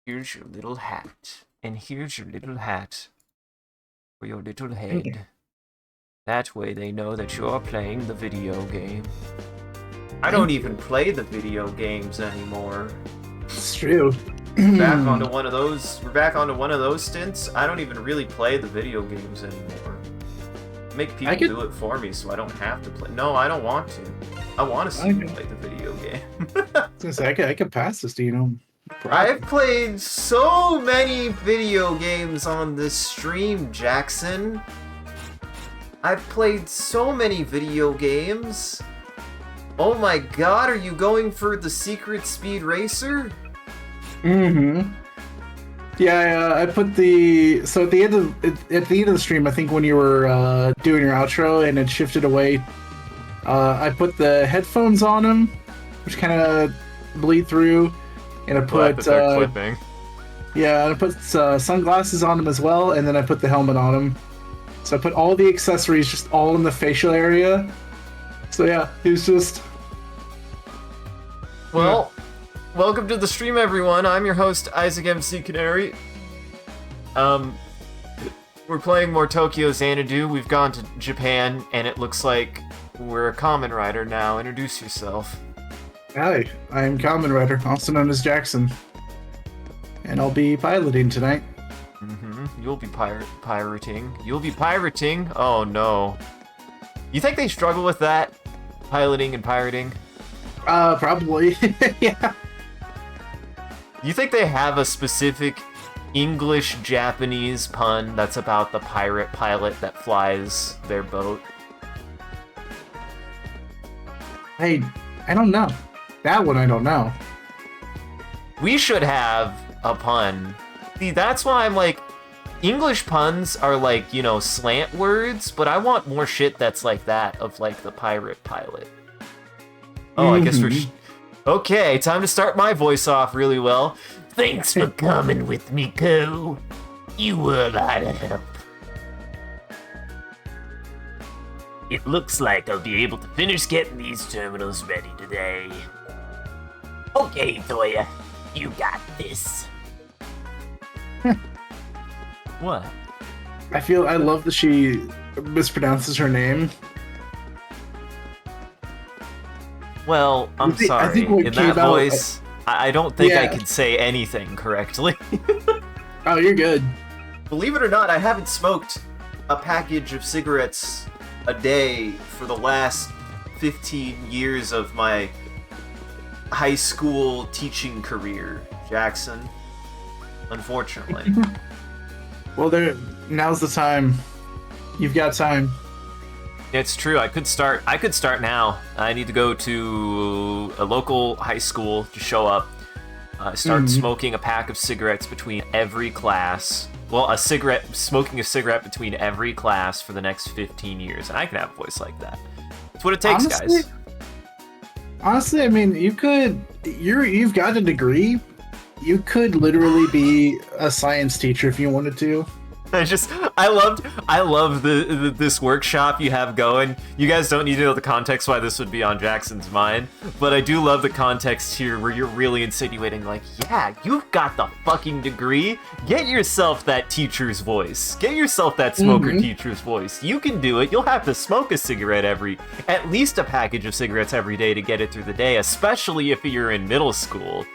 Here's your little hat. And here's your little hat for your little Thank you. head. That way they know that you're playing the video game. I don't even play the video games anymore. It's true. Back onto one of those. We're back onto one of those stints. I don't even really play the video games anymore. Make people do it for me so I don't have to play. No, I don't want to. I want to see you play the video game. I was gonna say I could pass this to you. No I've played so many video games on this stream, Jackson. I've played so many video games. Oh my god, are you going for the Secret Speed Racer? Mm-hmm. Yeah, I put the at the end of the stream, I think when you were doing your outro and it shifted away, I put the headphones on him, which kind of bleed through, and I put clipping. Yeah, and I put sunglasses on him as well, and then I put the helmet on him. So I put all the accessories just all in the facial area. So yeah, he was just. Well, welcome to the stream, everyone. I'm your host, Isaac MCCanary. We're playing more Tokyo Xanadu. We've gone to Japan, and it looks like we're a Kamen Rider now. Introduce yourself. Hi, I am Kamen Rider, also known as Jackson. And I'll be piloting tonight. You'll be pirating. You'll be pirating? Oh no. You think they struggle with that? Piloting and pirating? Probably. Yeah. You think they have a specific English-Japanese pun that's about the pirate pilot that flies their boat? I don't know. That one I don't know. We should have a pun. See, that's why I'm like, English puns are like, you know, slant words, but I want more shit that's like that, of like the pirate pilot. Oh, I guess we're... Okay, time to start my voice off really well. Thanks for coming with me, Co. You were a lot of help. It looks like I'll be able to finish getting these terminals ready today. Okay, Toya, you got this. What? I love that she mispronounces her name. Well, I'm sorry. In that voice, I don't think I could say anything correctly. Oh, you're good. Believe it or not, I haven't smoked a package of cigarettes a day for the last 15 years of my high school teaching career, Jackson. Unfortunately. Well, now's the time. You've got time. It's true. I could start now. I need to go to a local high school to show up. Start smoking a pack of cigarettes between every class. Well, smoking a cigarette between every class for the next 15 years. And I can have a voice like that. That's what it takes, guys. Honestly, I mean, you've got a degree. You could literally be a science teacher if you wanted to. I love this workshop you have going. You guys don't need to know the context why this would be on Jackson's mind, but I do love the context here where you're really insinuating, like, yeah, you've got the fucking degree. Get yourself that teacher's voice. Get yourself that smoker teacher's voice. You can do it. You'll have to smoke a cigarette at least a package of cigarettes every day to get it through the day, especially if you're in middle school.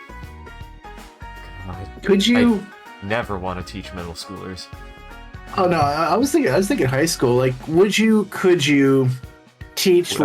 God, could you? I never want to teach middle schoolers. Oh no, I was thinking high school. Like, could you teach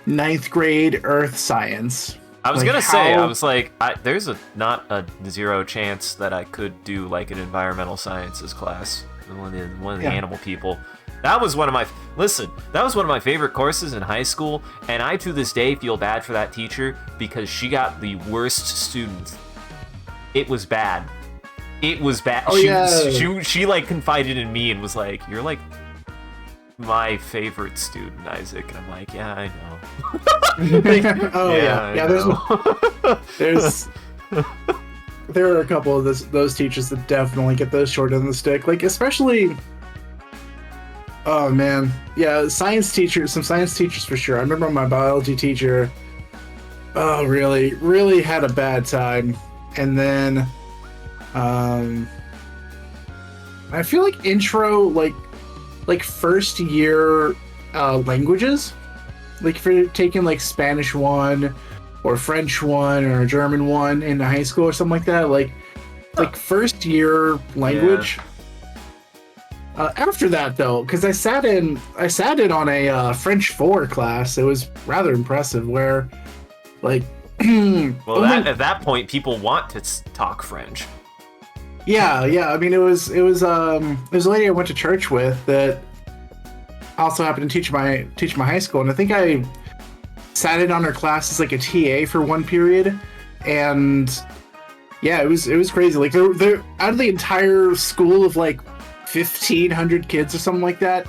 ninth grade earth science? I was gonna say, I was like, there's not a zero chance that I could do like an environmental sciences class. One of the animal people. That was one of my favorite courses in high school, and I to this day feel bad for that teacher because she got the worst students. It was bad. It was bad. Oh, she like confided in me and was like, "You're like my favorite student, Isaac." And I'm like, "Yeah, I know." There are a couple of those teachers that definitely get those short end of the stick. Like, especially, oh man, yeah, some science teachers for sure. I remember my biology teacher. Oh, really had a bad time. And then I feel like intro, like first year languages. Like if you're taking like Spanish 1 or French 1 or German 1 in high school or something like that, like first year language. Yeah. After that though, because I sat in on a French 4 class, it was rather impressive. Where like, well, at that point, people want to talk French. Yeah. I mean, it was a lady I went to church with that also happened to teach my high school, and I think I sat in on her class as like a TA for one period, and yeah, it was crazy. Like they're out of the entire school of like 1,500 kids or something like that.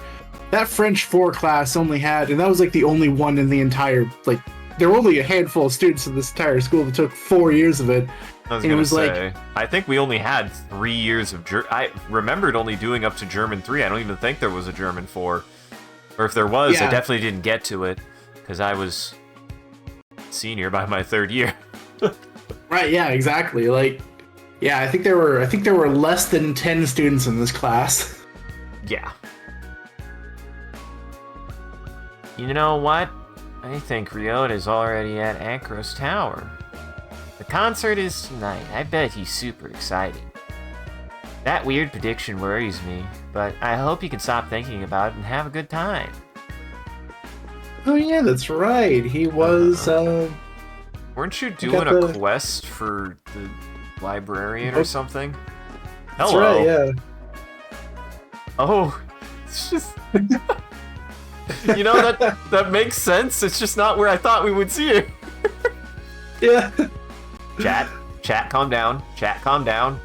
That French 4 class only had, and that was like the only one in the entire, like there were only a handful of students in this entire school that took 4 years of it. I was gonna say, I think we only had 3 years of I remembered only doing up to German 3. I don't even think there was a German 4. Or if there was, I definitely didn't get to it because I was senior by my 3rd year. Right, yeah, exactly. Like, yeah, I think there were less than 10 students in this class. Yeah. You know what? I think Ryota's already at Akros Tower. The concert is tonight. I bet he's super excited. That weird prediction worries me, but I hope you can stop thinking about it and have a good time. Oh yeah, that's right. He was, Weren't you doing a quest for the librarian or something? That's Hello. right, yeah. Oh, it's just... you know, that makes sense. It's just not where I thought we would see it. Yeah. Chat, calm down. Chat, calm down.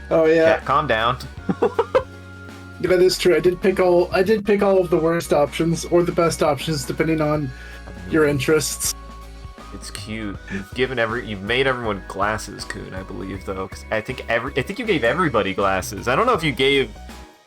Oh yeah. Chat, calm down. That is true. I did pick all of the worst options or the best options depending on your interests. It's cute. You've made everyone glasses, Kun, I believe, though. Cause I think you gave everybody glasses. I don't know if you gave.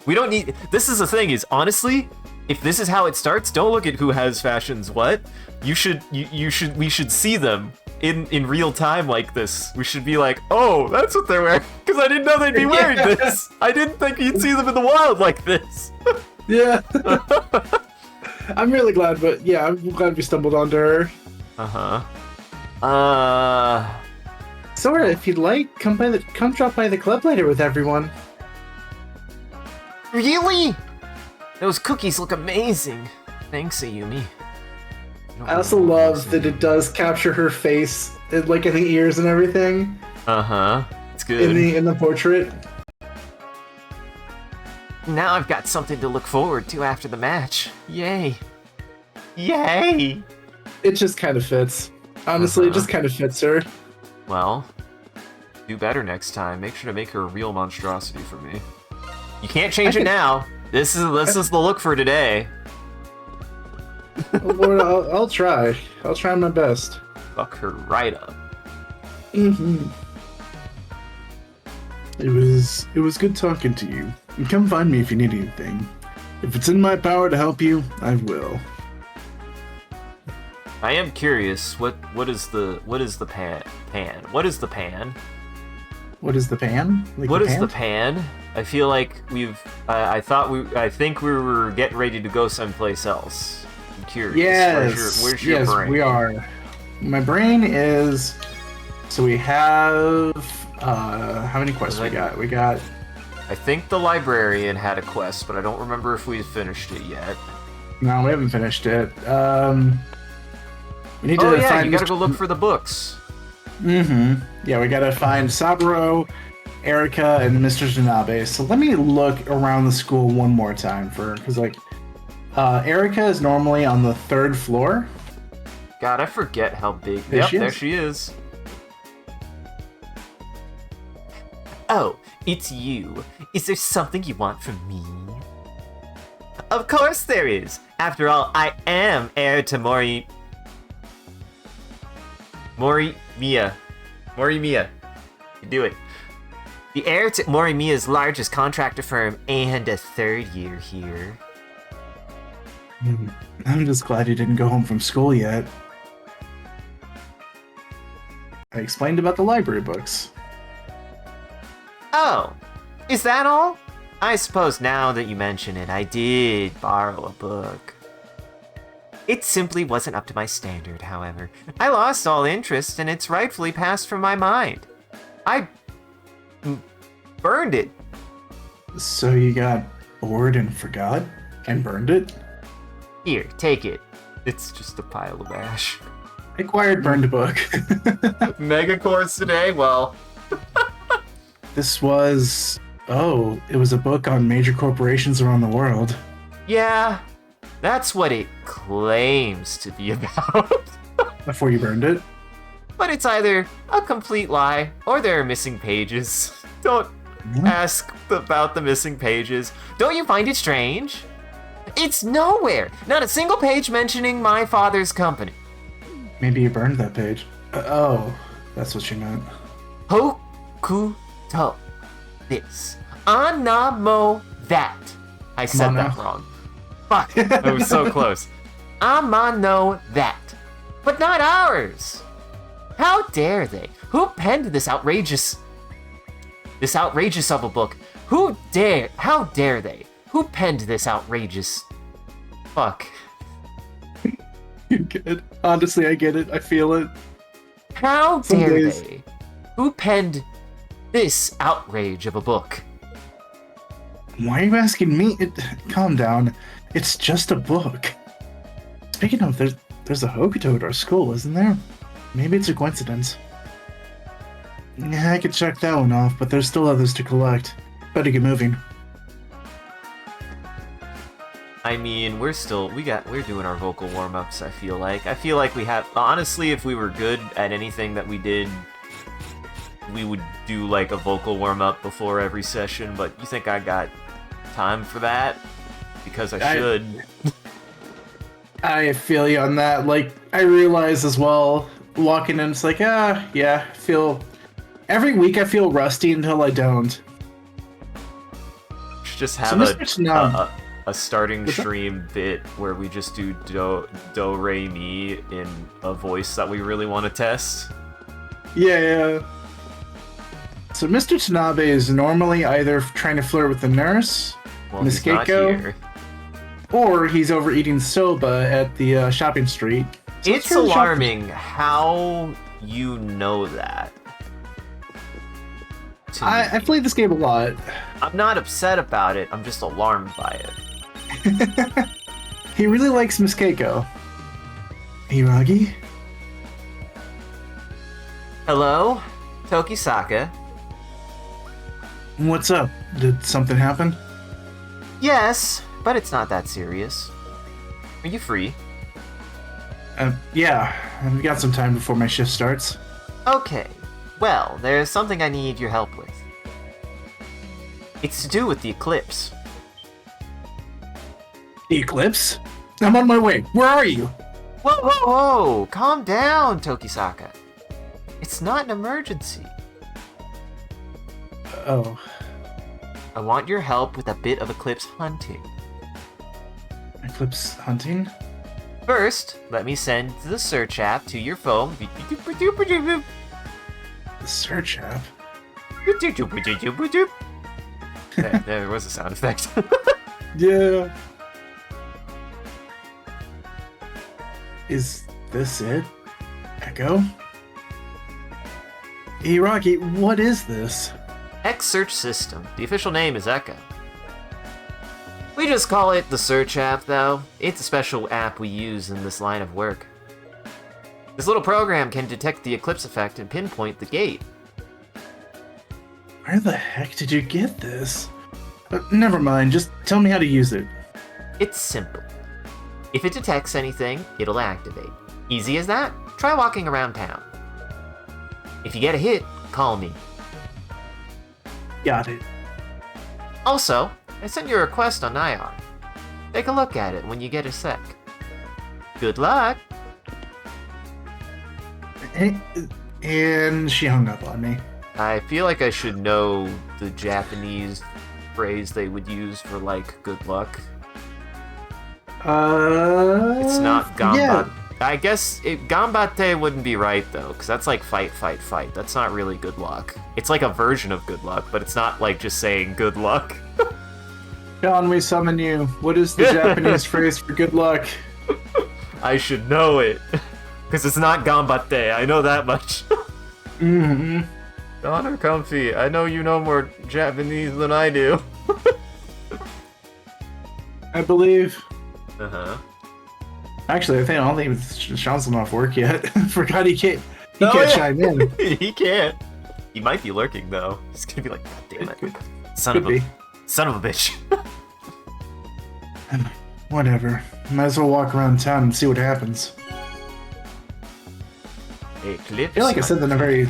We don't need. This is the thing. Is honestly, if this is how it starts, don't look at who has fashions what. We should see them in real time like this. We should be like, oh, that's what they're wearing, because I didn't know they'd be wearing this. I didn't think you'd see them in the wild like this. Yeah. I'm really glad, but yeah, I'm glad we stumbled onto her. Sora, if you'd like, come drop by the club later with everyone. Really? Those cookies look amazing. Thanks, Ayumi. I also love that it does capture her face, like in the ears and everything. It's good. In the portrait. Now I've got something to look forward to after the match. Yay! Yay! It just kind of fits. Honestly, it just kind of fits her. Well, do better next time. Make sure to make her a real monstrosity for me. You can't change it now. This is the look for today. Well, Lord, I'll try. I'll try my best. Fuck her right up. It was good talking to you. And come find me if you need anything. If it's in my power to help you, I will. I am curious. What is the pan? What is the pan? What is the pan? Like what is the pan? I feel like I think we were getting ready to go someplace else. I'm curious. Yes. Where's your brain? We are. My brain is. So we have. How many quests we got? We got. I think the librarian had a quest, but I don't remember if we finished it yet. No, we haven't finished it. We need to find. You gotta go look for the books. Yeah, we gotta find Saburo, Erica, and Mr. Zanabe. So let me look around the school one more time because Erica is normally on the 3rd floor. God, I forget how big. There she is. Oh, it's you. Is there something you want from me? Of course there is. After all, I am heir to Morimiya. You do it. The heir to Morimiya's largest contractor firm and a 3rd year here. I'm just glad you didn't go home from school yet. I explained about the library books. Oh, is that all? I suppose now that you mention it, I did borrow a book. It simply wasn't up to my standard, however. I lost all interest, and it's rightfully passed from my mind. I burned it. So you got bored and forgot and burned it? Here, take it. It's just a pile of ash. Acquired burned book. Mega course today? Well... This was... Oh, it was a book on major corporations around the world. Yeah, that's what it claims to be about. Before you burned it? But it's either a complete lie, or there are missing pages. Don't ask about the missing pages. Don't you find it strange? It's nowhere! Not a single page mentioning my father's company. Maybe you burned that page. Oh, that's what you meant. Hokuto. This. Anamo that. I said that wrong. Fuck, I was so close. Amano that. But not ours. How dare they? Who penned this outrageous of a book? How dare they? Who penned this outrageous? Fuck. You're good. Honestly, I get it. I feel it. How dare they? Who penned this outrage of a book? Why are you asking me? Calm down. It's just a book. Speaking of, there's a Hokuto at our school, isn't there? Maybe it's a coincidence. Yeah, I could check that one off, but there's still others to collect. Better get moving. I mean, we're doing our vocal warm-ups, I feel like we have, honestly, if we were good at anything that we did, we would do like a vocal warm-up before every session, but you think I got time for that? Because I should. I feel you on that. Like, I realize as well, walking in, it's like, yeah, every week I feel rusty until I don't. Should just have a starting stream bit where we just do do re mi in a voice that we really want to test. Yeah. So Mr. Tanabe is normally either trying to flirt with the nurse, Miss Keiko, or he's over eating soba at the shopping street. So it's alarming how you know that. I played this game a lot. I'm not upset about it, I'm just alarmed by it. He really likes Miss Keiko. Hiragi? Hello? Tokisaka? What's up? Did something happen? Yes, but it's not that serious. Are you free? Yeah. I've got some time before my shift starts. Okay. Well, there's something I need your help with. It's to do with the eclipse. The eclipse? I'm on my way. Where are you? Whoa! Calm down, Tokisaka. It's not an emergency. Oh. I want your help with a bit of eclipse hunting. Eclipse hunting? First, let me send the search app to your phone. The search app? There was a sound effect. Yeah. Is this it? Echo? Hiragi, what is this? X Search System. The official name is Echo. We just call it the Search app, though. It's a special app we use in this line of work. This little program can detect the eclipse effect and pinpoint the gate. Where the heck did you get this? Never mind, just tell me how to use it. It's simple. If it detects anything, it'll activate. Easy as that. Try walking around town. If you get a hit, call me. Got it. Also, I sent you a request on IR. Take a look at it when you get a sec. Good luck! And she hung up on me. I feel like I should know the Japanese phrase they would use for, like, good luck. It's not gamba. Yeah. I guess Gambate wouldn't be right, though, because that's like fight, fight, fight. That's not really good luck. It's like a version of good luck, but it's not like just saying good luck. Sean, we summon you. What is the Japanese phrase for good luck? I should know it. Because it's not Gambate, I know that much. Mm-hmm. Don or Comfy, I know you know more Japanese than I do. I believe. Uh-huh. Actually, I don't think Sean's off work yet. Forgot he can't chime in. He can't. He might be lurking, though. He's gonna be like, God damn it. Son of a bitch. Whatever. Might as well walk around town and see what happens. Eclipse. I feel like I said that in a very...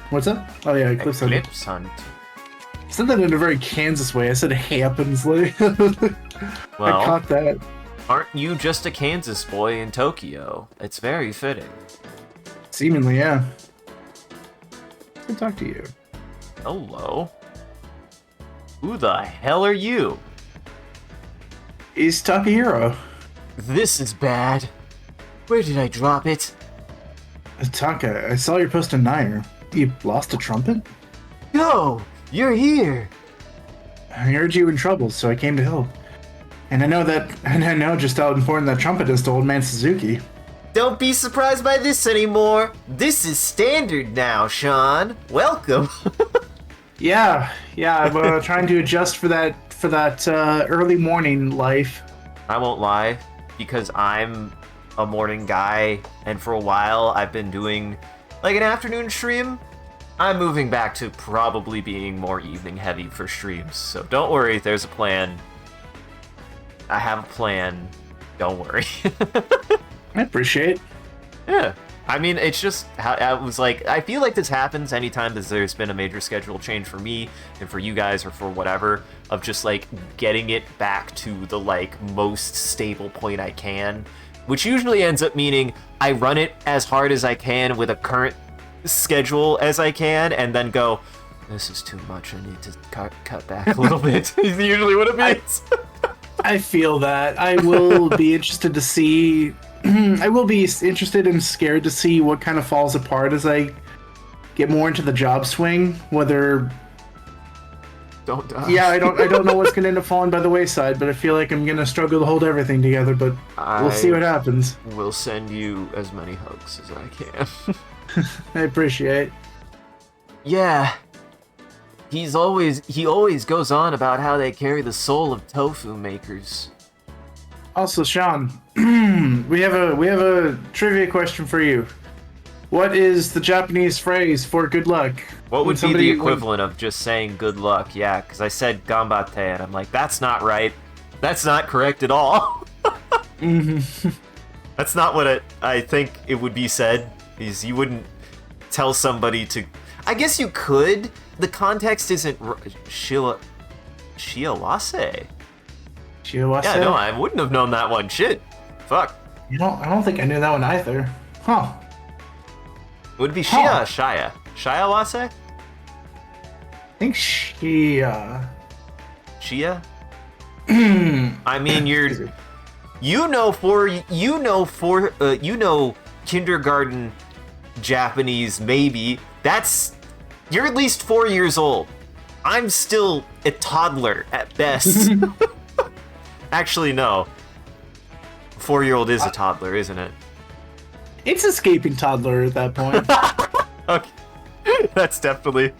What's that? Oh yeah, Eclipse Hunt. I said that in a very Kansas way. I said happens. Like, well, I caught that. Aren't you just a Kansas boy in Tokyo? It's very fitting. Seemingly, yeah. Good to talk to you. Hello. Who the hell are you? He's Takahiro. This is bad. Where did I drop it? Taka, I saw your post on Nair. You lost a trumpet? No! You're here! I heard you in trouble, so I came to help. And I know just how important that trumpet is to old man Suzuki. Don't be surprised by this anymore. This is standard now, Sean. Welcome. Yeah, I'm trying to adjust for that early morning life. I won't lie, because I'm a morning guy, and for a while I've been doing like an afternoon stream. I'm moving back to probably being more evening heavy for streams, so don't worry, there's a plan. I have a plan. Don't worry. I appreciate. Yeah. I mean, it's just how I was like, I feel like this happens anytime there's been a major schedule change for me and for you guys or for whatever, of just like getting it back to the like most stable point I can, which usually ends up meaning I run it as hard as I can with a current schedule as I can and then go, this is too much, I need to cut back a little bit. Is usually what it means. I feel that. I will be interested to see... I will be interested and scared to see what kind of falls apart as I get more into the job swing. Whether... Don't die. Yeah, I don't know what's going to end up falling by the wayside, but I feel like I'm going to struggle to hold everything together, but we'll see what happens. We'll send you as many hugs as I can. I appreciate. Yeah. He always goes on about how they carry the soul of tofu makers. Also, Sean, we have a trivia question for you. What is the Japanese phrase for good luck? What would be the equivalent of just saying good luck? Yeah, because I said gambate, and I'm like, that's not right. That's not correct at all. That's not what I think it would be said. Is you wouldn't tell somebody to... I guess you could. The context isn't... Shiawase. Shiawase? Yeah, no, I wouldn't have known that one. Shit. Fuck. I don't think I knew that one either. Huh. Would it be Shia or Shia? Shiawase? I think Shia. Shia? I mean, you know kindergarten Japanese, maybe. You're at least 4 years old. I'm still a toddler at best. Actually, no. 4-year-old is a toddler, isn't it? It's escaping toddler at that point. Okay. That's definitely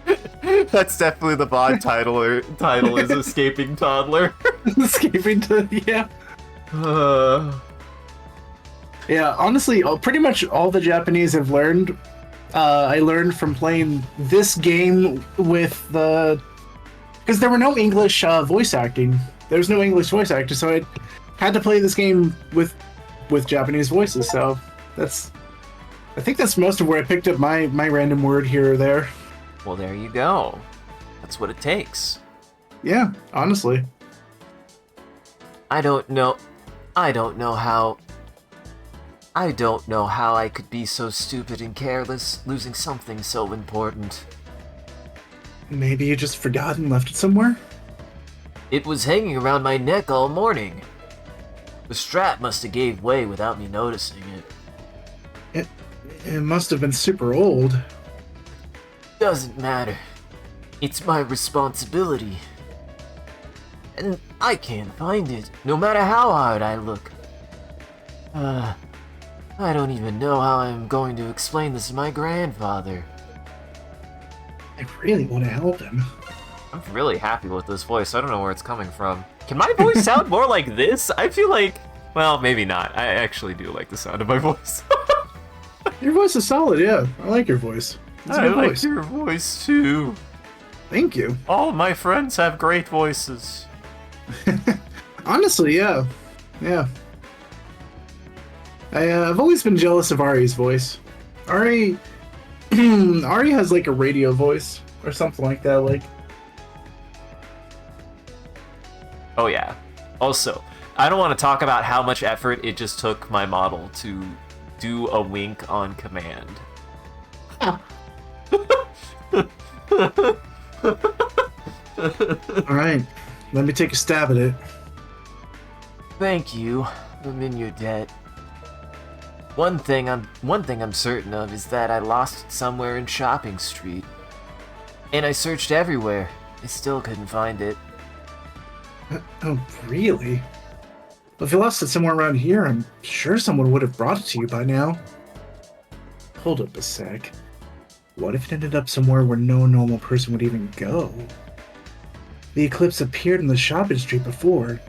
the VOD title is Escaping Toddler. Escaping to, yeah. Yeah, honestly, pretty much all the Japanese I've learned, I learned from playing this game with the... Because there were no English voice acting. There was no English voice actor, so I had to play this game with Japanese voices, so I think that's most of where I picked up my random word here or there. Well, there you go. That's what it takes. Yeah, honestly. I don't know how I could be so stupid and careless, losing something so important. Maybe you just forgot and left it somewhere? It was hanging around my neck all morning. The strap must have gave way without me noticing it. It must have been super old. Doesn't matter. It's my responsibility. And I can't find it, no matter how hard I look. I don't even know how I'm going to explain this to my grandfather. I really want to help him. I'm really happy with this voice. I don't know where it's coming from. Can my voice sound more like this? I feel like... Well, maybe not. I actually do like the sound of my voice. Your voice is solid, yeah. I like your voice. It's a I good like voice. your voice, too. Thank you. All my friends have great voices. Honestly, yeah. Yeah. I've always been jealous of Ari's voice. Ari has like a radio voice or something like that. Like, Oh yeah. Also, I don't want to talk about how much effort it just took my model to do a wink on command. all right, let me take a stab at it. Thank you. I'm in your debt. One thing I'm certain of is that I lost it somewhere in Shopping Street. And I searched everywhere. I still couldn't find it. Oh, really? Well, if you lost it somewhere around here, I'm sure someone would have brought it to you by now. Hold up a sec. What if it ended up somewhere where no normal person would even go? The eclipse appeared in the shopping street before.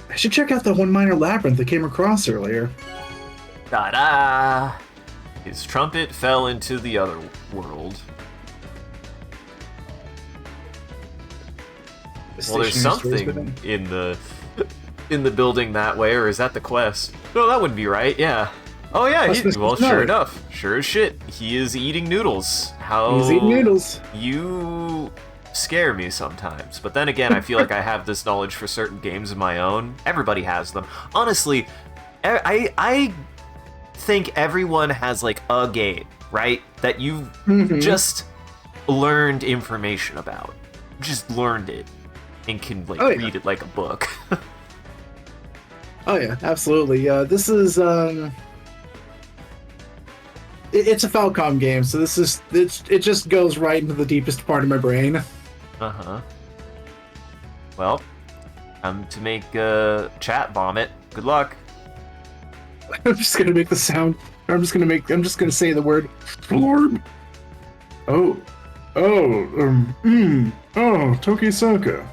I should check out that one minor labyrinth I came across earlier. Ta-da! His trumpet fell into the other world. Well, there's something in the building that way, or is that the quest? No, that wouldn't be right. Yeah. Oh yeah. Well, sure enough, sure as shit, he is eating noodles. He's eating noodles. You scare me sometimes, but then again, I feel like I have this knowledge for certain games of my own. Everybody has them. Honestly, I think everyone has like a game, right? That you've just learned information about. Just learned it. And can like read it like a book. Oh yeah, absolutely. This is it's a Falcom game, so it just goes right into the deepest part of my brain. Uh-huh. Well, I'm to make chat vomit. Good luck. I'm just gonna make the sound. I'm just gonna say the word florb. Oh, Tokisaka.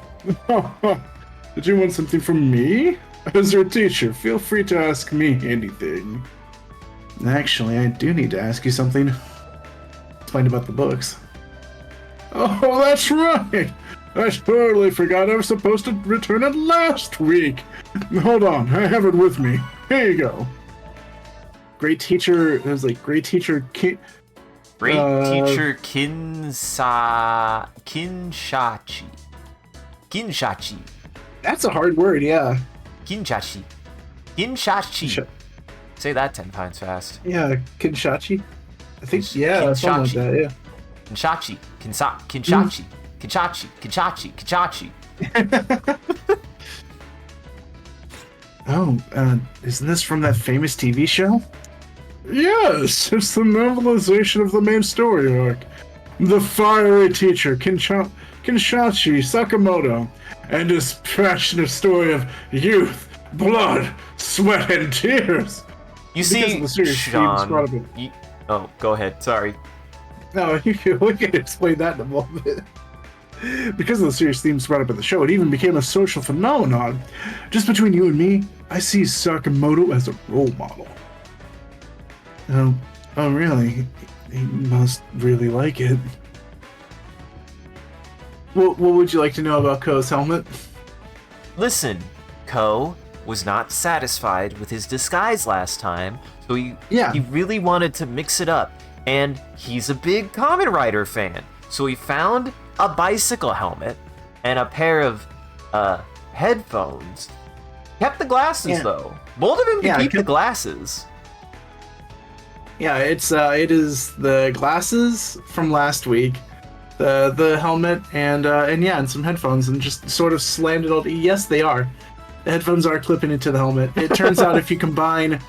Did you want something from me? As your teacher, feel free to ask me anything. Actually, I do need to ask you something. Explain about the books. Oh, that's right! I totally forgot I was supposed to return it last week. Hold on, I have it with me. Here you go. Great teacher, it was like great teacher Teacher Kinshachi. That's a hard word, yeah. Kinshachi. Say that 10 times fast. Yeah, Kinshachi. I think, something like that, yeah. Kinshachi. Oh, isn't this from that famous TV show? Yes, it's the novelization of the main story arc. The fiery teacher, Kinshachi Sakamoto, and his passionate story of youth, blood, sweat, and tears. You see, Sean... Oh, go ahead, sorry. No, we can explain that in a moment. Because of the serious themes brought up in the show, it even became a social phenomenon. Just between you and me, I see Sakamoto as a role model. Oh, really? He must really like it. What would you like to know about Ko's helmet? Listen, Ko was not satisfied with his disguise last time, so he really wanted to mix it up. And he's a big Kamen Rider fan, so he found a bicycle helmet and a pair of headphones. Kept the glasses though. Both of them can keep the glasses. Yeah, it is the glasses from last week, the helmet, and some headphones, and just sort of slammed it all. Yes, they are headphones are clipping into the helmet. It turns out if you combine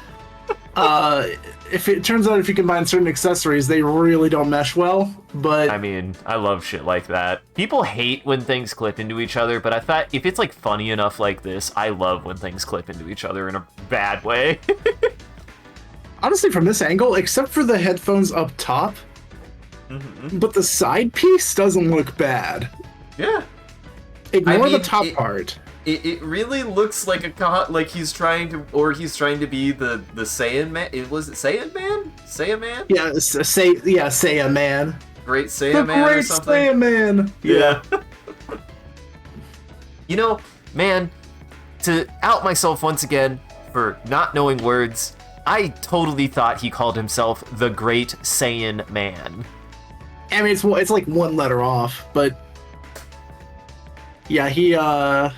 certain accessories, they really don't mesh well. But I mean, I love shit like that. People hate when things clip into each other, but I thought if it's like funny enough like this, I love when things clip into each other in a bad way. honestly, from this angle, except for the headphones up top, but the side piece doesn't look bad. Yeah. Ignore the top part. It really looks like he's trying to be the Saiyan man. Was it Saiyan man? Saiyan man? Yeah, Saiyan man. Great Saiyan man or something. Saiyan man. Yeah. You know, man, to out myself once again for not knowing words, I totally thought he called himself the Great Saiyan Man. I mean, it's like one letter off, but yeah, he oh,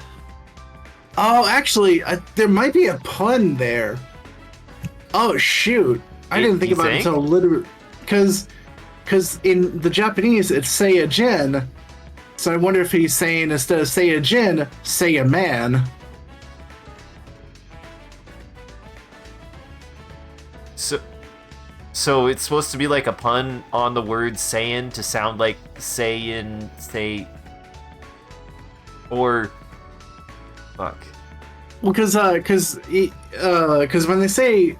actually, there might be a pun there. Oh shoot, I didn't think about it until literally, because in the Japanese it's Saiyajin, so I wonder if he's saying instead of Saiyajin, Saiyan man. So it's supposed to be like a pun on the word Saiyan to sound like Saiyan, or fuck. Well, because when they say,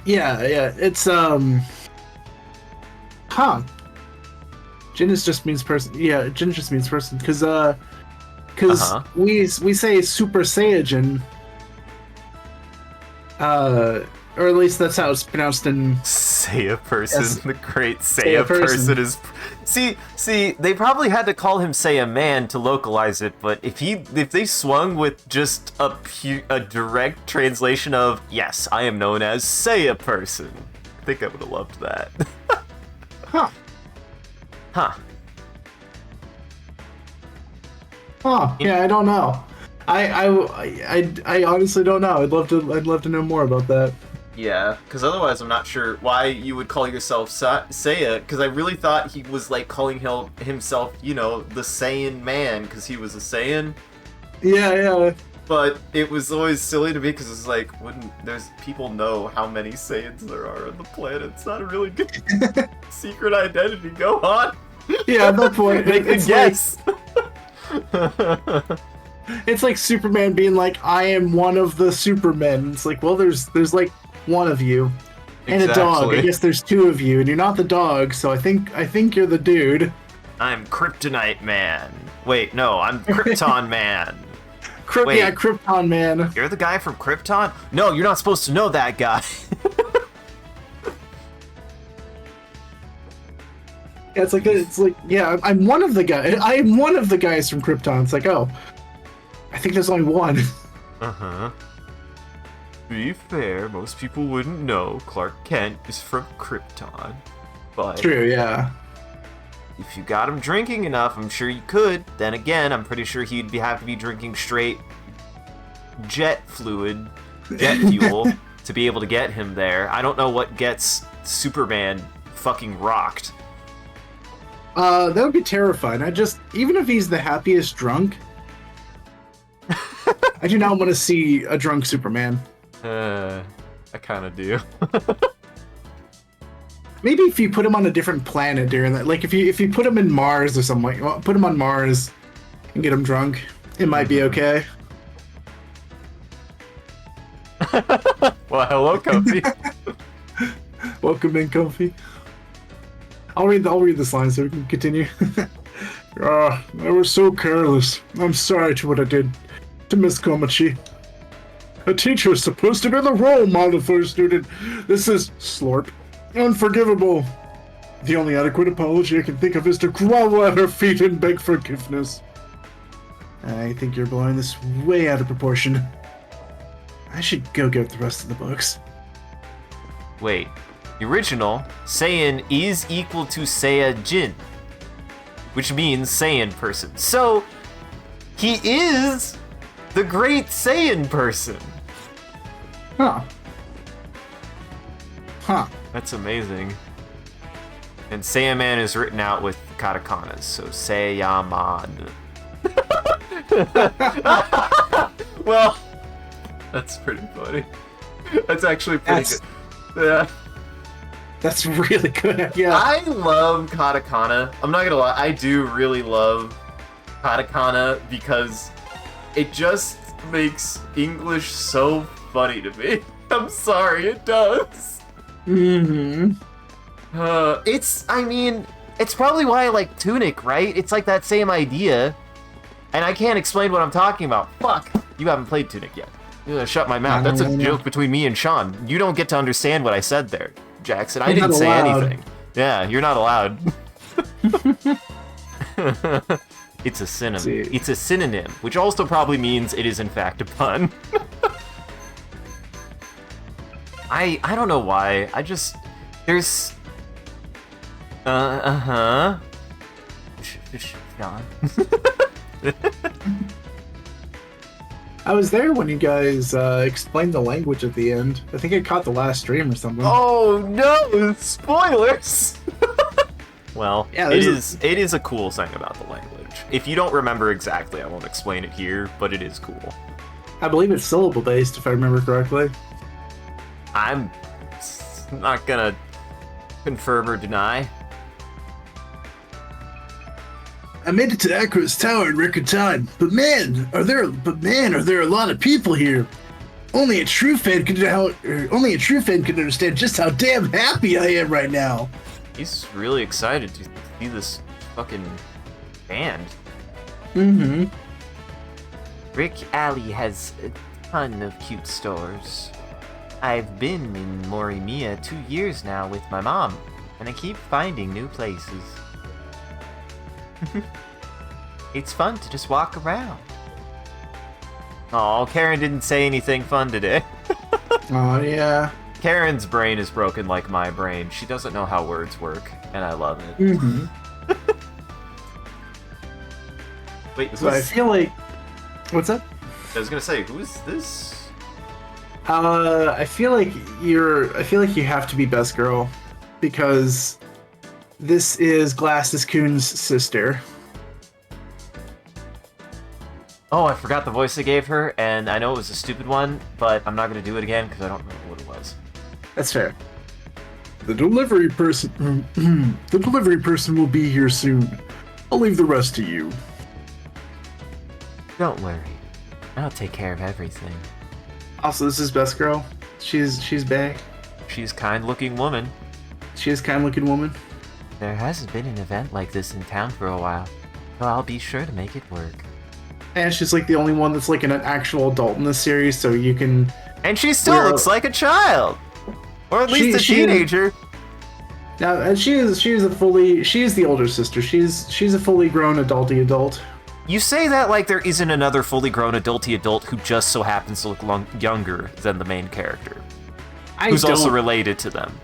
yeah, it's Jin just means person. Yeah, Jin just means person. Because we say Super Saiyajin. Or at least that's how it's pronounced in Seiya person. Yes. The great Seiya person is. See, they probably had to call him Seiya man to localize it, but if they swung with just a direct translation of yes, I am known as Seiya person, I think I would have loved that. Huh. Yeah, I don't know. I honestly don't know. I'd love to know more about that. Yeah, because otherwise I'm not sure why you would call yourself Seiya, because I really thought he was like calling himself, you know, the Saiyan man, because he was a Saiyan. Yeah. But it was always silly to me, because it's like, people know how many Saiyans there are on the planet. It's not a really good secret identity. Go on. Yeah, at that point, it's guess. It's like Superman being like, I am one of the Supermen. It's like, well, there's like one of you and a dog. I guess there's two of you, and you're not the dog, so I think you're the dude. I'm Kryptonite Man. Wait, no, I'm Krypton Man. Yeah, Krypton Man. You're the guy from Krypton? No, you're not supposed to know that guy. Yeah, it's like yeah, I'm one of the guys. I am one of the guys from Krypton. It's like, oh, I think there's only one. To be fair, most people wouldn't know Clark Kent is from Krypton, but true, yeah. If you got him drinking enough, I'm sure you could. Then again, I'm pretty sure he'd have to be drinking straight jet fuel to be able to get him there. I don't know what gets Superman fucking rocked. That would be terrifying. Even if he's the happiest drunk, I do not want to see a drunk Superman. I kind of do. Maybe if you put him on a different planet during that, like if you put him in Mars or something, put him on Mars and get him drunk, it might be okay. Well, hello, Comfy. Welcome in, Comfy. I'll read this line so we can continue. I was so careless. I'm sorry to what I did to Miss Komachi. A teacher is supposed to be the role model for a student. This is slurp. Unforgivable. The only adequate apology I can think of is to grovel at her feet and beg forgiveness. I think you're blowing this way out of proportion. I should go get the rest of the books. Wait. The original, Saiyan is equal to Saiyajin, which means Saiyan person. So, he is the great Saiyan person. Huh. That's amazing. And Saiyaman is written out with katakanas, so Saiyaman. Well, that's pretty funny. That's actually pretty good. Yeah. That's really good. Yeah. I love katakana. I'm not gonna lie, I do really love katakana because it just makes English so funny to me. I'm sorry, it does. Mm-hmm. It's probably why I like Tunic, right? It's like that same idea. And I can't explain what I'm talking about. Fuck! You haven't played Tunic yet. You gotta shut my mouth. That's a joke between me and Sean. You don't get to understand what I said there, Jackson. I didn't say anything. Yeah, you're not allowed. It's a synonym. It's a synonym, which also probably means it is in fact a pun. I don't know why. There's Sean. I was there when you guys explained the language at the end. I think I caught the last stream or something. Oh no! Spoilers! Well, yeah, it is a cool thing about the language. If you don't remember exactly, I won't explain it here, but it is cool. I believe it's syllable based, if I remember correctly. I'm not gonna confirm or deny. I made it to Akros Tower in record time, but man, are there a lot of people here. Only a true fan could understand just how damn happy I am right now. He's really excited to see this fucking band. Mm-hmm. Rick Alley has a ton of cute stores. I've been in Morimiya 2 years now with my mom, and I keep finding new places. It's fun to just walk around. Oh, Karen didn't say anything fun today. Oh, yeah. Karen's brain is broken like my brain. She doesn't know how words work, and I love it. Mm-hmm. Wait, so I feel like... What's up? I was gonna say, who is this? I feel like you have to be best girl, because this is Glasses-kun's sister. Oh, I forgot the voice I gave her, and I know it was a stupid one, but I'm not gonna do it again because I don't remember what it was. That's fair. The delivery person will be here soon. I'll leave the rest to you. Don't worry. I'll take care of everything. Also, this is best girl. She's back. She's a kind-looking woman. She is a kind-looking woman. There hasn't been an event like this in town for a while, so I'll be sure to make it work. And she's like the only one that's like an actual adult in this series, so you can... And she still looks like a child! Or at least a teenager. Now, and she is the older sister. She's a fully grown adulty adult. You say that like there isn't another fully grown adulty adult who just so happens to look younger than the main character. Who's also related to them.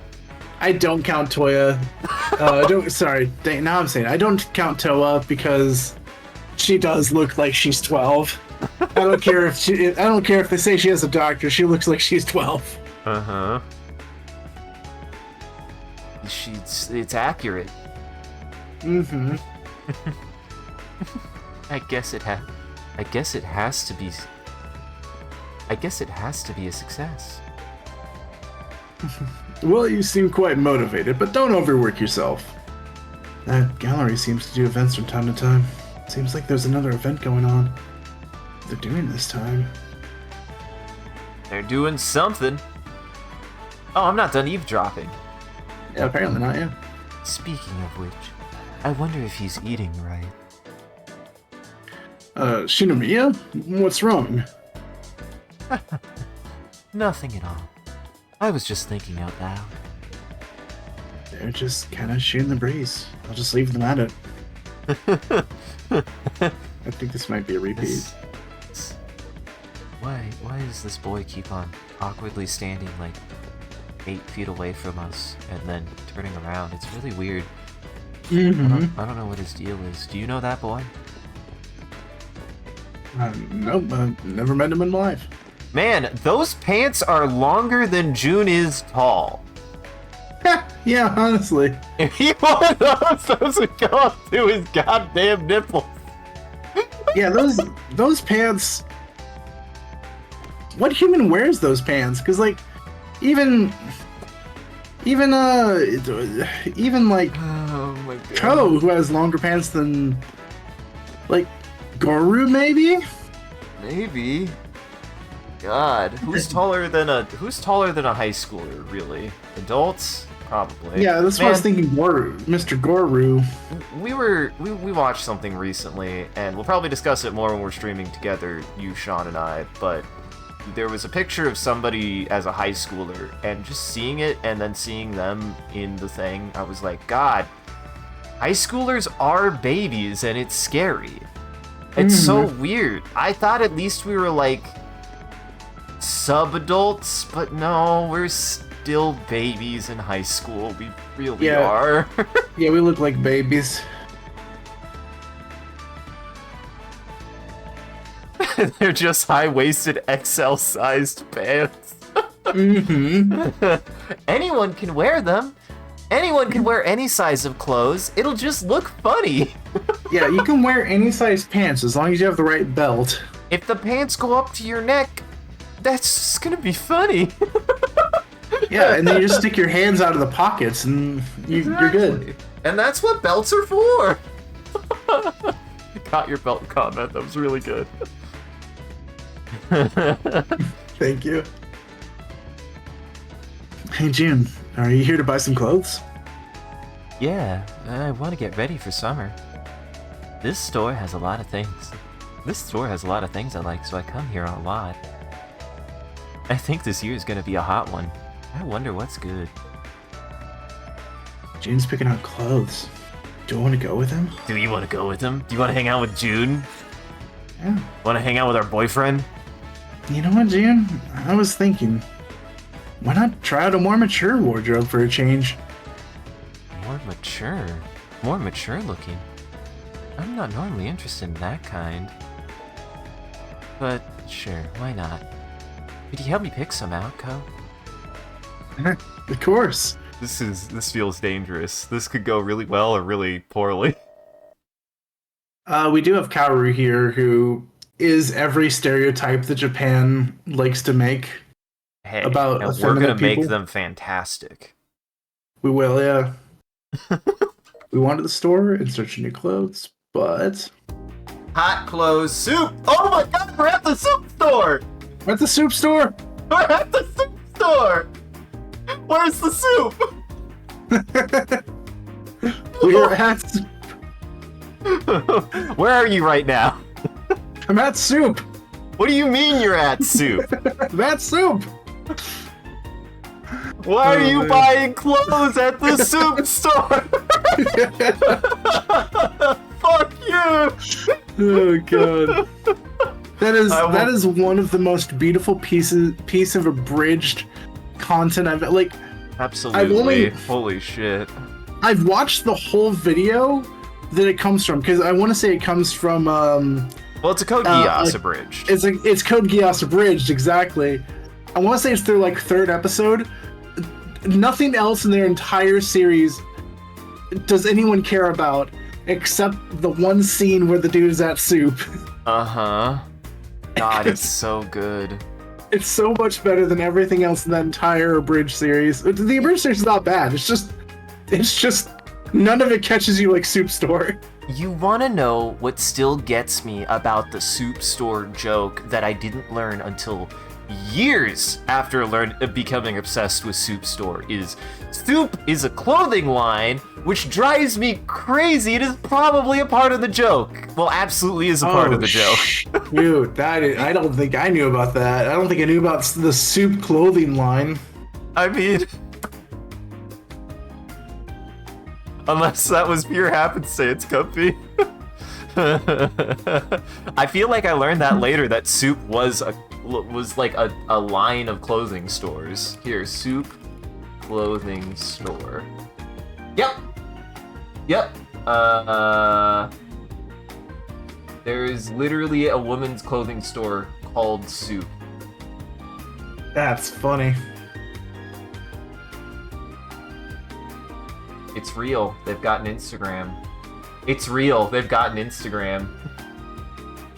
I don't count Toya. Now I'm saying I don't count Toa because she does look like she's 12. I don't care if they say she has a doctor. She looks like she's 12. Uh-huh. It's accurate. Mm-hmm. I guess it has to be a success. Well, you seem quite motivated, but don't overwork yourself. That gallery seems to do events from time to time. Seems like there's another event going on. What they're doing this time. They're doing something. Oh, I'm not done eavesdropping. Yeah, apparently not, yeah. Speaking of which, I wonder if he's eating right. Shinomiya? What's wrong? Nothing at all. I was just thinking out loud. They're just kind of shooting the breeze. I'll just leave them at it. I think this might be a repeat. Why does this boy keep on awkwardly standing like 8 feet away from us and then turning around? It's really weird. Mm-hmm. I don't know what his deal is. Do you know that boy? Nope, I've never met him in my life. Man, those pants are longer than June is tall. Yeah, honestly. If he wore those would go up to his goddamn nipples. Yeah, those pants. What human wears those pants? Because like, even like Oh my god. Ko, who has longer pants than like Goru, maybe. Maybe. God, who's taller than a high schooler? Really, adults? Probably. Yeah, that's what I was thinking. Mr. Goru. We watched something recently, and we'll probably discuss it more when we're streaming together, you, Sean, and I. But there was a picture of somebody as a high schooler, and just seeing it and then seeing them in the thing, I was like, God, high schoolers are babies, and it's scary. It's so weird. I thought at least we were like sub-adults, but no, we're still babies in high school. We really are. Yeah, we look like babies. They're just high-waisted XL-sized pants. Anyone can wear them. Anyone can wear any size of clothes. It'll just look funny. Yeah, you can wear any size pants as long as you have the right belt. If the pants go up to your neck, that's just gonna be funny. Yeah, and then you just stick your hands out of the pockets and you're good. And that's what belts are for. Got your belt comment. That was really good. Thank you. Hey, June, are you here to buy some clothes? Yeah, I want to get ready for summer. This store has a lot of things. I like, so I come here a lot. I think this year is going to be a hot one. I wonder what's good. June's picking out clothes. Do I want to go with him? Do you want to go with him? Do you want to hang out with June? Yeah. Want to hang out with our boyfriend? You know what, June? I was thinking, why not try out a more mature wardrobe for a change? More mature looking. I'm not normally interested in that kind. But sure, why not? Could you help me pick some out, Ko? Of course. This feels dangerous. This could go really well or really poorly. We do have Kaoru here, who is every stereotype that Japan likes to make. Hey, about we're gonna people. make them fantastic. We will, yeah. We went to the store in search of new clothes, but... Hot clothes soup! Oh my god, we're at the soup store! We're at the soup store! We're at the soup store! Where's the soup? We're at... Where are you right now? I'm at soup! What do you mean you're at soup? That's soup! Why are you buying clothes at the soup store? Fuck you! Oh god. That is one of the most beautiful piece of abridged content I've like. Absolutely. Holy shit. I've watched the whole video that it comes from, because I want to say it comes from well, it's a Code Geass abridged. It's Code Geass abridged, exactly. I want to say it's their like third episode. Nothing else in their entire series does anyone care about except the one scene where the dude is at soup. Uh-huh. God, it's so good. It's so much better than everything else in that entire abridged series. The abridged series is not bad. It's just none of it catches you like Soup Store. You wanna know what still gets me about the soup store joke that I didn't learn until years after becoming obsessed with Soup Store is soup is a clothing line, which drives me crazy. It is probably a part of the joke. Well, absolutely is a part of the joke. Dude, I don't think I knew about that. I don't think I knew about the soup clothing line. I mean, unless that was pure happenstance, Comfy. I feel like I learned that later, that soup was like a line of clothing stores. Here, soup clothing store. Yep. There is literally a women's clothing store called Soup. That's funny. It's real. They've got an Instagram. It's real. They've got an Instagram.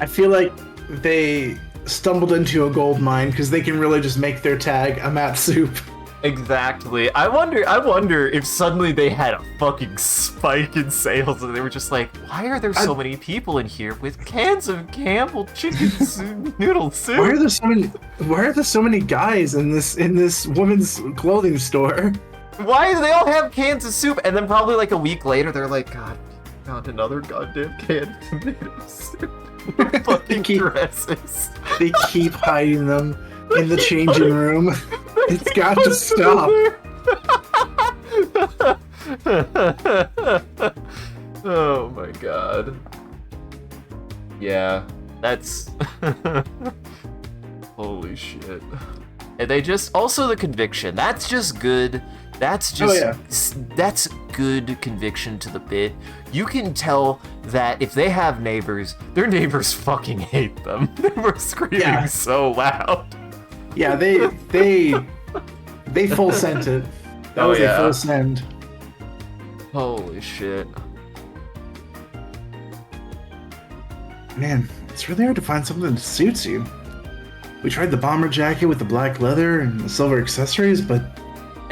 I feel like they stumbled into a gold mine because they can really just make their tag a mat soup. Exactly. I wonder if suddenly they had a fucking spike in sales and they were just like, why are there so many people in here with cans of Campbell chicken noodle soup? Why are there so many guys in this women's clothing store? Why do they all have cans of soup? And then probably like a week later they're like, God, we found another goddamn can of tomato soup. Fucking dresses. They keep hiding them in the changing room. It's got to stop. Oh my god. Yeah, that's... Holy shit. And they just... Also the conviction. That's just good. That's just... That's good conviction to the bit. You can tell that if they have neighbors, their neighbors fucking hate them. They were screaming so loud. Yeah, they full sent it. That was a full send. Holy shit. Man, it's really hard to find something that suits you. We tried the bomber jacket with the black leather and the silver accessories, but...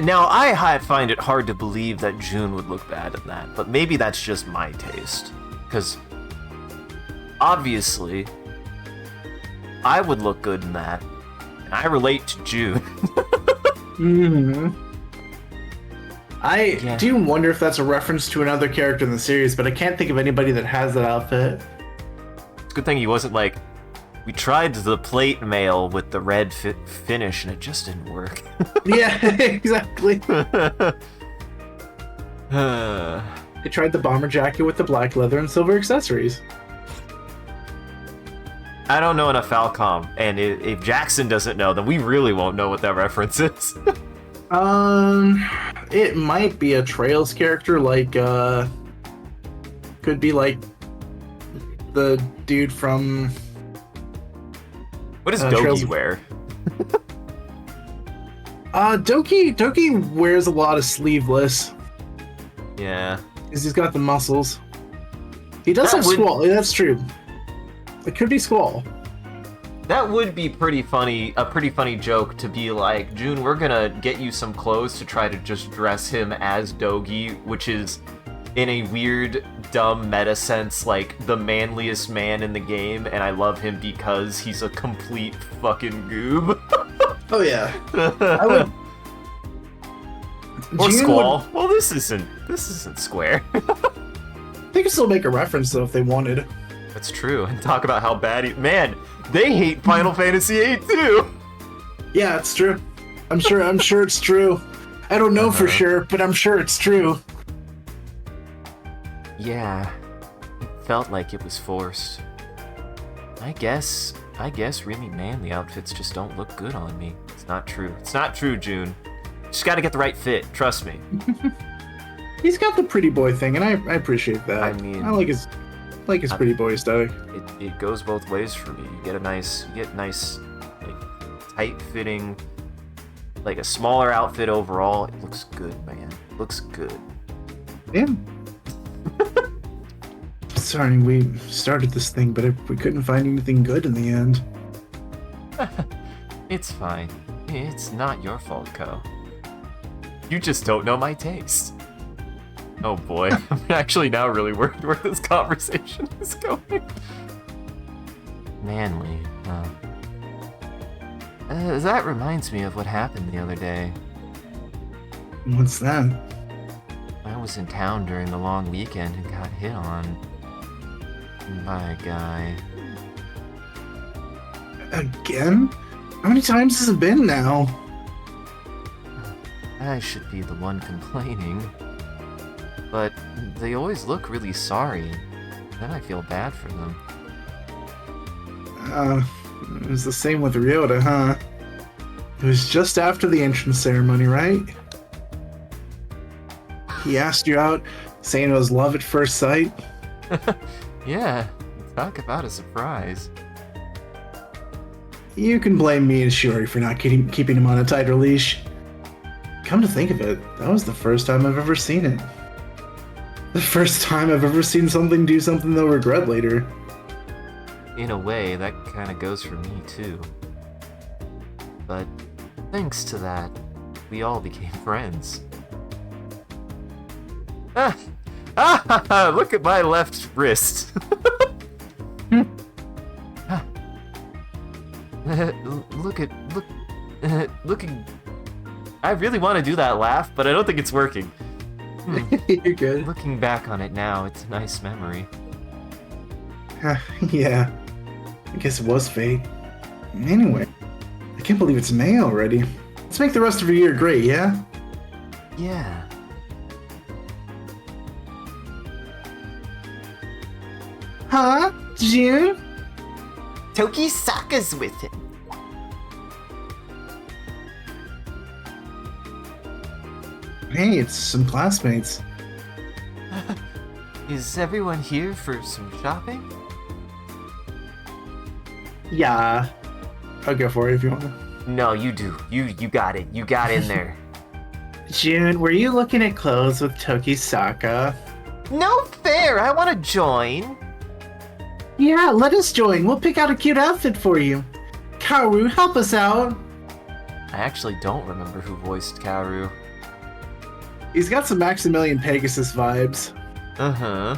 Now, I find it hard to believe that June would look bad in that, but maybe that's just my taste. Because, obviously, I would look good in that. And I relate to June. I do wonder if that's a reference to another character in the series, but I can't think of anybody that has that outfit. It's a good thing he wasn't like, we tried the plate mail with the red finish and it just didn't work. Yeah, exactly. They tried the bomber jacket with the black leather and silver accessories. I don't know enough Falcom, and if Jackson doesn't know, then we really won't know what that reference is. It might be a Trails character, like, could be like the dude from... What does Doki Trails... wear? Doki wears a lot of sleeveless. Yeah. Because he's got the muscles. He does have Squall, that's true. It could be Squall. That would be pretty funny, a pretty funny joke to be like, June, we're gonna get you some clothes to try to just dress him as Dogi, which is, in a weird, dumb meta sense, like, the manliest man in the game, and I love him because he's a complete fucking goob. Oh yeah. I would... Or Squall. Well, this isn't square. They could still make a reference, though, if they wanted. That's true, and talk about how bad he... Man, they hate Final Fantasy VIII, too! Yeah, it's true. I'm sure it's true. I don't know for sure, but I'm sure it's true. Yeah, it felt like it was forced. I guess really manly outfits just don't look good on me. It's not true. It's not true, June. Just gotta get the right fit, trust me. He's got the pretty boy thing, and I appreciate that. I mean, I like his pretty boy aesthetic. It goes both ways for me. You get nice, like, tight-fitting, like a smaller outfit overall. It looks good, man. It looks good. Yeah. Sorry, we started this thing, but we couldn't find anything good in the end. It's fine. It's not your fault, Ko. You just don't know my taste. Oh boy, I'm actually now really worried where this conversation is going. Manly, huh? That reminds me of what happened the other day. What's that? I was in town during the long weekend and got hit on by a guy. Again? How many times has it been now? I should be the one complaining. But they always look really sorry. Then I feel bad for them. It was the same with Ryota, huh? It was just after the entrance ceremony, right? He asked you out, saying it was love at first sight? Yeah, talk about a surprise. You can blame me and Shiori for not keeping him on a tighter leash. Come to think of it, that was the first time I've ever seen it. The first time I've ever seen something do something they'll regret later. in a way, that kind of goes for me, too. But thanks to that, we all became friends. Look at my left wrist. Looking. I really want to do that laugh, but I don't think it's working. You're good. Looking back on it now, it's a nice memory. Yeah. I guess it was fate. Anyway, I can't believe it's May already. Let's make the rest of your year great, yeah? Yeah. Huh? June? Toki Saka's with him. Hey, it's some classmates. Is everyone here for some shopping? Yeah. I'll go for it if you want. No, you do. You got it. You got in there. June, were you looking at clothes with Toki Saka? No fair. I want to join. Yeah, let us join. We'll pick out a cute outfit for you. Kaoru, help us out. I actually don't remember who voiced Kaoru. He's got some Maximilian Pegasus vibes. Uh-huh.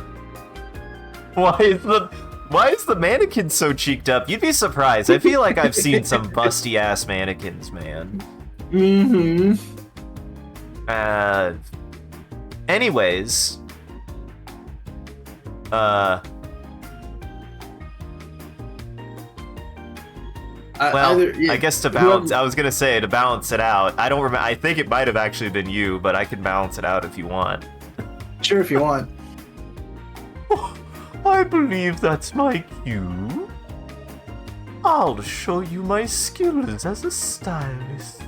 Why is the mannequin so cheeked up? You'd be surprised. I feel like I've seen some busty ass mannequins, man. Mm-hmm. Anyways. I guess to balance, I was gonna say to balance it out. I don't remember. I think it might have actually been you, but I can balance it out if you want. Sure, if you want. I believe that's my cue. I'll show you my skills as a stylist.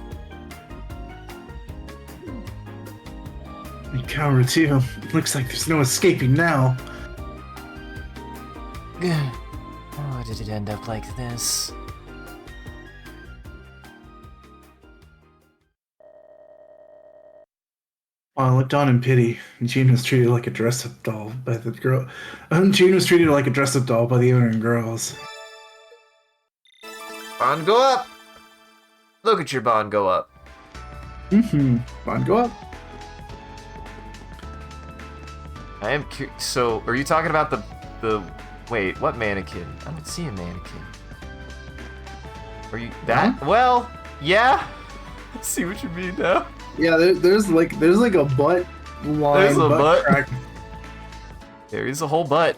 And Kaoru too. Looks like there's no escaping now. Oh, did it end up like this? While I looked on in pity, Jean was treated like a dress-up doll by the girl. Jean was treated like a dress-up doll by the other girls. Bond go up! Look at your bond go up. Mm-hmm. Bond go up. I am curious. So, are you talking about the... Wait, what mannequin? I don't see a mannequin. Are you... That? Huh? Well, yeah. I see what you mean now. Yeah, there's like a butt line. There's a butt. Crack. There is a whole butt.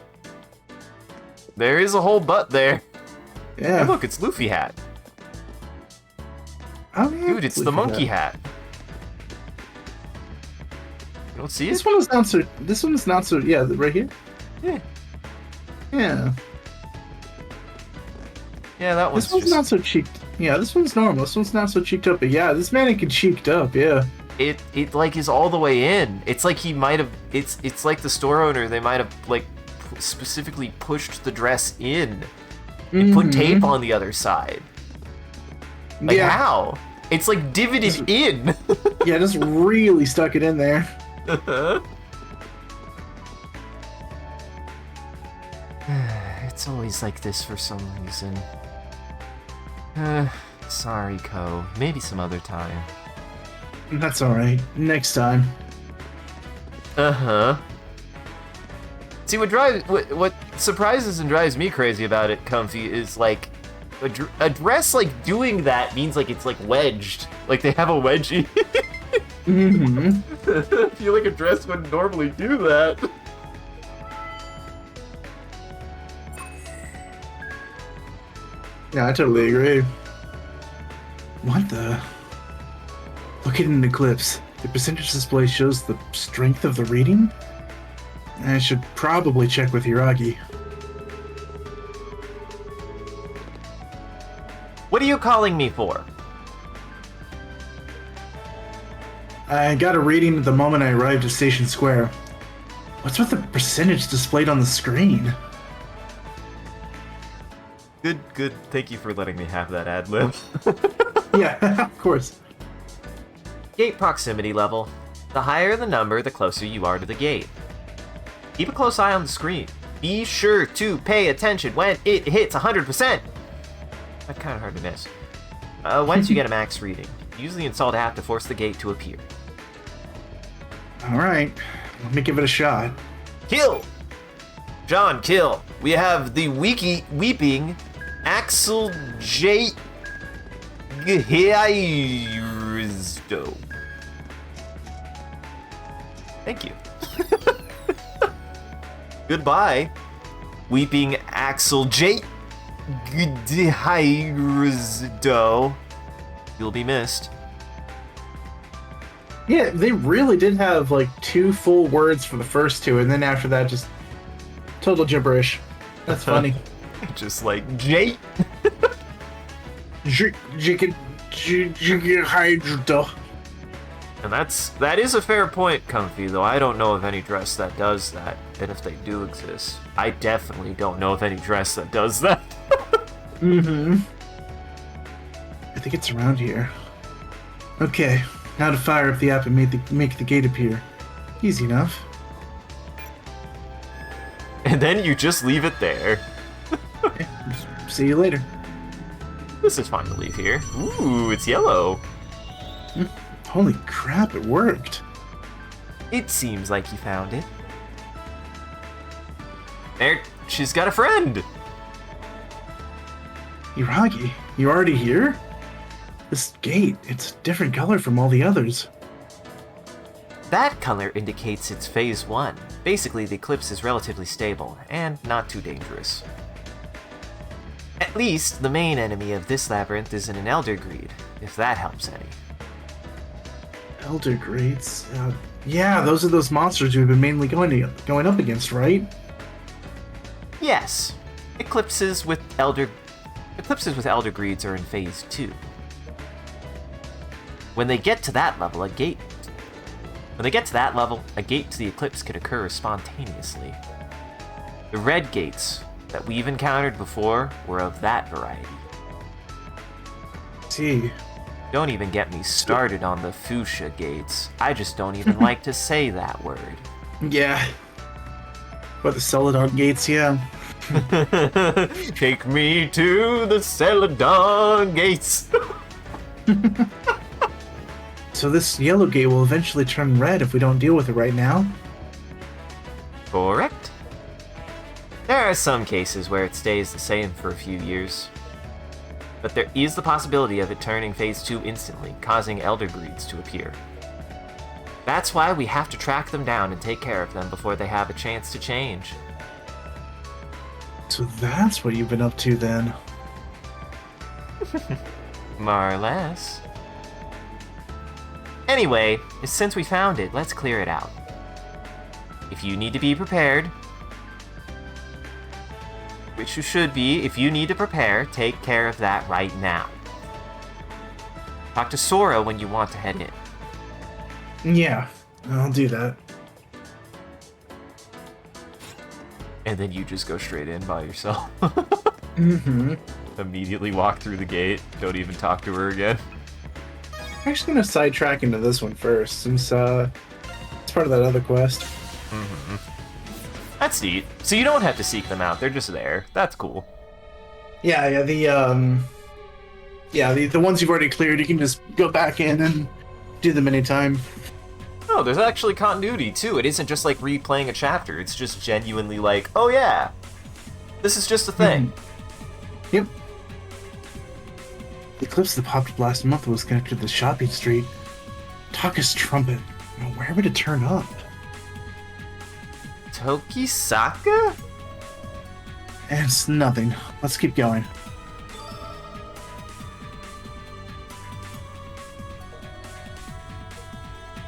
There is a whole butt there. Yeah. Hey, look, it's Luffy hat. Oh, yeah, Dude, it's the monkey hat. You don't see it? This one is not so. This one is not so. Yeah, right here. Yeah. Yeah. Yeah, that one's This one's just... not so cheeked. Yeah, this one's normal. This one's not so cheeked up. But yeah, this mannequin cheeked up. Yeah. It like is all the way in. It's like he might have. It's like the store owner. They might have like specifically pushed the dress in and put tape on the other side. Like how? It's like divoted in. Yeah, just really stuck it in there. It's always like this for some reason. Sorry, Ko. Maybe some other time. That's all right. Next time. Uh-huh. See, what surprises and drives me crazy about it, Comfy, is like a dress like doing that means like it's like wedged. Like they have a wedgie. I feel like a dress wouldn't normally do that. Yeah, I totally agree. What the? Look at an eclipse. The percentage display shows the strength of the reading? I should probably check with Hiragi. What are you calling me for? I got a reading the moment I arrived at Station Square. What's with the percentage displayed on the screen? Good. Thank you for letting me have that ad lib. Yeah, of course. Gate proximity level. The higher the number, the closer you are to the gate. Keep a close eye on the screen. Be sure to pay attention when it hits 100%. That's kind of hard to miss. Once you get a max reading, use the installed app to force the gate to appear. Alright, let me give it a shot. Kill! John, kill. We have the weeping Axel J. Ghiaizdo. Thank you. Goodbye, weeping Axel J. Ghiaizdo. You'll be missed. Yeah, they really did have like 2 full words for the first 2, and then after that, just total gibberish. That's funny. Just like J. And that is a fair point, Comfy, though I don't know of any dress that does that. And if they do exist, I definitely don't know of any dress that does that. I think it's around here. Okay, now to fire up the app and make the gate appear. Easy enough. And then you just leave it there. See you later. This is fine to leave here. Ooh, it's yellow. Holy crap, it worked. It seems like you found it. There, she's got a friend. Iragi, you already here? This gate, it's a different color from all the others. That color indicates it's phase 1. Basically, the eclipse is relatively stable, and not too dangerous. At least, the main enemy of this labyrinth isn't an Elder Greed, if that helps any. Elder Greeds? Yeah, those are those monsters we've been mainly going up against, right? Yes. Eclipses with Elder Greeds are in phase 2. When they get to that level, a gate to the eclipse could occur spontaneously. The red gates that we've encountered before were of that variety. See. Don't even get me started on the fuchsia gates. I just don't even like to say that word. Yeah. Or the Celadon gates, yeah. Take me to the Celadon gates. So this yellow gate will eventually turn red if we don't deal with it right now? Correct. There are some cases where it stays the same for a few years. But there is the possibility of it turning phase 2 instantly, causing Elder Greeds to appear. That's why we have to track them down and take care of them before they have a chance to change. So that's what you've been up to then. More or less. Anyway, since we found it, let's clear it out. If you need to be prepared, which you should be, if you need to prepare, take care of that right now. Talk to Sora when you want to head in. Yeah, I'll do that. And then you just go straight in by yourself. Mm-hmm. Immediately walk through the gate, don't even talk to her again. I'm actually gonna sidetrack into this one first, since it's part of that other quest. Mm-hmm. That's neat. So you don't have to seek them out; they're just there. That's cool. Yeah, the ones you've already cleared, you can just go back in and do them anytime. Oh, there's actually continuity too. It isn't just like replaying a chapter. It's just genuinely like, oh yeah, this is just a thing. Yep. The eclipse that popped up last month was connected to the shopping street. Taka's trumpet. Where would it turn up? Tokisaka? It's nothing. Let's keep going.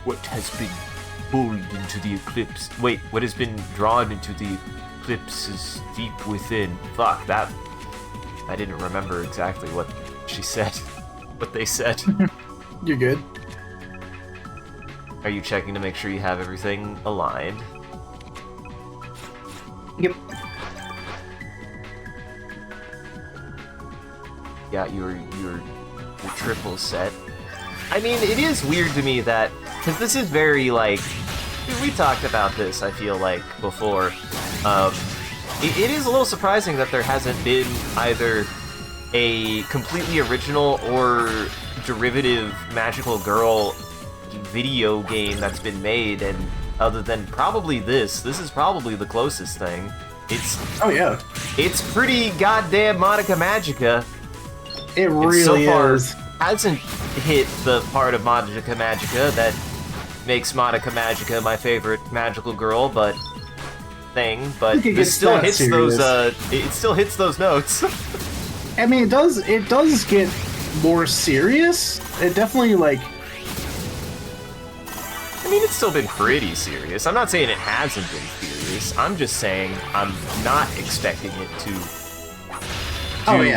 What has been pulled into the eclipse? Wait, what has been drawn into the eclipse is deep within. Fuck, that... I didn't remember exactly what she said. What they said. You're good. Are you checking to make sure you have everything aligned? Yep. Got your triple set. I mean, it is weird to me that, because this is very, like, we talked about this, I feel like, before. it is a little surprising that there hasn't been either a completely original or derivative magical girl video game that's been made, and other than probably this is probably the closest thing. It's pretty goddamn Madoka Magica. It really so far is. Hasn't hit the part of Madoka Magica that makes Madoka Magica my favorite magical girl, but it still hits serious. it still hits those notes. I mean, it does get more serious. It definitely, like... I mean, it's still been pretty serious. I'm not saying it hasn't been serious. I'm just saying I'm not expecting it to do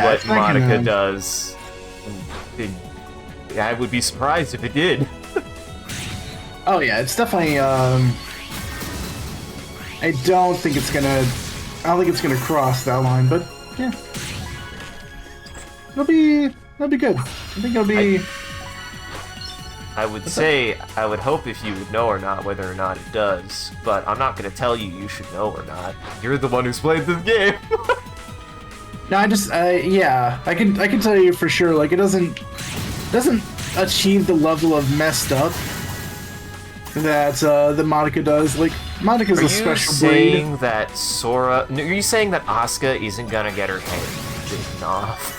what Madoka does. I would be surprised if it did. Oh yeah, it's definitely, I don't think it's gonna cross that line, but yeah. That'll be good. I think it'll be... I would say, I would hope if you would know or not whether or not it does, but I'm not going to tell you you should know or not. You're the one who's played this game. No, yeah, I can tell you for sure, like, it doesn't achieve the level of messed up that the Madoka does. Like, Madoka's a special breed. Are you saying that Sora... Are you saying that Asuka isn't gonna get her head bitten off?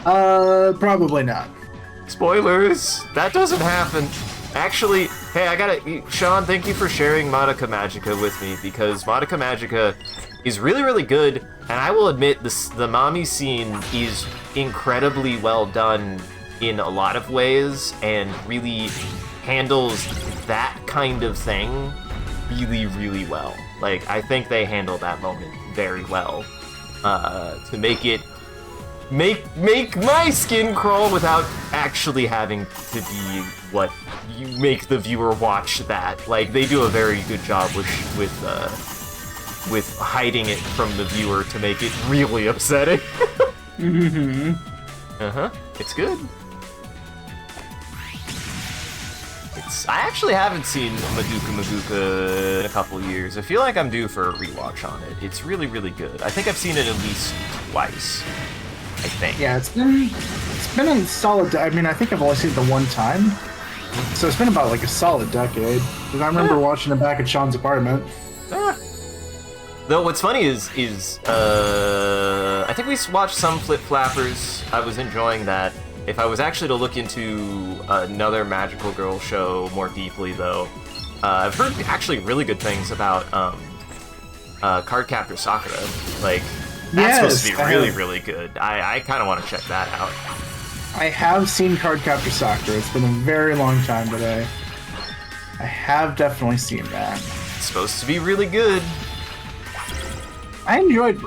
Probably not. Spoilers! That doesn't happen. Actually, hey, Sean, thank you for sharing Madoka Magica with me, because Madoka Magica is really, really good, and I will admit, the mommy scene is incredibly well done in a lot of ways, and really handles that kind of thing really, really well. Like, I think they handle that moment very well. To make it... Make my skin crawl without actually having to be what you make the viewer watch that. Like, they do a very good job with hiding it from the viewer to make it really upsetting. Mm-hmm. It's good. I actually haven't seen Madoka in a couple years. I feel like I'm due for a rewatch on it. It's really, really good. I think I've seen it at least twice. I think. Yeah, it's been a solid... I mean, I think I've only seen it the one time. So it's been about, like, a solid decade. Because I remember watching it back at Sean's apartment. Though what's funny is I think we watched some Flip Flappers. I was enjoying that. If I was actually to look into another magical girl show more deeply, though, I've heard actually really good things about Cardcaptor Sakura. Like, that's supposed to be really, really good. I kind of want to check that out. I have seen Cardcaptor Sakura. It's been a very long time, but I have definitely seen that. It's supposed to be really good. I enjoyed...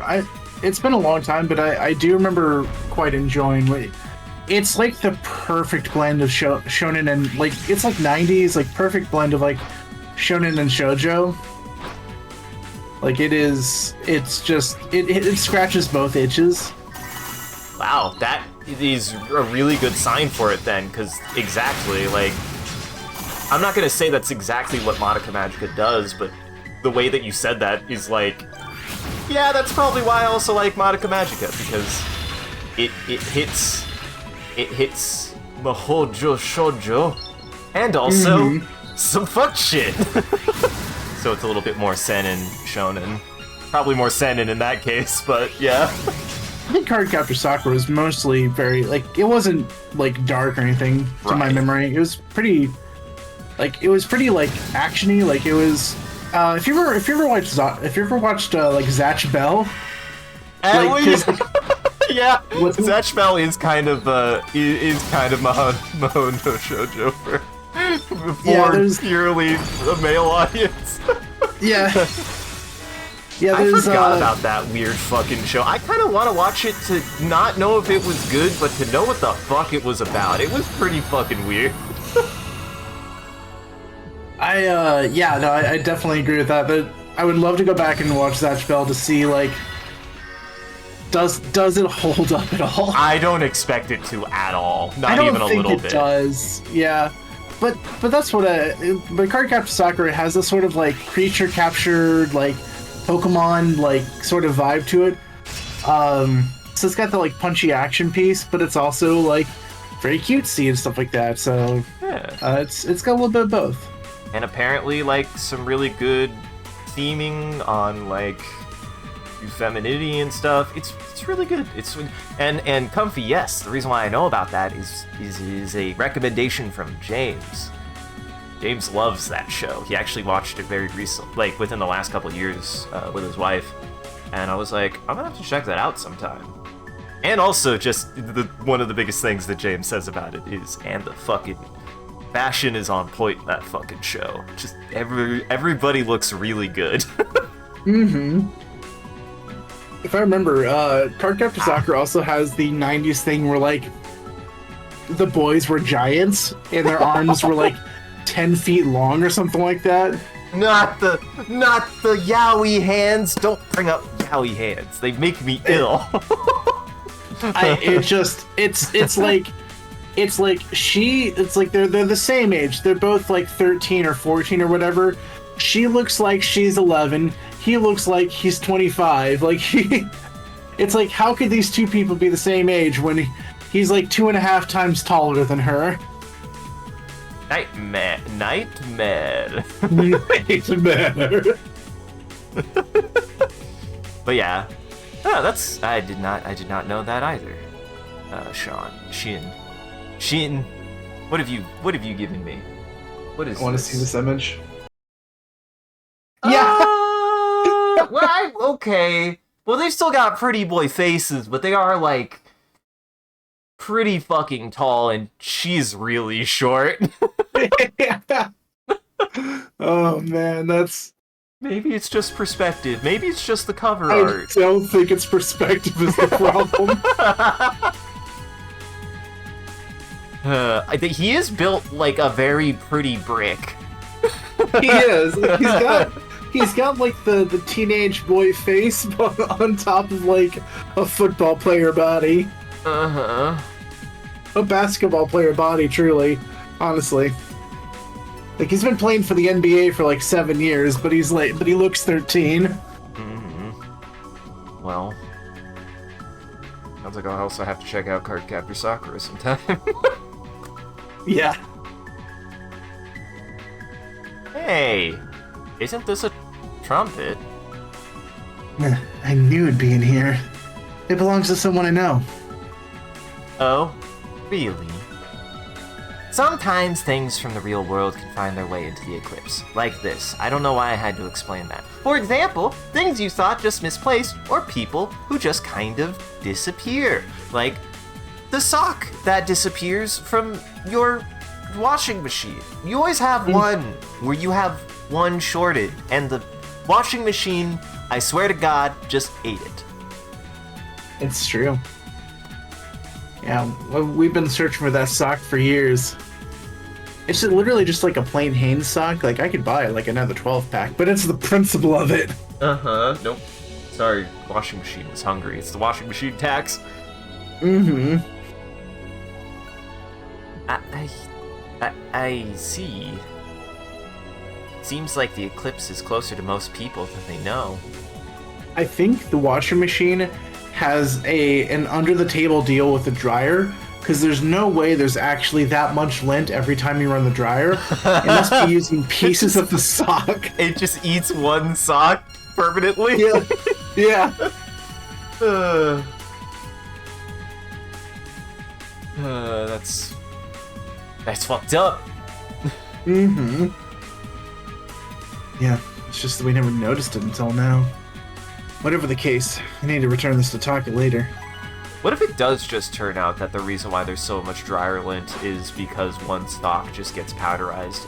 it's been a long time, but I do remember quite enjoying it. It's like the perfect blend of shonen and, like, it's like 90s, like, perfect blend of, like, shonen and shoujo. Like, it's just, it scratches both itches. Wow, that is a really good sign for it then, because exactly, like, I'm not going to say that's exactly what Madoka Magica does, but the way that you said that is like, yeah, that's probably why I also like Madoka Magica, because it hits Mahoujo Shoujo, and also some fuck shit. So it's a little bit more seinen shonen. Probably more seinen in that case, but yeah. I think Cardcaptor Sakura was mostly very, like, it wasn't, like, dark or anything to my memory. It was pretty, like, actiony. Like, it was, if you ever watched like, Zatch Bell, yeah, Zatch Bell is kind of Mahou no Shoujo for purely a male audience. Yeah. Yeah, I forgot about that weird fucking show. I kind of want to watch it to not know if it was good, but to know what the fuck it was about. It was pretty fucking weird. I definitely agree with that, but I would love to go back and watch Zatch Bell to see, like, does it hold up at all? I don't expect it to at all. Not even a little bit. I don't think it does. Yeah. But that's what but Cardcaptor Sakura has this sort of, like, creature captured, like, Pokemon like sort of vibe to it. So it's got the like punchy action piece, but it's also like very cutesy and stuff like that. So Yeah. it's got a little bit of both. And apparently, like, some really good theming on, like, femininity and stuff. It's really good. It's and comfy. Yes, the reason why I know about that is a recommendation from James. James loves that show. He actually watched it very recently, like within the last couple of years, with his wife. And I was like, I'm gonna have to check that out sometime. And also, just one of the biggest things that James says about it is, and the fucking fashion is on point in that fucking show. Just everybody looks really good. Mm-hmm. If I remember, Cardcaptor Sakura also has the 90s thing where, like, the boys were giants and their arms were, like, 10 feet long or something like that. Not the yaoi hands. Don't bring up yaoi hands. They make me ill. It's like they're the same age. They're both like 13 or 14 or whatever. She looks like she's 11. He looks like he's 25. Like it's like, how could these two people be the same age when he's like 2.5 times taller than her? Nightmare. But yeah, I did not know that either. Shin, what have you given me? What is? I want to see this image. Yeah. Well, okay. Well, they've still got pretty boy faces, but they are like pretty fucking tall, and she's really short. Oh man, that's. Maybe it's just perspective. Maybe it's just the cover I art. don't think it's perspective is the problem. I think he is built like a very pretty brick. He is. He's got like the teenage boy face on top of like a football player body. Uh-huh. A basketball player body, truly. Honestly. Like, he's been playing for the NBA for like 7 years, but he looks 13. Mm-hmm. Well, sounds like I'll also have to check out Cardcaptor Sakura sometime. Yeah. Hey, isn't this a trumpet? I knew it'd be in here. It belongs to someone I know. Oh, really? Sometimes things from the real world can find their way into the eclipse. Like this. I don't know why I had to explain that. For example, things you thought just misplaced, or people who just kind of disappear. Like the sock that disappears from your washing machine. You always have one where you have one shorted, and the washing machine, I swear to God, just ate it. It's true. Yeah, we've been searching for that sock for years. It's literally just like a plain Hanes sock. Like, I could buy like another 12-pack, but it's the principle of it. Uh-huh. Nope. Sorry, washing machine was hungry. It's the washing machine tax. Mm-hmm. I see. Seems like the eclipse is closer to most people than they know. I think the washing machine has an under-the-table deal with the dryer, because there's no way there's actually that much lint every time you run the dryer. It must be using pieces of the sock. It just eats one sock permanently? Yeah. Yeah. That's fucked up. Mm-hmm. Yeah, it's just that we never noticed it until now. Whatever the case, I need to return this to Taka later. What if it does just turn out that the reason why there's so much dryer lint is because one stock just gets powderized?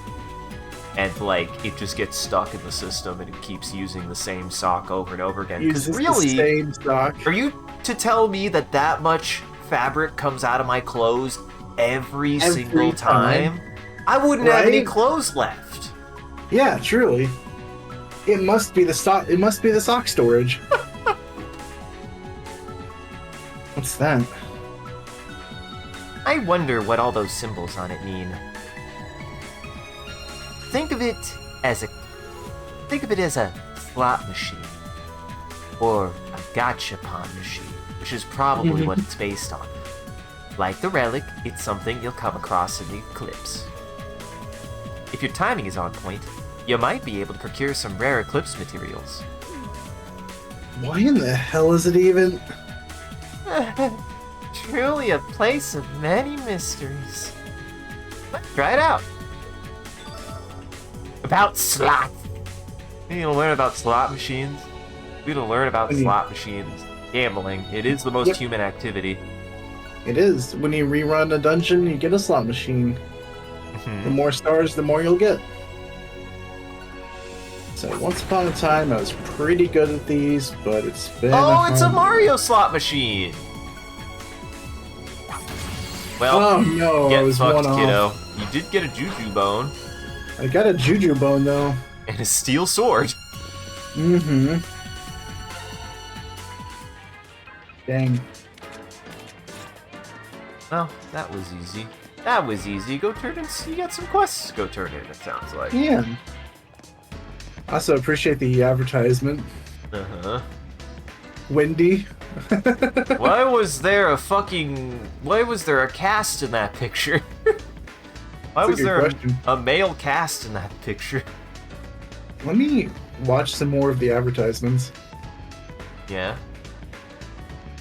And, like, it just gets stuck in the system and it keeps using the same sock over and over again. Because really, the same sock. Are you to tell me that much fabric comes out of my clothes every single time? I wouldn't have any clothes left. Yeah, truly. It must be the stock. It must be the sock storage. What's that? I wonder what all those symbols on it mean. Think of it as a slot machine. or a gachapon machine, which is probably what it's based on. Like the relic, it's something you'll come across in the Eclipse. If your timing is on point, you might be able to procure some rare Eclipse materials. Why in the hell is it even? Truly a place of many mysteries. Let's try it out. About slots. We need to learn about slot machines. We need to learn about slot machines. Gambling. It is the most human activity. It is. When you rerun a dungeon, you get a slot machine. The more stars, the more you'll get. So once upon a time, I was pretty good at these, but it's been. Oh, it's a Mario slot machine. Well, oh no, get I was fucked, one kiddo. off. You did get a Juju bone. I got a Juju bone though. And a steel sword. Mm-hmm. Dang. Well, that was easy. That was easy. Go turn in. You got some quests to go turn in, it sounds like. Yeah. Also appreciate the advertisement. Uh-huh. Wendy. Why was there a cast in that picture? Why was there a male cast in that picture? Let me watch some more of the advertisements. Yeah.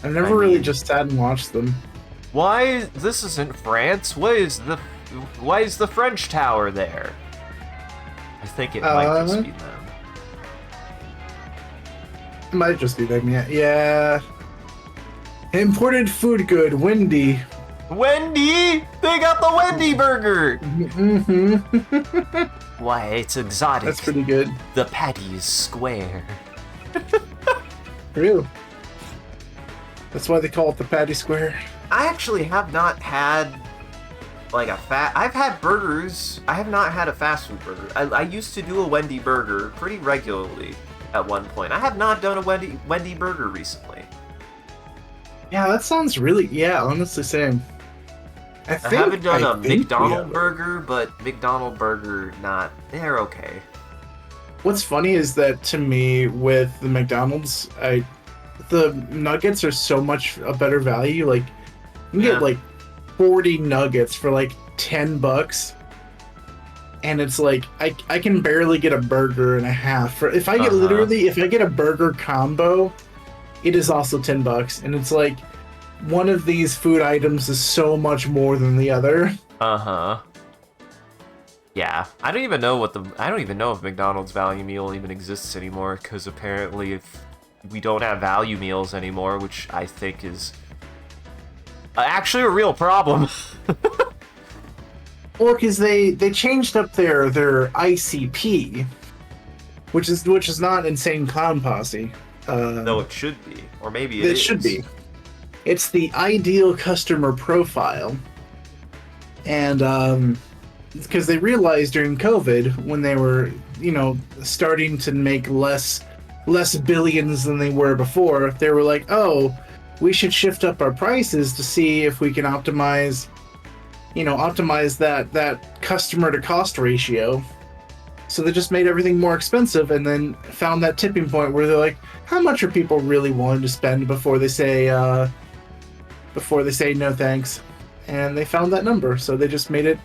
I've never really just sat and watched them. This isn't France? Why is the French tower there? I think it might just be them. It might just be them, yeah. Imported food good, Wendy. Wendy! They got the Wendy burger! Mm-hmm. Why, it's exotic. That's pretty good. The patty is square. Real. That's why they call it the patty square. I actually have not had I've had burgers. I have not had a fast food burger. I used to do a Wendy burger pretty regularly at one point. I have not done a Wendy burger recently. Yeah, that sounds really, honestly, same. I haven't done a McDonald's burger, but McDonald's burger, they're okay. What's funny is that to me, with the McDonald's, the nuggets are so much a better value. Like, you can get like 40 nuggets for like $10, and it's like I can barely get a burger and a half. If I get a burger combo, it is also $10, and it's like one of these food items is so much more than the other. Yeah, I don't even know if McDonald's value meal even exists anymore, because apparently if we don't have value meals anymore, which I think is actually a real problem. Well, because they changed up their ICP, which is not Insane Clown Posse. No, it should be, or maybe it is. It should be. It's the ideal customer profile, and because they realized during COVID, when they were starting to make less billions than they were before, they were like, oh, we should shift up our prices to see if we can optimize that customer to cost ratio. So they just made everything more expensive, and then found that tipping point where they're like, how much are people really willing to spend before they say no thanks? And they found that number, so they just made it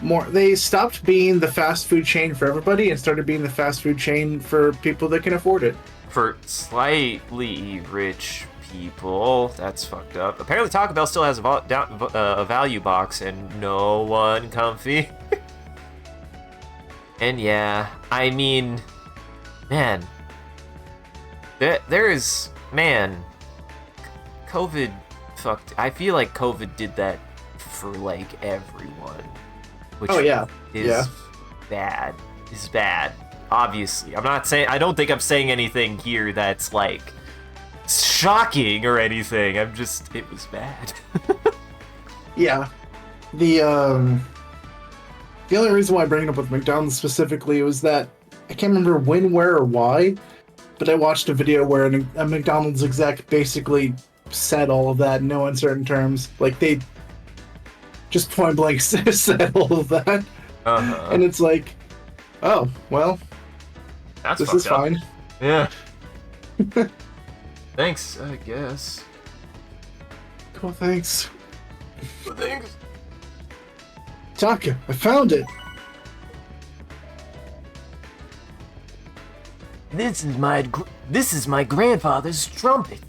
more. They stopped being the fast food chain for everybody and started being the fast food chain for people that can afford it. For slightly rich people. That's fucked up. Apparently Taco Bell still has a value box and no one comfy. And yeah, I mean, man, COVID fucked. I feel like COVID did that for like everyone. Which is bad. Is bad. Obviously. I don't think I'm saying anything here that's like shocking or anything. It was bad. Yeah. The only reason why I bring it up with McDonald's specifically was that I can't remember when, where, or why, but I watched a video where a McDonald's exec basically said all of that in no uncertain terms. Like, they just point blank said all of that. And it's like, oh, well, this is fine. Yeah. Thanks, I guess. Cool, thanks. Thanks. Taka, I found it. This is my grandfather's trumpet.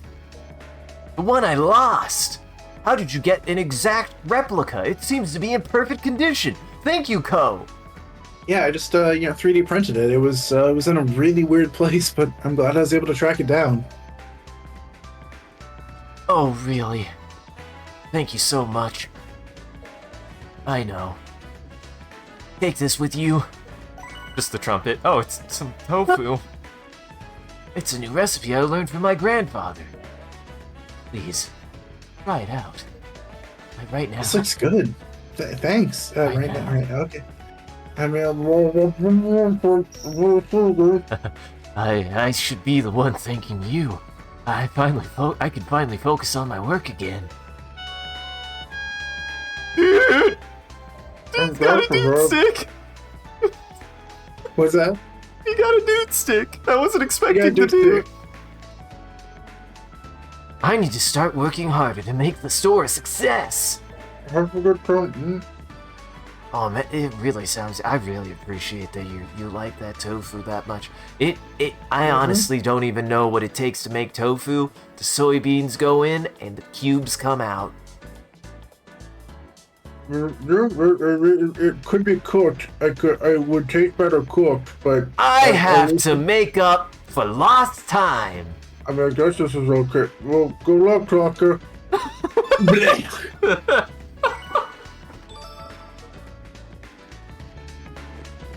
The one I lost. How did you get an exact replica? It seems to be in perfect condition. Thank you, Ko. Yeah, I just 3D printed it. It was in a really weird place, but I'm glad I was able to track it down. Oh, really? Thank you so much. I know. Take this with you. Just the trumpet. Oh, it's some tofu. It's a new recipe I learned from my grandfather. Please, try it out. Right now. This looks good. Thanks. Right now. Right, okay. I should be the one thanking you. I can finally focus on my work again. Dude! Dude's got a dude stick! What's that? He got a dude stick! I wasn't expecting to do it. I need to start working harder to make the store a success! Have a good time. Oh man, it really sounds. I really appreciate that you like that tofu that much. I honestly don't even know what it takes to make tofu. The soybeans go in and the cubes come out. It could be cooked. I would taste better cooked, but I have to make up for lost time. I mean, I guess this is okay. Well, good luck, Tucker.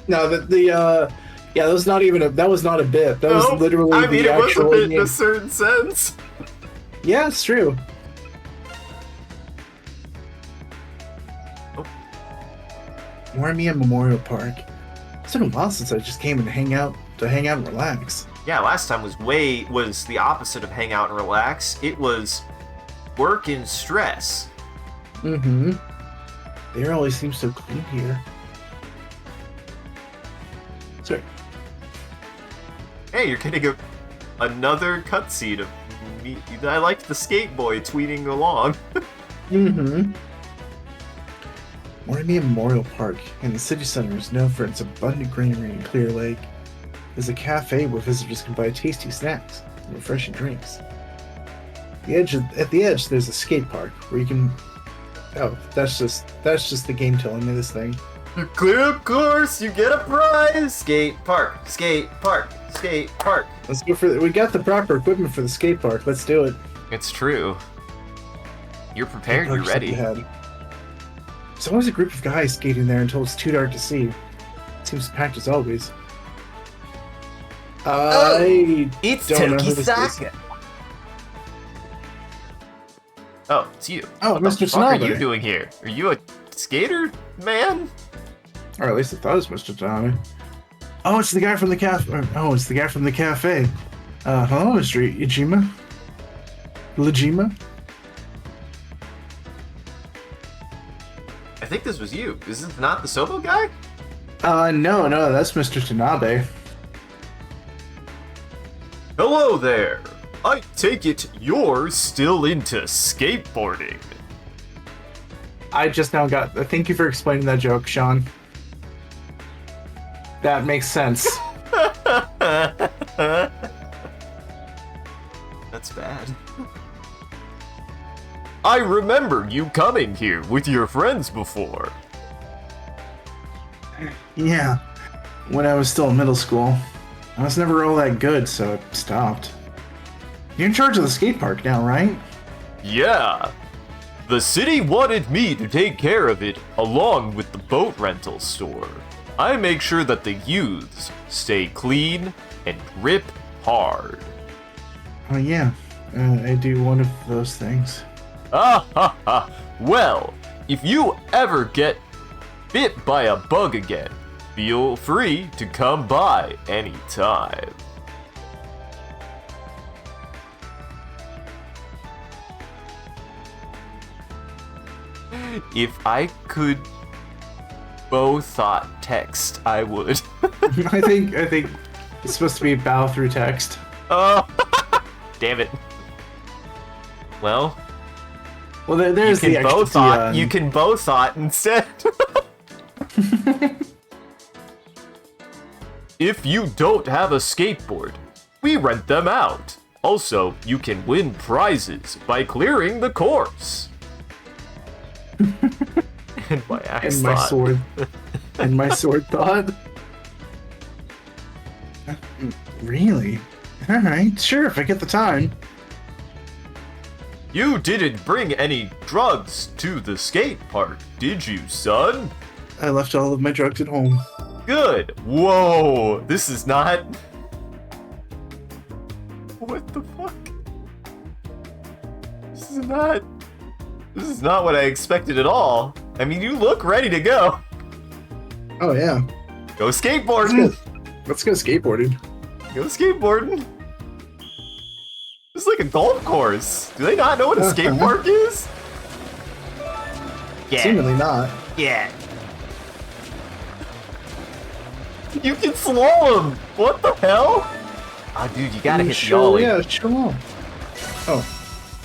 No, that was not even that was not a bit. That was literally the actual. It was a bit in a certain sense. Yeah, it's true. Warmia Memorial Park. It's been a while since I just came in to hang out and relax. Yeah, last time was the opposite of hang out and relax. It was work and stress. Mm-hmm. The air always seems so clean here. Sorry. Hey, you're getting another cutscene of me. I liked the skate boy tweeting along. Mm-hmm. Warmia Memorial Park in the city center is known for its abundant greenery and clear lake. There's a cafe where visitors can buy tasty snacks and refreshing drinks. At the edge, there's a skate park where you can. Oh, that's just the game telling me this thing. Clear course, you get a prize. Skate park, skate park, skate park. Let's go for. We got the proper equipment for the skate park. Let's do it. It's true. You're prepared. You're ready. There's always a group of guys skating there until it's too dark to see. It seems packed as always. It's Tokisaka. Oh, it's you. Oh, what Mr. the fuck Tanabe. are you doing here? Are you a skater, man? Or at least I thought it was Mr. Tanabe. Oh, it's the guy from the cafe. Oh, it's the guy from the cafe. Hello, Mr. Ijima. Lejima. I think this was you. Is this not the Sobo guy? No, that's Mr. Tanabe. Hello there. I take it you're still into skateboarding. I just now got. Thank you for explaining that joke, Sean. That makes sense. That's bad. I remember you coming here with your friends before. Yeah, when I was still in middle school. I was never all that good, so I stopped. You're in charge of the skate park now, right? Yeah. The city wanted me to take care of it along with the boat rental store. I make sure that the youths stay clean and grip hard. Oh yeah, I do one of those things. Well, if you ever get bit by a bug again, feel free to come by anytime. If I could bow thought text, I would. I think it's supposed to be bow through text. Oh, damn it. Well, there's the extra tea on. You can both thought instead. If you don't have a skateboard, we rent them out. Also, you can win prizes by clearing the course. And my axe And my thought. sword. And my sword thought. Really? Alright, sure, if I get the time. You didn't bring any drugs to the skate park, did you, son? I left all of my drugs at home. Good. Whoa, this is not... What the fuck? This is not what I expected at all. I mean, you look ready to go. Oh yeah. Go skateboarding. Let's go skateboarding. Go skateboarding. This is like a golf course. Do they not know what a skate park is? Yeah. Seemingly not. Yeah. You can slalom. What the hell? Oh, dude, you gotta hit the ollie. Yeah, sure. Oh.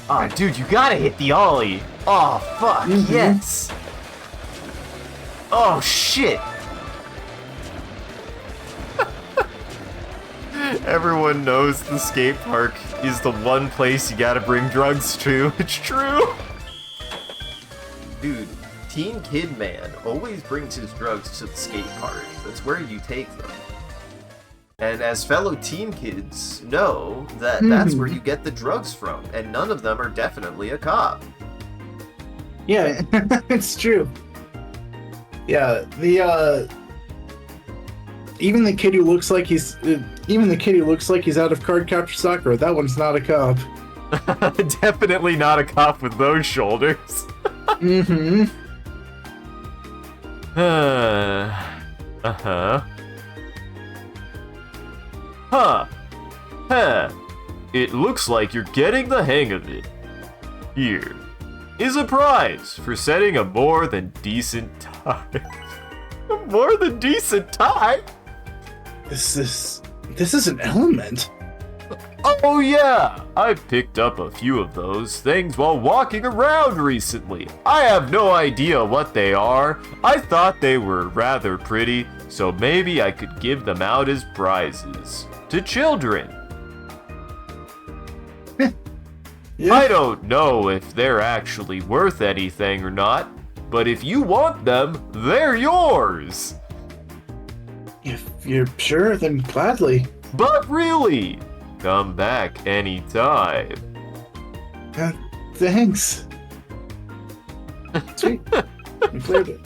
Oh, dude, you gotta hit the ollie. Oh, fuck, yes. Oh, shit. Everyone knows the skate park is the one place you gotta bring drugs to. It's true. Dude, Teen Kid Man always brings his drugs to the skate park. That's where you take them. And as fellow teen kids know, that's where you get the drugs from, and none of them are definitely a cop. Yeah, it's true. Yeah, even the kid who looks like he's out of Card Capture Sakura, that one's not a cop. Definitely not a cop with those shoulders. Mm-hmm. Uh-huh. Huh. It looks like you're getting the hang of it. Here is a prize for setting a more than decent time. A more than decent time? This is an element. Oh yeah! I picked up a few of those things while walking around recently. I have no idea what they are. I thought they were rather pretty, so maybe I could give them out as prizes. To children. Yeah. I don't know if they're actually worth anything or not, but if you want them, they're yours. If you're sure, then gladly. But really, come back anytime. Thanks. Sweet. We cleared it.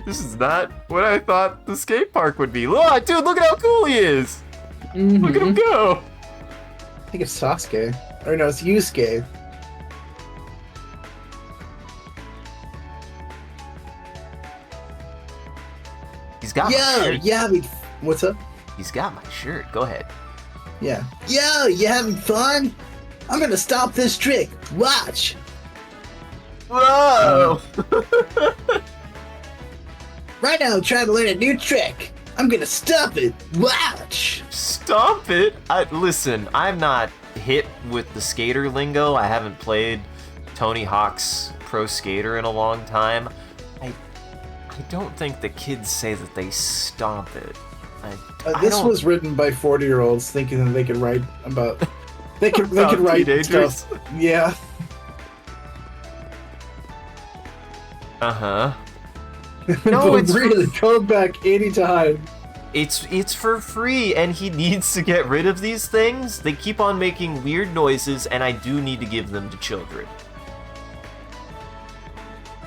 This is not what I thought the skate park would be. Look, dude, look at how cool he is. Look at him go. I think it's Sasuke. Or no, it's Yusuke. He's got my shirt. Yeah, what's up? He's got my shirt. Go ahead. Yeah. Yo, you having fun? I'm gonna stop this trick. Watch. Whoa! Right now, I'm trying to learn a new trick. I'm gonna stop it. Watch. Stop it! Listen, I'm not hip with the skater lingo. I haven't played Tony Hawk's Pro Skater in a long time. I don't think the kids say that they stomp it. This was written by 40-year-olds thinking that they could write about. They could write teenagers. stuff. Yeah. Uh-huh. No, it's really come back anytime. It's for free, and he needs to get rid of these things. They keep on making weird noises, and I do need to give them to children.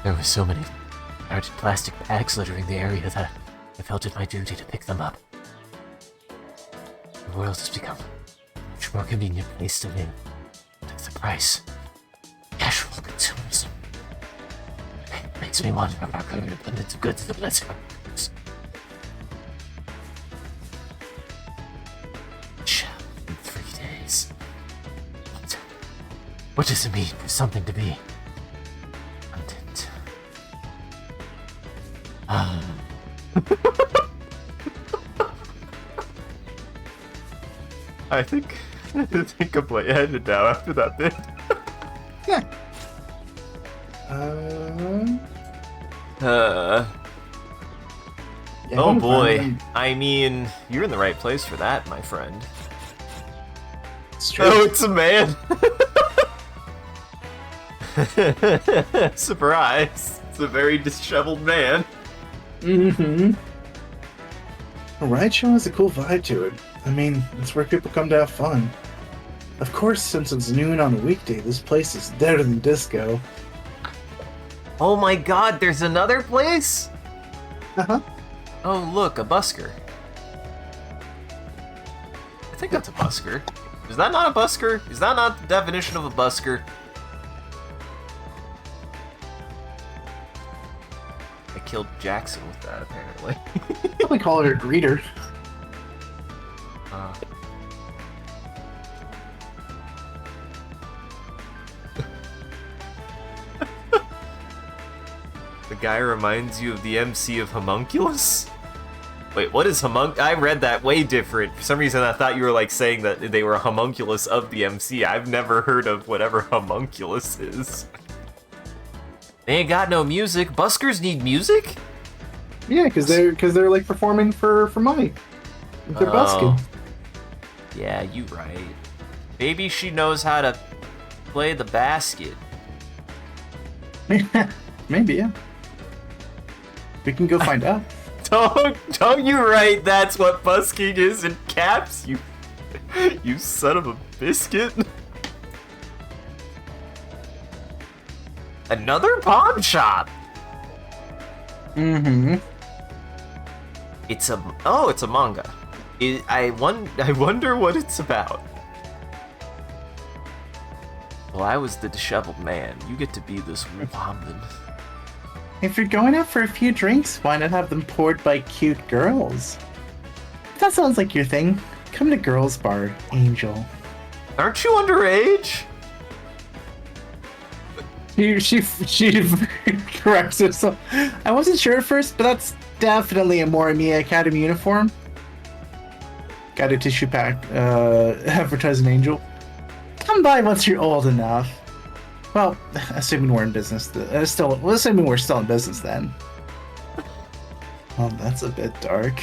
There were so many large plastic bags littering the area that I felt it my duty to pick them up. The world has become a much more convenient place to live. At the price, casual consumerism. It makes me wonder if our current abundance of goods is a blessing. In 3 days. What does it mean for something to be abundant? I think I think I'm lightheaded now after that bit. Yeah. Yeah, Oh boy. I mean, you're in the right place for that, my friend. It's true. Oh, it's a man! Surprise! It's a very disheveled man. Mm-hmm. The ride show has a cool vibe to it. I mean, it's where people come to have fun. Of course, since it's noon on a weekday, this place is deader than disco. Oh my god, there's another place? Uh-huh. Oh, look, a busker. I think that's a busker. Is that not a busker? Is that not the definition of a busker? I killed Jackson with that, apparently. Probably call it a greeter. The guy reminds you of the MC of Homunculus? Wait, what is I read that way different. For some reason I thought you were like saying that they were a homunculus of the MC. I've never heard of whatever homunculus is. They ain't got no music. Buskers need music? Yeah, because they're like performing for money. They're busking. Yeah, you right. Maybe she knows how to play the basket. Maybe, yeah. We can go find out. Don't you write that's what busking is in caps, you son of a biscuit. Another pawn shop. Mm-hmm. It's a manga. I wonder what it's about. Well, I was the disheveled man. You get to be this woman. If you're going out for a few drinks, why not have them poured by cute girls? If that sounds like your thing, come to Girls Bar, Angel. Aren't you underage? She corrects herself. I wasn't sure at first, but that's definitely a Morimiya Academy uniform. Got a tissue pack, advertising Angel. Come by once you're old enough. Well, assuming we're in business, assuming we're still in business then. Well, that's a bit dark.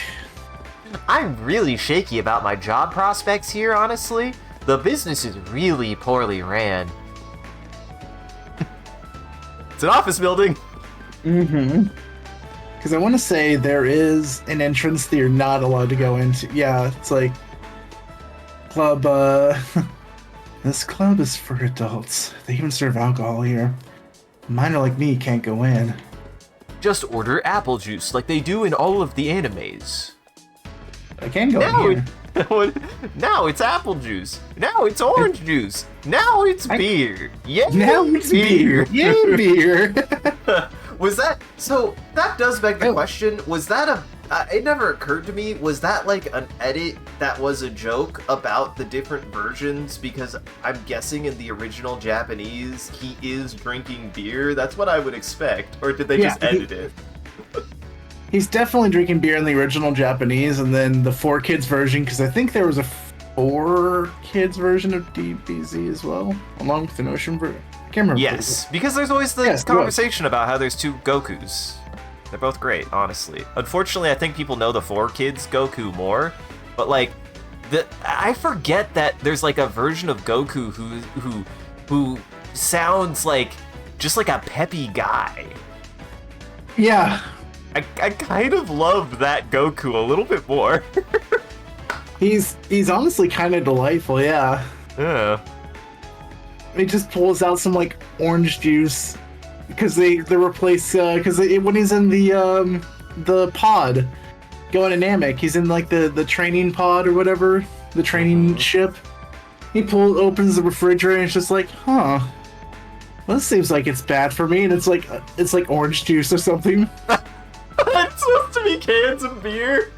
I'm really shaky about my job prospects here, honestly. The business is really poorly ran. It's an office building. Mm-hmm. Because I want to say there is an entrance that you're not allowed to go into. Yeah, it's like club, This club is for adults. They even serve alcohol here. A minor like me can't go in. Just order apple juice like they do in all of the animes. I can go in here. Now it's apple juice. Now it's orange juice. Now it's beer. Yeah, now it's beer. Yay, beer. Was that... So, that does beg the question, was that a... it never occurred to me, was that like an edit that was a joke about the different versions? Because I'm guessing in the original Japanese, he is drinking beer. That's what I would expect. Or did they just edit it? He's definitely drinking beer in the original Japanese, and then the 4Kids version, because I think there was a 4Kids version of DBZ as well, along with the Notion version. I can't remember. Yes, because there's always the conversation about how there's two Gokus. They're both great, honestly. Unfortunately, I think people know the 4Kids Goku more, but like, I forget that there's like a version of Goku who sounds like just like a peppy guy. Yeah. I kind of love that Goku a little bit more. He's honestly kind of delightful, yeah. Yeah. He just pulls out some like orange juice because they replace because when he's in the pod going to Namek, he's in like the training pod or whatever, the training ship. He opens the refrigerator and it's just like, huh. Well, this seems like it's bad for me, and it's like orange juice or something. It's supposed to be cans of beer.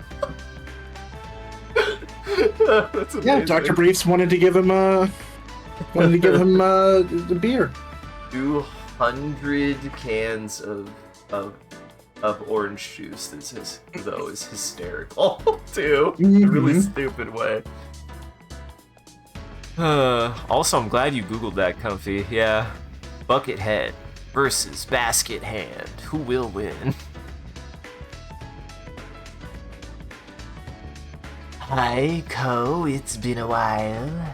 That's amazing. Yeah, Dr. Briefs wanted to give him the beer. 200 cans of orange juice. This is hysterical too. In a really stupid way. Also, I'm glad you googled that, Comfy. Yeah. Buckethead versus Basket Hand. Who will win? Hi, Ko. It's been a while.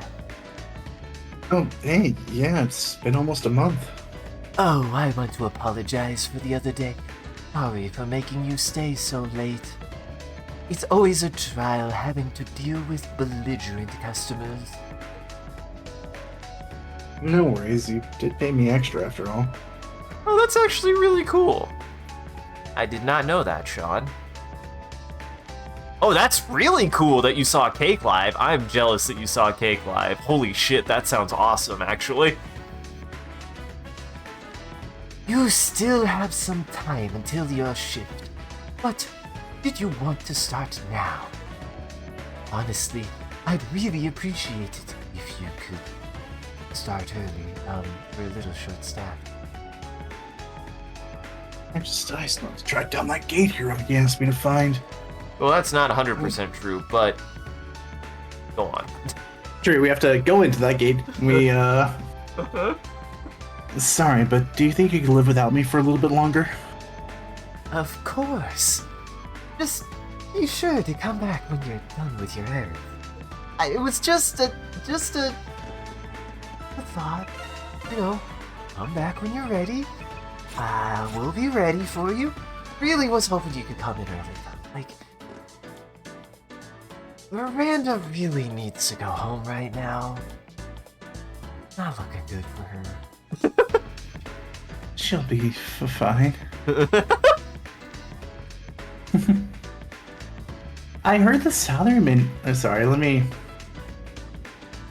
Oh, hey, yeah, it's been almost a month. Oh, I want to apologize for the other day. Sorry for making you stay so late. It's always a trial having to deal with belligerent customers. No worries, you did pay me extra after all. Oh, that's actually really cool. I did not know that, Sean. Oh, that's really cool that you saw Cake Live. I'm jealous that you saw Cake Live. Holy shit, that sounds awesome, actually. You still have some time until your shift, but did you want to start now? Honestly, I'd really appreciate it if you could start early. We're a little short-staffed. I still have to track down that gate hero you asked me to find. Well, that's not 100% true, but go on. True, we have to go into that gate. Sorry, but do you think you could live without me for a little bit longer? Of course. Just be sure to come back when you're done with your errand. It was just a thought. You know, come back when you're ready. We'll be ready for you. Really was hoping you could come in early, though. Like, Miranda really needs to go home right now. Not looking good for her. She'll be fine. I heard the salarymen.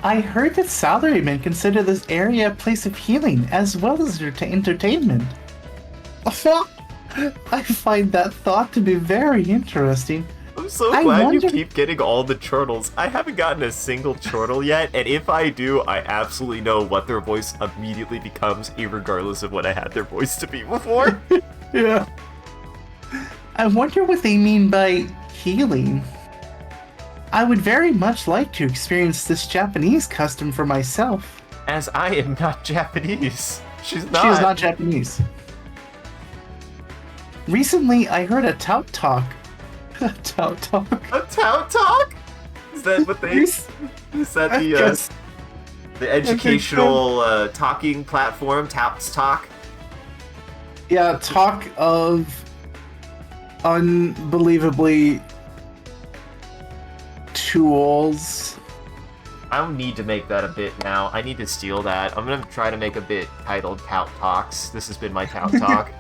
I heard that salarymen consider this area a place of healing as well as entertainment. I find that thought to be very interesting. I'm so glad you keep getting all the chortles. I haven't gotten a single chortle yet, and if I do, I absolutely know what their voice immediately becomes, irregardless of what I had their voice to be before. Yeah. I wonder what they mean by healing. I would very much like to experience this Japanese custom for myself. As I am not Japanese. She's not. She is not Japanese. Recently, I heard a tout talk. A tout talk? A tout talk? Is that what they... Is that the educational talking platform, Touts Talk? Yeah, talk of unbelievably tools. I don't need to make that a bit now. I need to steal that. I'm gonna try to make a bit titled Tout Talks. This has been my Tout Talk.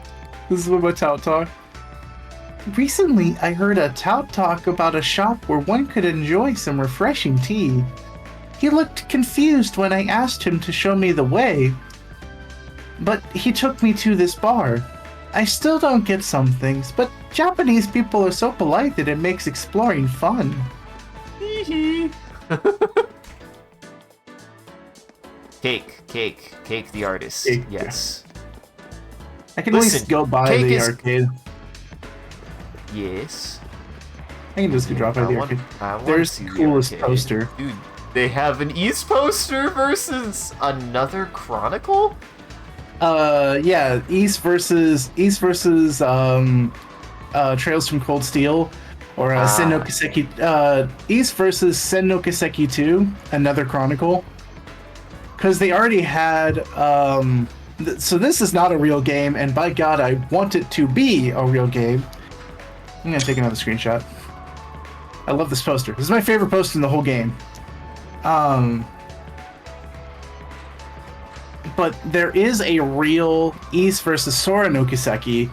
This is my Tout Talk. Recently, I heard a tout talk about a shop where one could enjoy some refreshing tea. He looked confused when I asked him to show me the way, but he took me to this bar. I still don't get some things, but Japanese people are so polite that it makes exploring fun. Cake the artist. Cake. Yes. I can at least go by the arcade. Yes. I can just go drop by the arcade. There's the coolest poster. Dude, they have an East poster versus another Chronicle? Yeah, East versus Trails from Cold Steel, or Sen no Kiseki, East versus Sen no Kiseki 2, another Chronicle. Because they already had, so this is not a real game, and by God, I want it to be a real game. I'm gonna take another screenshot. I love this poster. This is my favorite poster in the whole game. But there is a real East versus Sora no Kiseki,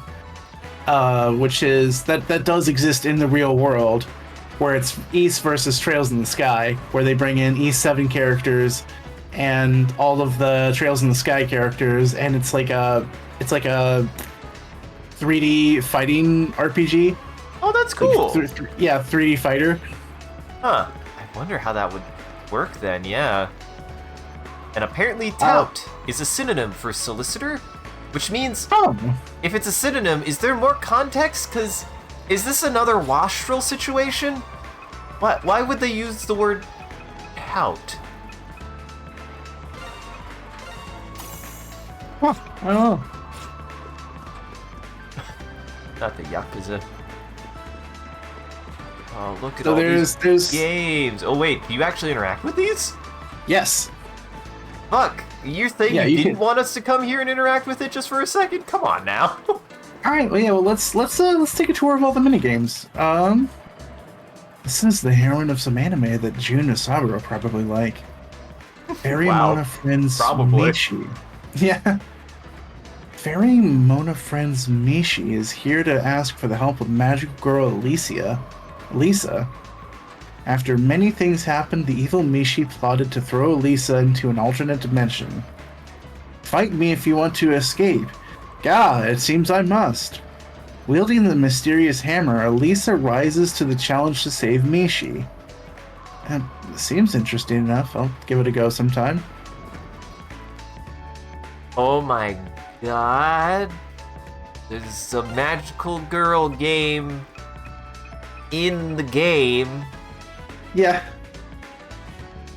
which is that does exist in the real world, where it's East versus Trails in the Sky, where they bring in East 7 characters and all of the Trails in the Sky characters, and it's like a 3D fighting RPG. Oh, that's cool. Like, 3D fighter. Huh. I wonder how that would work then, yeah. And apparently tout is a synonym for solicitor, which means if it's a synonym, is there more context? Because is this another wastrel situation? Why would they use the word tout? Huh, I don't know. Not the Yakuza. Oh, look at So all there's these games. Oh, wait, do you actually interact with these? yes. Fuck, you're saying Yeah, you you didn't can- want us to come here and interact with it just for a second? Come on now. All right. Well, yeah. Well, let's take a tour of all the mini games. This is the heroine of some anime that Jun Asabu will probably like. Fairy Wow. Mona Friends Probably. Michi. Yeah. Fairy Mona Friends Michi is here to ask for the help of magical girl Lisa. After many things happened, the evil Michi plotted to throw Lisa into an alternate dimension. Fight me if you want to escape. Gah, it seems I must. Wielding the mysterious hammer, Elisa rises to the challenge to save Michi. Seems interesting enough. I'll give it a go sometime. Oh my god. There's a magical girl game in the game. Yeah.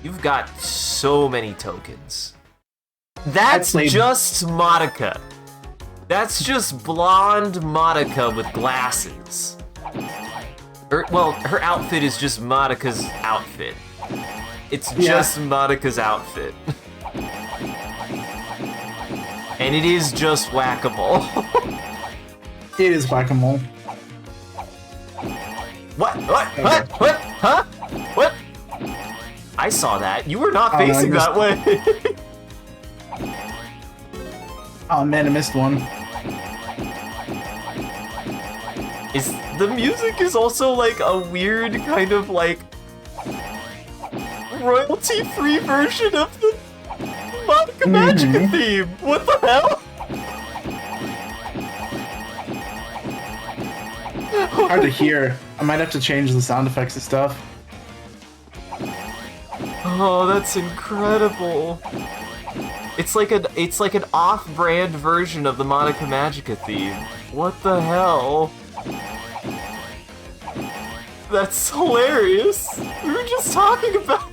You've got so many tokens. That's played- just Monica. That's just blonde Monica with glasses. Well, her outfit is just Monica's outfit. It's just Monica's outfit. And it is just whack-a-mole. It is whack-a-mole. What? Huh? What? I saw that. You were not Oh, no, facing I missed- that way. Oh man, I missed one. The music is also like a weird kind of like royalty-free version of the Monica Magica theme. What the hell? Hard to hear. I might have to change the sound effects and stuff. Oh, that's incredible. It's like an off-brand version of the Monica Magica theme. What the hell? That's hilarious. We were just talking about.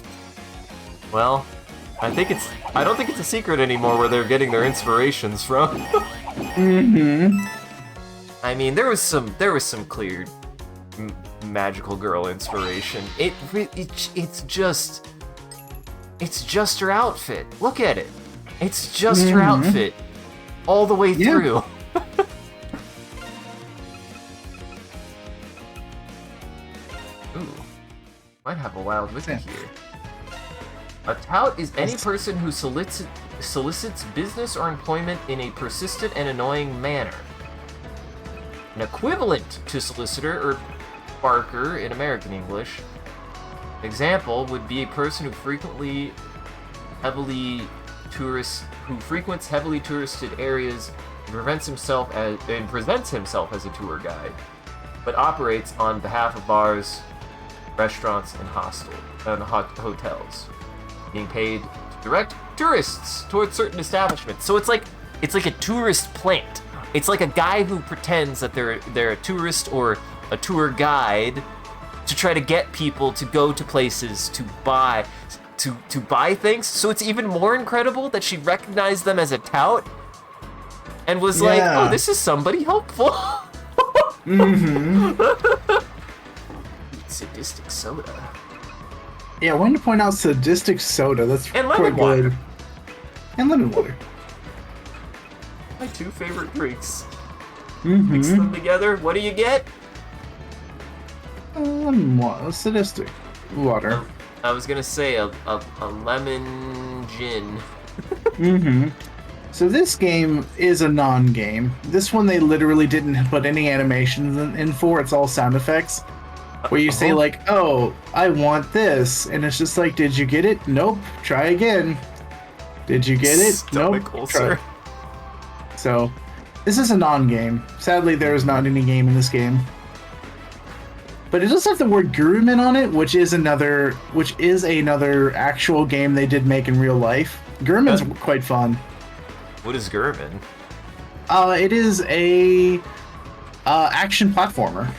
Well, I don't think it's a secret anymore where they're getting their inspirations from. I mean, there was some clear magical girl inspiration. It's just her outfit. Look at it. It's just her outfit all the way through. Ooh, might have a wild wiki here. A tout is any person who solicits business or employment in a persistent and annoying manner. An equivalent to solicitor or barker in American English. Example would be a person who frequents heavily touristed areas and presents himself as a tour guide, but operates on behalf of bars, restaurants, and hotels, being paid to direct tourists towards certain establishments. So it's like a tourist plant. It's like a guy who pretends that they're a tourist or a tour guide to try to get people to go to places to buy things. So it's even more incredible that she recognized them as a tout and was like, "Oh, this is somebody helpful." Sadistic soda. Yeah, I wanted to point out sadistic soda. That's And quite lemon water. good. And lemon water. My two favorite drinks. Mix them together. What do you get? Lemon water. Sadistic water. I was gonna say a lemon gin. So this game is a non-game. This one they literally didn't put any animations in for. It's all sound effects. Where you say like, "Oh, I want this," and it's just like, "Did you get it? Nope. Try again. Did you get it? Stomach Nope. ulcer. Try." So, this is a non-game. Sadly, there is not any game in this game. But it does have the word Guruman on it, which is another actual game they did make in real life. Guruman's quite fun. What is Gurman? It is a action platformer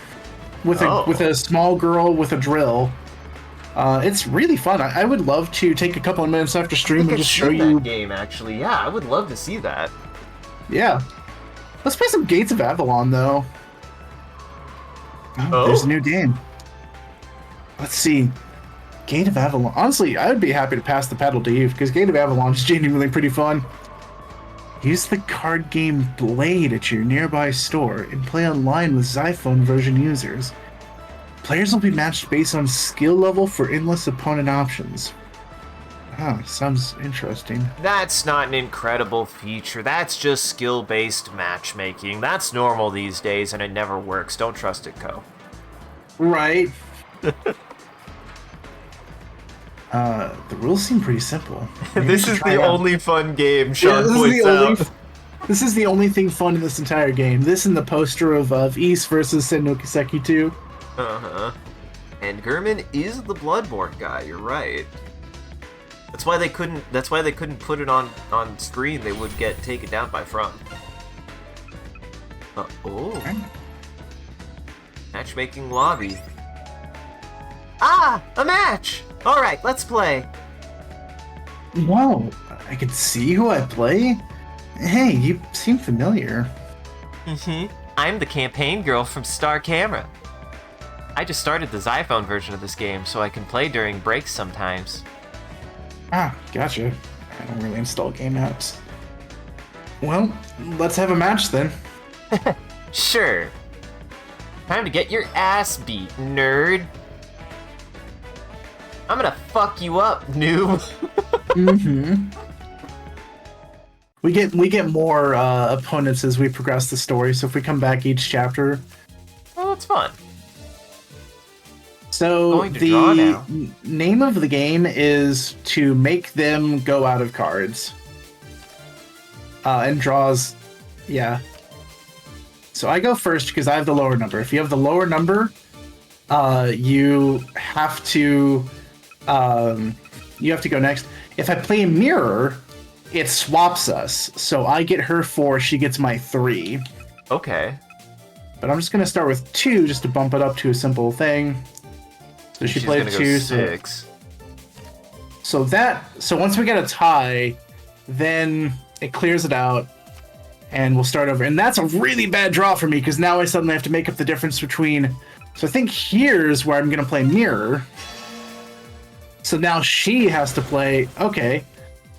with a small girl with a drill. It's really fun. I would love to take a couple of minutes after stream and just show you. That game actually. Yeah, I would love to see that. Yeah. Let's play some Gates of Avalon, though. Oh, there's a new game. Let's see. Gate of Avalon. Honestly, I would be happy to pass the paddle to you, because Gate of Avalon is genuinely pretty fun. Use the card game Blade at your nearby store and play online with Xiphone version users. Players will be matched based on skill level for endless opponent options. Ah, sounds interesting. That's not an incredible feature. That's just skill-based matchmaking. That's normal these days, and it never works. Don't trust it, Co. Right. The rules seem pretty simple. This is the only fun game, Sean points out. This is the only thing fun in this entire game. This and the poster of East versus Senno Kiseki 2. Uh-huh. And Gurman is the Bloodborne guy, you're right. That's why they couldn't put it on screen. They would get taken down by From. Okay. Matchmaking lobby. Ah! A match! Alright, let's play. Wow, I can see who I play? Hey, you seem familiar. I'm the campaign girl from Star Camera. I just started the Xiphone version of this game, so I can play during breaks sometimes. Ah, gotcha. I don't really install game apps. Well, let's have a match then. Sure. Time to get your ass beat, nerd. I'm gonna fuck you up, noob. We get more opponents as we progress the story, so if we come back each chapter. Oh, that's fun. So the name of the game is to make them go out of cards. And draws, yeah. So I go first because I have the lower number. If you have the lower number, you have to go next. If I play mirror, it swaps us. So I get her 4, she gets my 3. Okay. But I'm just gonna start with 2 just to bump it up to a simple thing. So she played 2. 6. So once we get a tie, then it clears it out, and we'll start over. And that's a really bad draw for me because now I suddenly have to make up the difference between. So I think here's where I'm gonna play mirror. So now she has to play. Okay.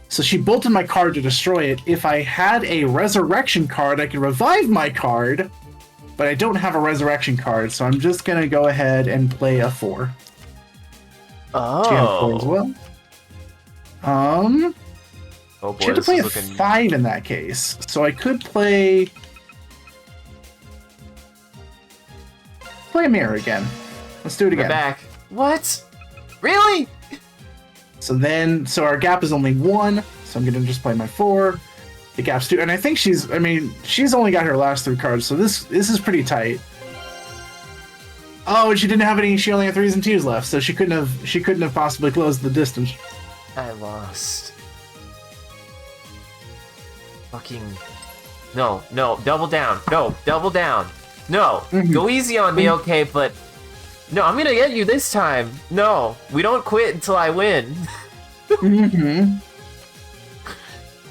So she bolted my card to destroy it. If I had a resurrection card, I could revive my card, but I don't have a resurrection card, so I'm just gonna go ahead and play a 4. Oh. She had a 4 as well. Oh boy, she had to play a 5 in that case, so I could play a mirror again. Let's do it again. We're back. What? Really? So our gap is only 1, so I'm gonna just play my 4. The gap's 2, and I think she's only got her last 3 cards, so this is pretty tight. Oh, and she only had 3s and 2s left, so she couldn't have possibly closed the distance. I lost. Fucking no, double down. No, double down. No, go easy on me, okay, but no, I'm gonna get you this time. No, we don't quit until I win.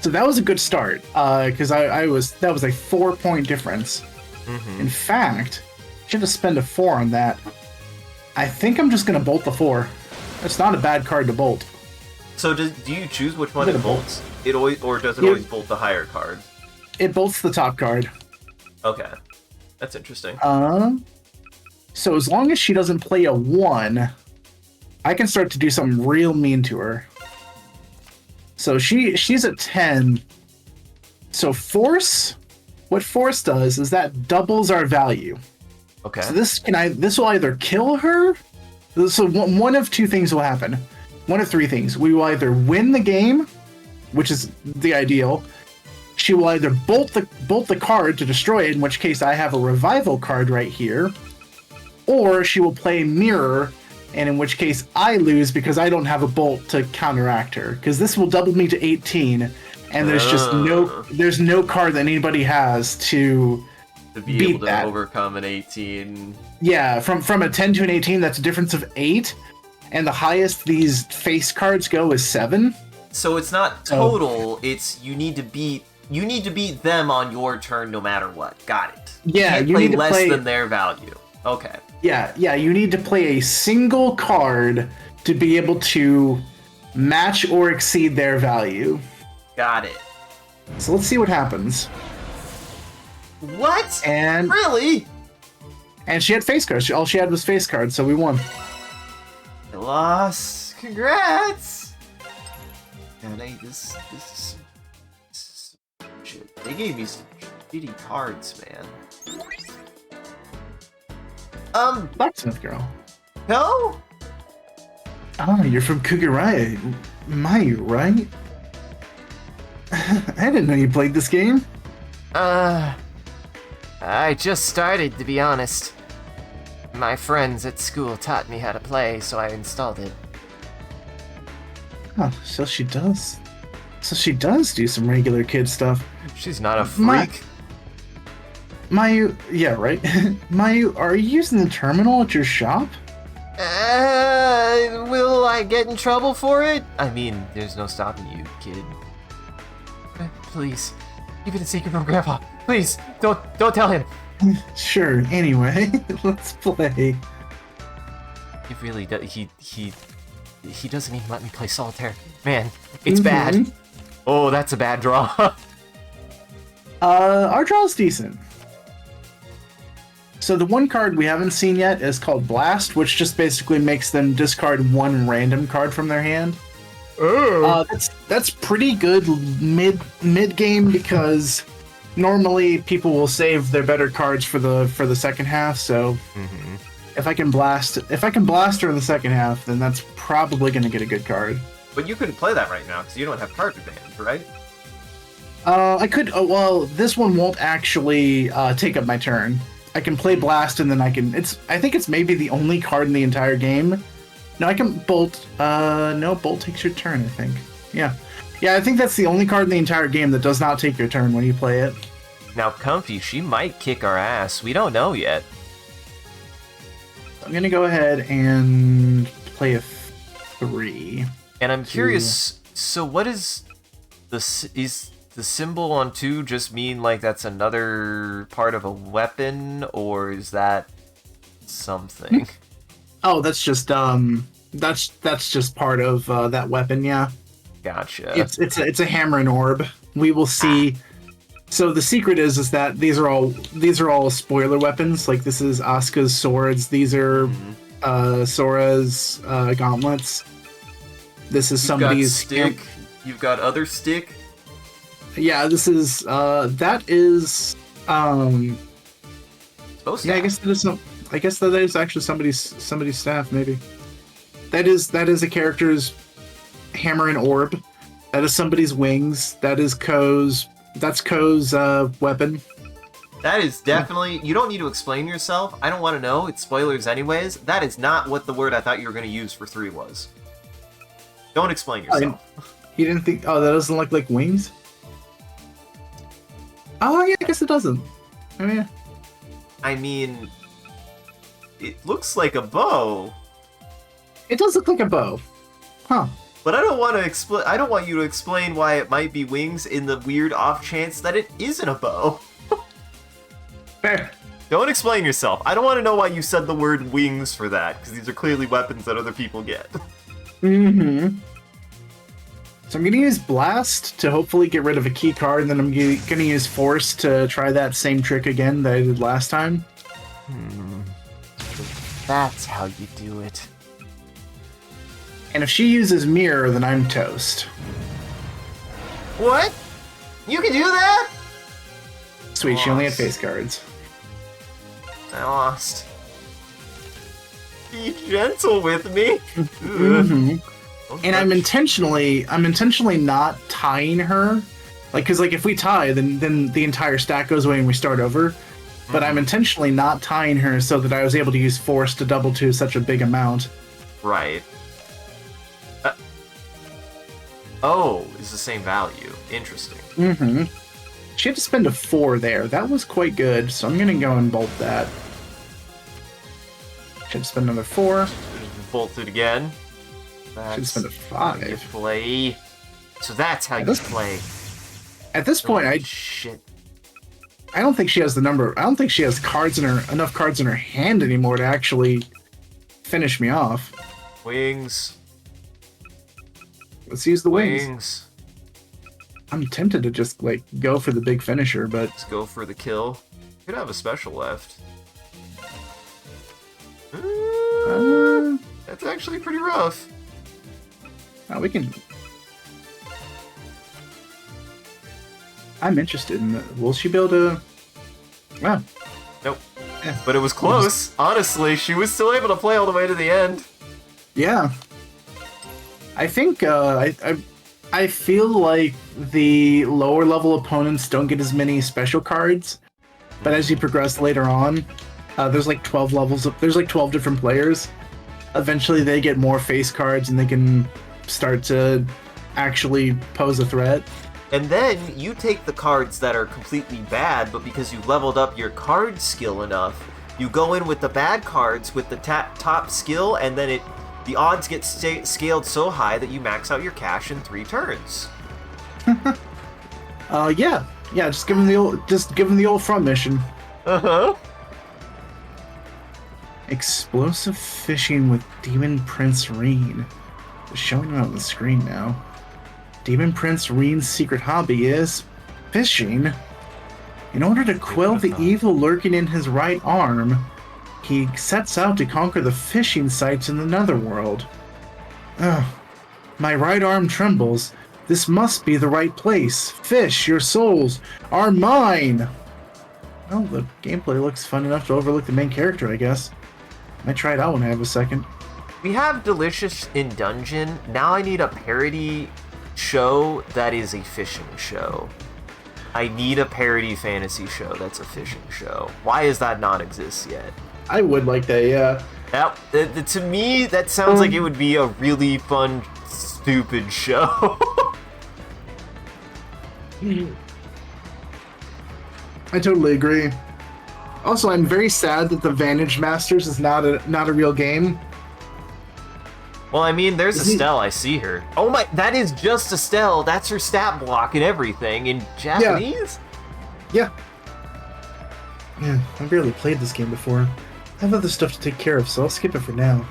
So that was a good start, because that was a 4-point difference. In fact, should have spent a 4 on that. I think I'm just gonna bolt the 4. It's not a bad card to bolt. So do you choose which one it bolts? Or does it always bolt the higher card? It bolts the top card. Okay, that's interesting. So as long as she doesn't play a 1, I can start to do something real mean to her. So she's at 10. So force, what force does is that doubles our value. Okay. So this will either kill her. So one of 2 things will happen. One of 3 things. We will either win the game, which is the ideal. She will either bolt the card to destroy it, in which case I have a revival card right here, or she will play mirror, and in which case I lose because I don't have a bolt to counteract her. Because this will double me to 18, and there's just no card that anybody has to be beat able to that. overcome an 18. Yeah, from a 10 to an 18, that's a difference of 8, and the highest these face cards go is 7. So it's not total, it's you need to beat You need to beat them on your turn no matter what. Got it. Yeah, you need to play less than their value. Okay. Yeah, you need to play a single card to be able to match or exceed their value. Got it. So let's see what happens. What? And really? And she had face cards. All she had was face cards, so we won. I lost. Congrats. And this is shit. They gave me some shitty cards, man. Blacksmith girl. No? Oh, you're from Kugaraya. Mayu, right? I didn't know you played this game. I just started, to be honest. My friends at school taught me how to play, so I installed it. Oh, so she does. So she does do some regular kid stuff. She's not a freak. Mayu, yeah, right? Mayu, are you using the terminal at your shop? Will I get in trouble for it? I mean, there's no stopping you, kid. Please, keep it a secret from Grandpa. Please, don't tell him. Sure. Anyway, let's play. He really does. He doesn't even let me play solitaire. Man, it's bad. Oh, that's a bad draw. Our draw's decent. So the one card we haven't seen yet is called Blast, which just basically makes them discard one random card from their hand. That's pretty good mid game because normally people will save their better cards for the second half. So if I can blast her in the second half, then that's probably going to get a good card. But you couldn't play that right now because you don't have card advantage, right? I could. Well, this one won't actually take up my turn. I can play Blast and then I can. I think it's maybe the only card in the entire game. No, I can Bolt. No, Bolt takes your turn, I think. Yeah. I think that's the only card in the entire game that does not take your turn when you play it. Now, Comfy, she might kick our ass. We don't know yet. I'm gonna go ahead and play a 3. And I'm curious. So, what is the symbol on 2 just mean like that's another part of a weapon, or is that something? Oh, that's just just part of that weapon. Yeah. Gotcha. It's a hammer and orb. We will see. So the secret is that these are all spoiler weapons. Like this is Asuka's swords. These are Sora's gauntlets. This is somebody's stick. You've got other stick. Yeah, this is that is Supposed yeah, to. I guess that is actually somebody's staff, maybe. That is a character's hammer and orb. That is somebody's wings. That's Ko's weapon. That is definitely. You don't need to explain yourself. I don't want to know. It's spoilers anyways. That is not what the word I thought you were going to use for 3 was. Don't explain yourself. You didn't think? Oh, that doesn't look like wings. Oh yeah, I guess it doesn't. Oh yeah. I mean, it looks like a bow. It does look like a bow. Huh. But I don't want to explain. I don't want you to explain why it might be wings in the weird off chance that it isn't a bow. Fair. Don't explain yourself. I don't want to know why you said the word wings for that, because these are clearly weapons that other people get. So I'm going to use Blast to hopefully get rid of a key card, and then I'm going to use Force to try that same trick again that I did last time. That's how you do it. And if she uses Mirror, then I'm toast. What? You can do that? Sweet, she only had face cards. I lost. Be gentle with me. And I'm intentionally not tying her, because if we tie, then the entire stack goes away and we start over. But I'm intentionally not tying her so that I was able to use Force to double to such a big amount. Right. Oh, it's the same value. Interesting. She had to spend a 4 there. That was quite good, so I'm gonna go and bolt that. She had to spend another 4. Bolt it again. Should spend a 5. You play. So that's how you play. At this point, Shit. I don't think she has the number. I don't think she has enough cards in her hand anymore to actually finish me off. Wings. Let's use the wings. I'm tempted to just like go for the big finisher, but Let's go for the kill. Could have a special left. That's actually pretty rough. we can. I'm interested in. Will she be able to? Wow. Nope. Yeah. But it was close. Honestly, she was still able to play all the way to the end. Yeah. I think I feel like the lower level opponents don't get as many special cards, but as you progress later on, there's like 12 levels of, there's like 12 different players. Eventually they get more face cards and they can start to actually pose a threat. And then you take the cards that are completely bad, but because you've leveled up your card skill enough, you go in with the bad cards with the top skill, and then the odds get scaled so high that you max out your cash in 3 turns. Yeah, just give them the old front mission. Explosive fishing with Demon Prince Reen. It's showing it on the screen now. Demon Prince Reen's secret hobby is fishing. In order to quell the evil lurking in his right arm, he sets out to conquer the fishing sites in the Netherworld. Ugh, my right arm trembles. This must be the right place. Fish, your souls are mine! Well, the gameplay looks fun enough to overlook the main character, I guess. Might try it out when I have a second. We have Delicious in Dungeon. Now I need a parody show that is a fishing show. I need a parody fantasy show that's a fishing show. Why does that not exist yet? I would like that, yeah. To me, that sounds like it would be a really fun, stupid show. I totally agree. Also, I'm very sad that the Vantage Masters is not a real game. Well, I mean, there's Estelle. I see her. Oh my, that is just Estelle. That's her stat block and everything in Japanese? Yeah. Yeah, I've barely played this game before. I have other stuff to take care of, so I'll skip it for now.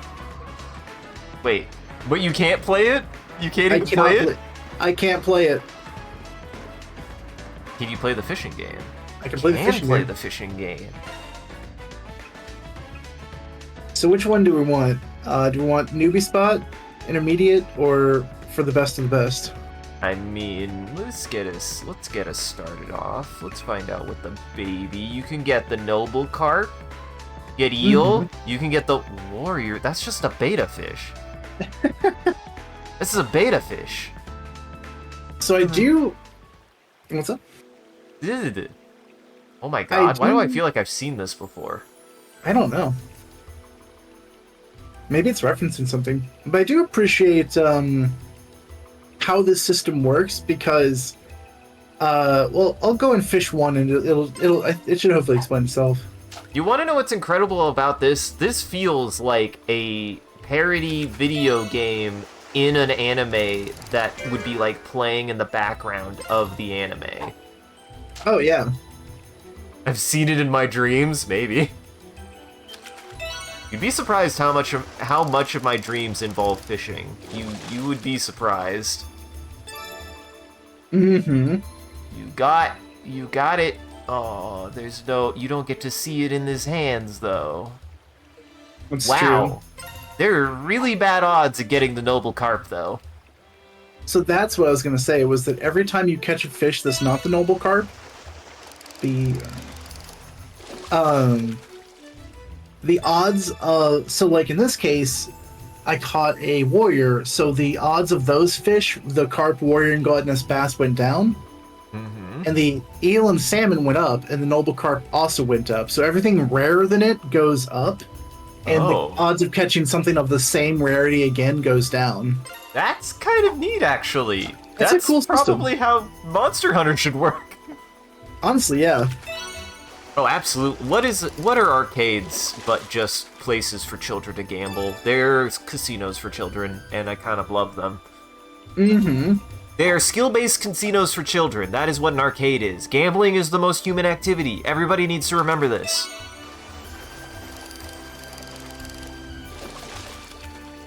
Wait, but you can't play it? You can't even play it? I can't play it. Can you play the fishing game? I can play the fishing game. So which one do we want? Do we want newbie spot, intermediate, or for the best of the best? I mean, let's get us started off. Let's find out what the baby. You can get the noble carp, get eel. You can get the warrior. That's just a beta fish. This is a beta fish. So I do. What's up? Oh my god! Why do I feel like I've seen this before? I don't know. Maybe it's referencing something, but I do appreciate how this system works because, well, I'll go and fish one, and it should hopefully explain itself. You want to know what's incredible about this? This feels like a parody video game in an anime that would be like playing in the background of the anime. Oh yeah, I've seen it in my dreams, maybe. You'd be surprised how much of my dreams involve fishing. You would be surprised. Mm-hmm. You got it. Oh, you don't get to see it in his hands though. That's wow. True. There are really bad odds of getting the noble carp though. So that's what I was gonna say, was that every time you catch a fish that's not the noble carp, the odds of, so like in this case, I caught a warrior, so the odds of those fish, the carp, warrior, and gluttonous bass went down, and the eel and salmon went up, and the noble carp also went up. So everything rarer than it goes up, and the odds of catching something of the same rarity again goes down. That's kind of neat, actually. That's a cool system. Probably how Monster Hunter should work. Honestly, yeah. Oh, absolutely. What are arcades but just places for children to gamble? They're casinos for children, and I kind of love them. They are skill-based casinos for children. That is what an arcade is. Gambling is the most human activity. Everybody needs to remember this.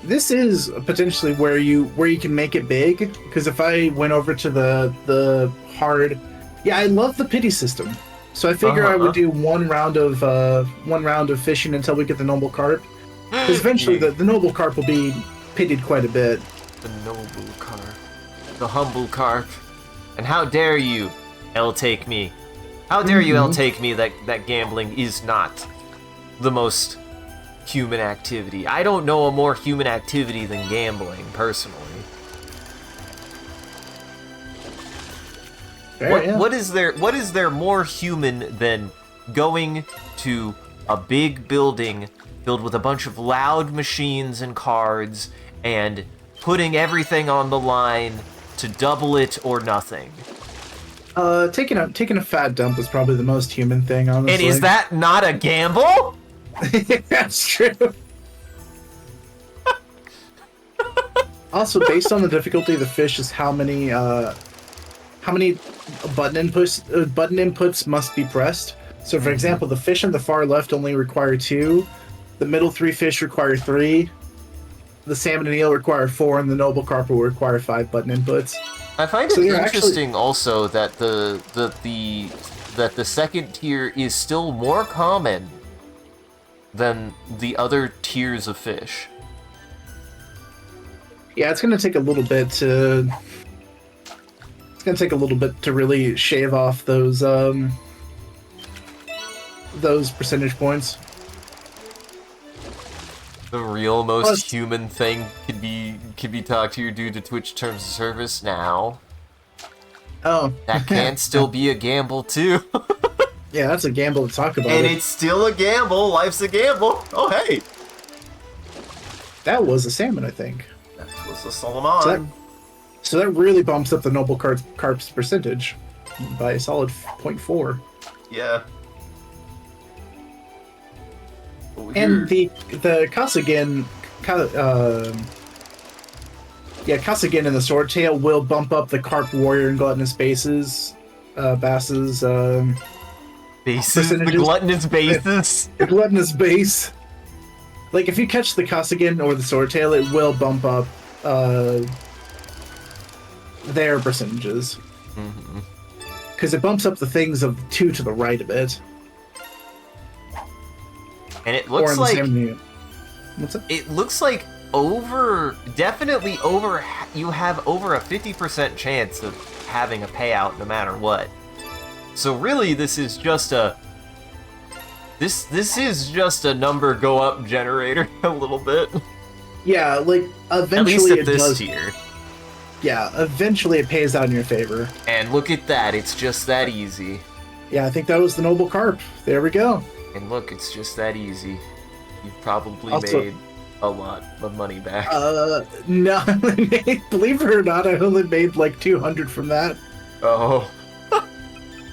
This is potentially where you can make it big, because if I went over to the hard, yeah, I love the pity system. So I figure I would do one round of fishing until we get the noble carp, because eventually the noble carp will be pitied quite a bit. The noble carp, the humble carp, and how dare you, take me? How dare you, take me? That gambling is not the most human activity. I don't know a more human activity than gambling, personally. Fair, what is there more human than going to a big building filled with a bunch of loud machines and cards and putting everything on the line to double it or nothing? Taking a fat dump is probably the most human thing, honestly. And is that not a gamble? That's true. Also, based on the difficulty of the fish, is how many button inputs must be pressed. So, for example, the fish on the far left only require 2, the middle 3 fish require 3, the salmon and eel require 4, and the noble carp will require 5 button inputs. I find it interesting also that the second tier is still more common than the other tiers of fish. Yeah, it's gonna take a little bit to really shave off those percentage points. The real most human thing could be talk to your dude to Twitch terms of service now. Oh, that can still be a gamble too. Yeah, that's a gamble to talk about. And it's still a gamble. Life's a gamble. Oh, hey. That was a salmon, I think. That was a salmon. So that really bumps up the noble carp's percentage by a solid 0.4. Yeah. And the Kasagen, Kasagen and the Swordtail will bump up the Carp Warrior and Gluttonous Basses, Bases, the gluttonous bases. The gluttonous base. Like, if you catch the Kasagen or the Swordtail, it will bump up their percentages. Because it bumps up the things of 2 to the right a bit. And it looks like... What's it? It looks like definitely over, you have over a 50% chance of having a payout no matter what. So really, this is just a number go up generator a little bit. Yeah, like eventually at least at it this does. tier. Yeah, eventually it pays out in your favor. And look at that, it's just that easy. Yeah, I think that was the noble carp. There we go. And look, it's just that easy. You've probably Also, made a lot of money back. No, believe it or not, I only made like 200 from that. Oh.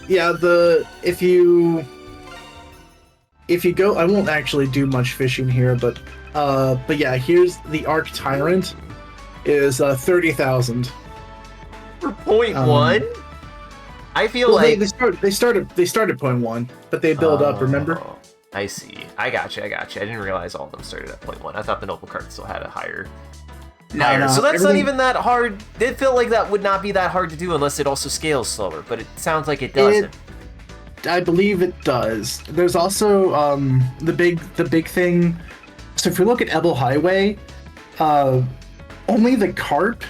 Yeah, if you go, I won't actually do much fishing here, but yeah, here's the Arc Tyrant is 30,000 for 0.1. I feel like they started 0.1, but they build up. Remember? I see. I gotcha. I didn't realize all of them started at 0.1. I thought the noble card still had a higher. No, so that's not even that hard. It felt like that would not be that hard to do unless it also scales slower, but it sounds like it doesn't. I believe it does. There's also the big thing. So if you look at Ebel Highway, only the carp,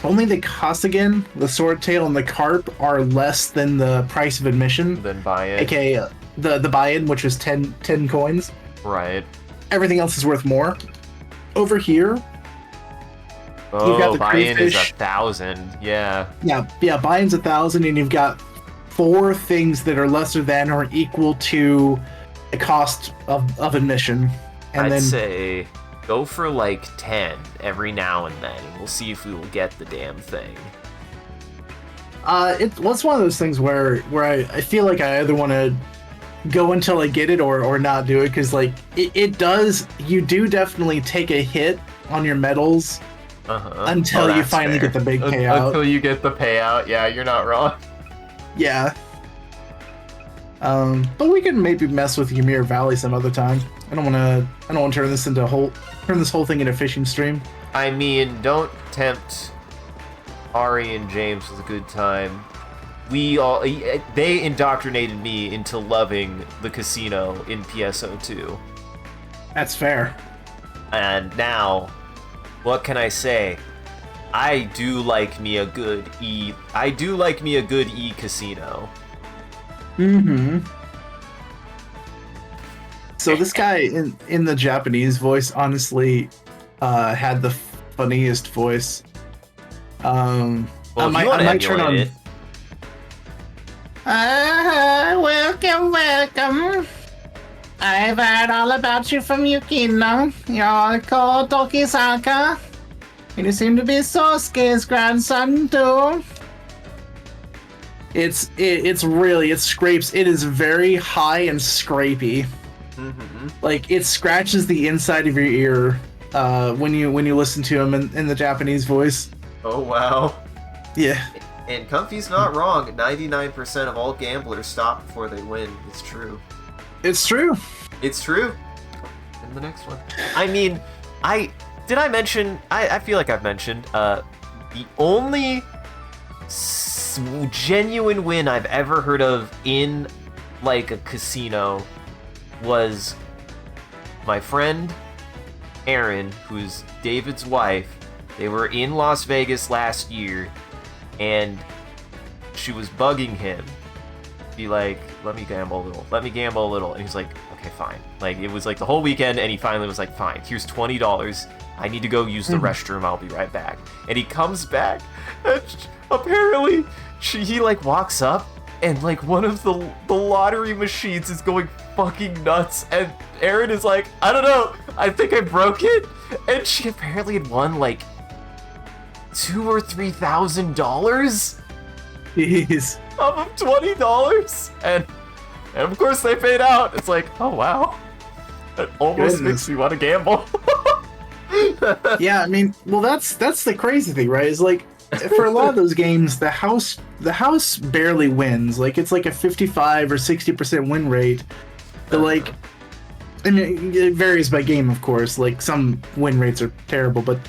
only the Kasagen, the Swordtail, and the carp are less than the price of admission. Then buy-in. AKA the buy-in, which is 10 coins. Right. Everything else is worth more. Over here, you've got the buy-in is crayfish. 1,000. Yeah. Yeah. Buy-in's 1,000, and you've got 4 things that are lesser than or equal to the cost of admission. And I'd then say go for like 10 every now and then, and we'll see if we will get the damn thing. it's one of those things where I feel like I either want to go until I get it or not do it, because like it does, you do definitely take a hit on your medals until you finally get the big payout. Until you get the payout, yeah, you're not wrong. Yeah. But we can maybe mess with Ymir Valley some other time. I don't want to turn this whole thing into a fishing stream. I mean, don't tempt Ari and James with a good time. They indoctrinated me into loving the casino in PSO2. That's fair. And now, what can I say? I do like me a good E casino. So this guy in the Japanese voice honestly had the funniest voice. Well, I might turn on it. Welcome. I've heard all about you from Yukino. You're called Tokisaka. And you seem to be Sosuke's grandson, too. It scrapes. It is very high and scrapey. Like, it scratches the inside of your ear when you listen to him in the Japanese voice. Oh, wow. Yeah. And Comfy's not wrong. 99% of all gamblers stop before they win. It's true. It's true. It's true. And the next one. I mean, did I mention? I feel like I've mentioned. The only genuine win I've ever heard of in like a casino was my friend Erin, who's David's wife. They were in Las Vegas last year, and she was bugging him. Be like, let me gamble a little. And he's like, okay, fine. Like, it was like the whole weekend, and he finally was like, fine, here's $20. I need to go use the restroom. I'll be right back. And he comes back, and apparently he like walks up, and like one of the lottery machines is going fucking nuts, and Erin is like, I don't know, I think I broke it. And she apparently had won like $2,000 or $3,000 Jeez. off of $20, and of course they paid out. It's like, oh wow, that almost makes me want to gamble. Yeah, I mean, well, that's the crazy thing, right? Is like, for a lot of those games, the house barely wins. Like, it's like a 55 or 60% win rate. But like, I mean, it varies by game, of course. Like, some win rates are terrible, but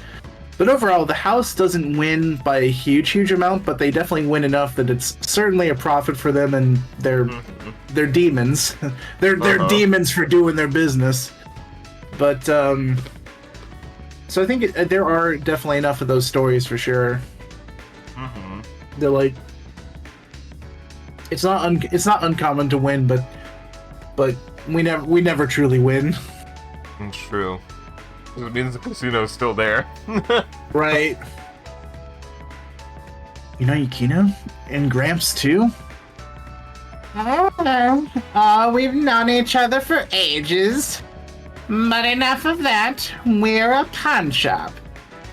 overall, the house doesn't win by a huge amount, but they definitely win enough that it's certainly a profit for them, and they're demons. they're demons for doing their business. But so I think there are definitely enough of those stories for sure. They're like, it's not uncommon to win, but we never truly win. It's true. It means the casino's still there. Right. You know Yukino? And Gramps too? Oh, we've known each other for ages. But enough of that. We're a pawn shop.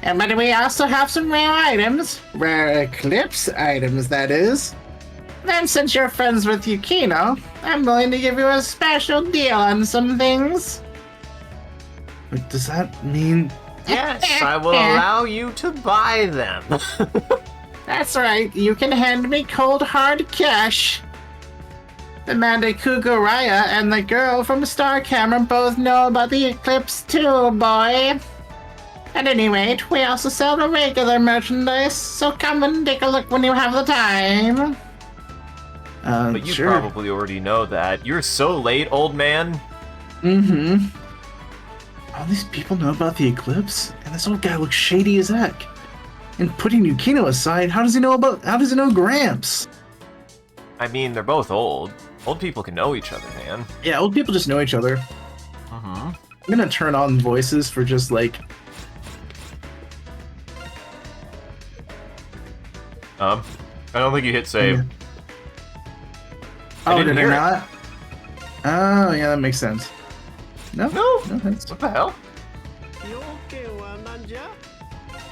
But we also have some rare items. Rare Eclipse items, that is. Then since you're friends with Yukino, I'm willing to give you a special deal on some things. Does that mean... Yes, I will allow you to buy them. That's right, you can hand me cold hard cash. Amanda Kuguraya and the girl from Star Camera both know about the Eclipse too, boy. At any rate, we also sell the regular merchandise, so come and take a look when you have the time. But you probably already know that. You're so late, old man. All these people know about the Eclipse, and this old guy looks shady as heck. And putting Yukino aside, how does he know Gramps? I mean, they're both old. Old people can know each other, man. Yeah, old people just know each other. I'm gonna turn on voices for just like... I don't think you hit save. Oh, did I not? Oh, yeah, that makes sense. No, that's... What the hell?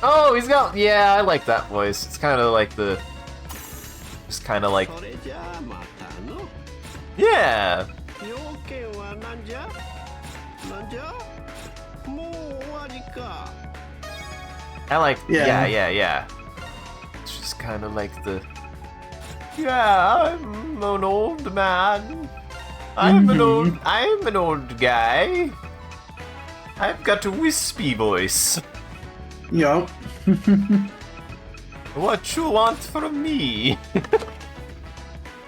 Oh, he's got... Yeah, I like that voice. It's kind of like the... Just kind of like... Yeah! I like. Yeah. Yeah. It's just kind of like the. Yeah, I'm an old man. I'm an old guy. I've got a wispy voice. Yup. What you want from me?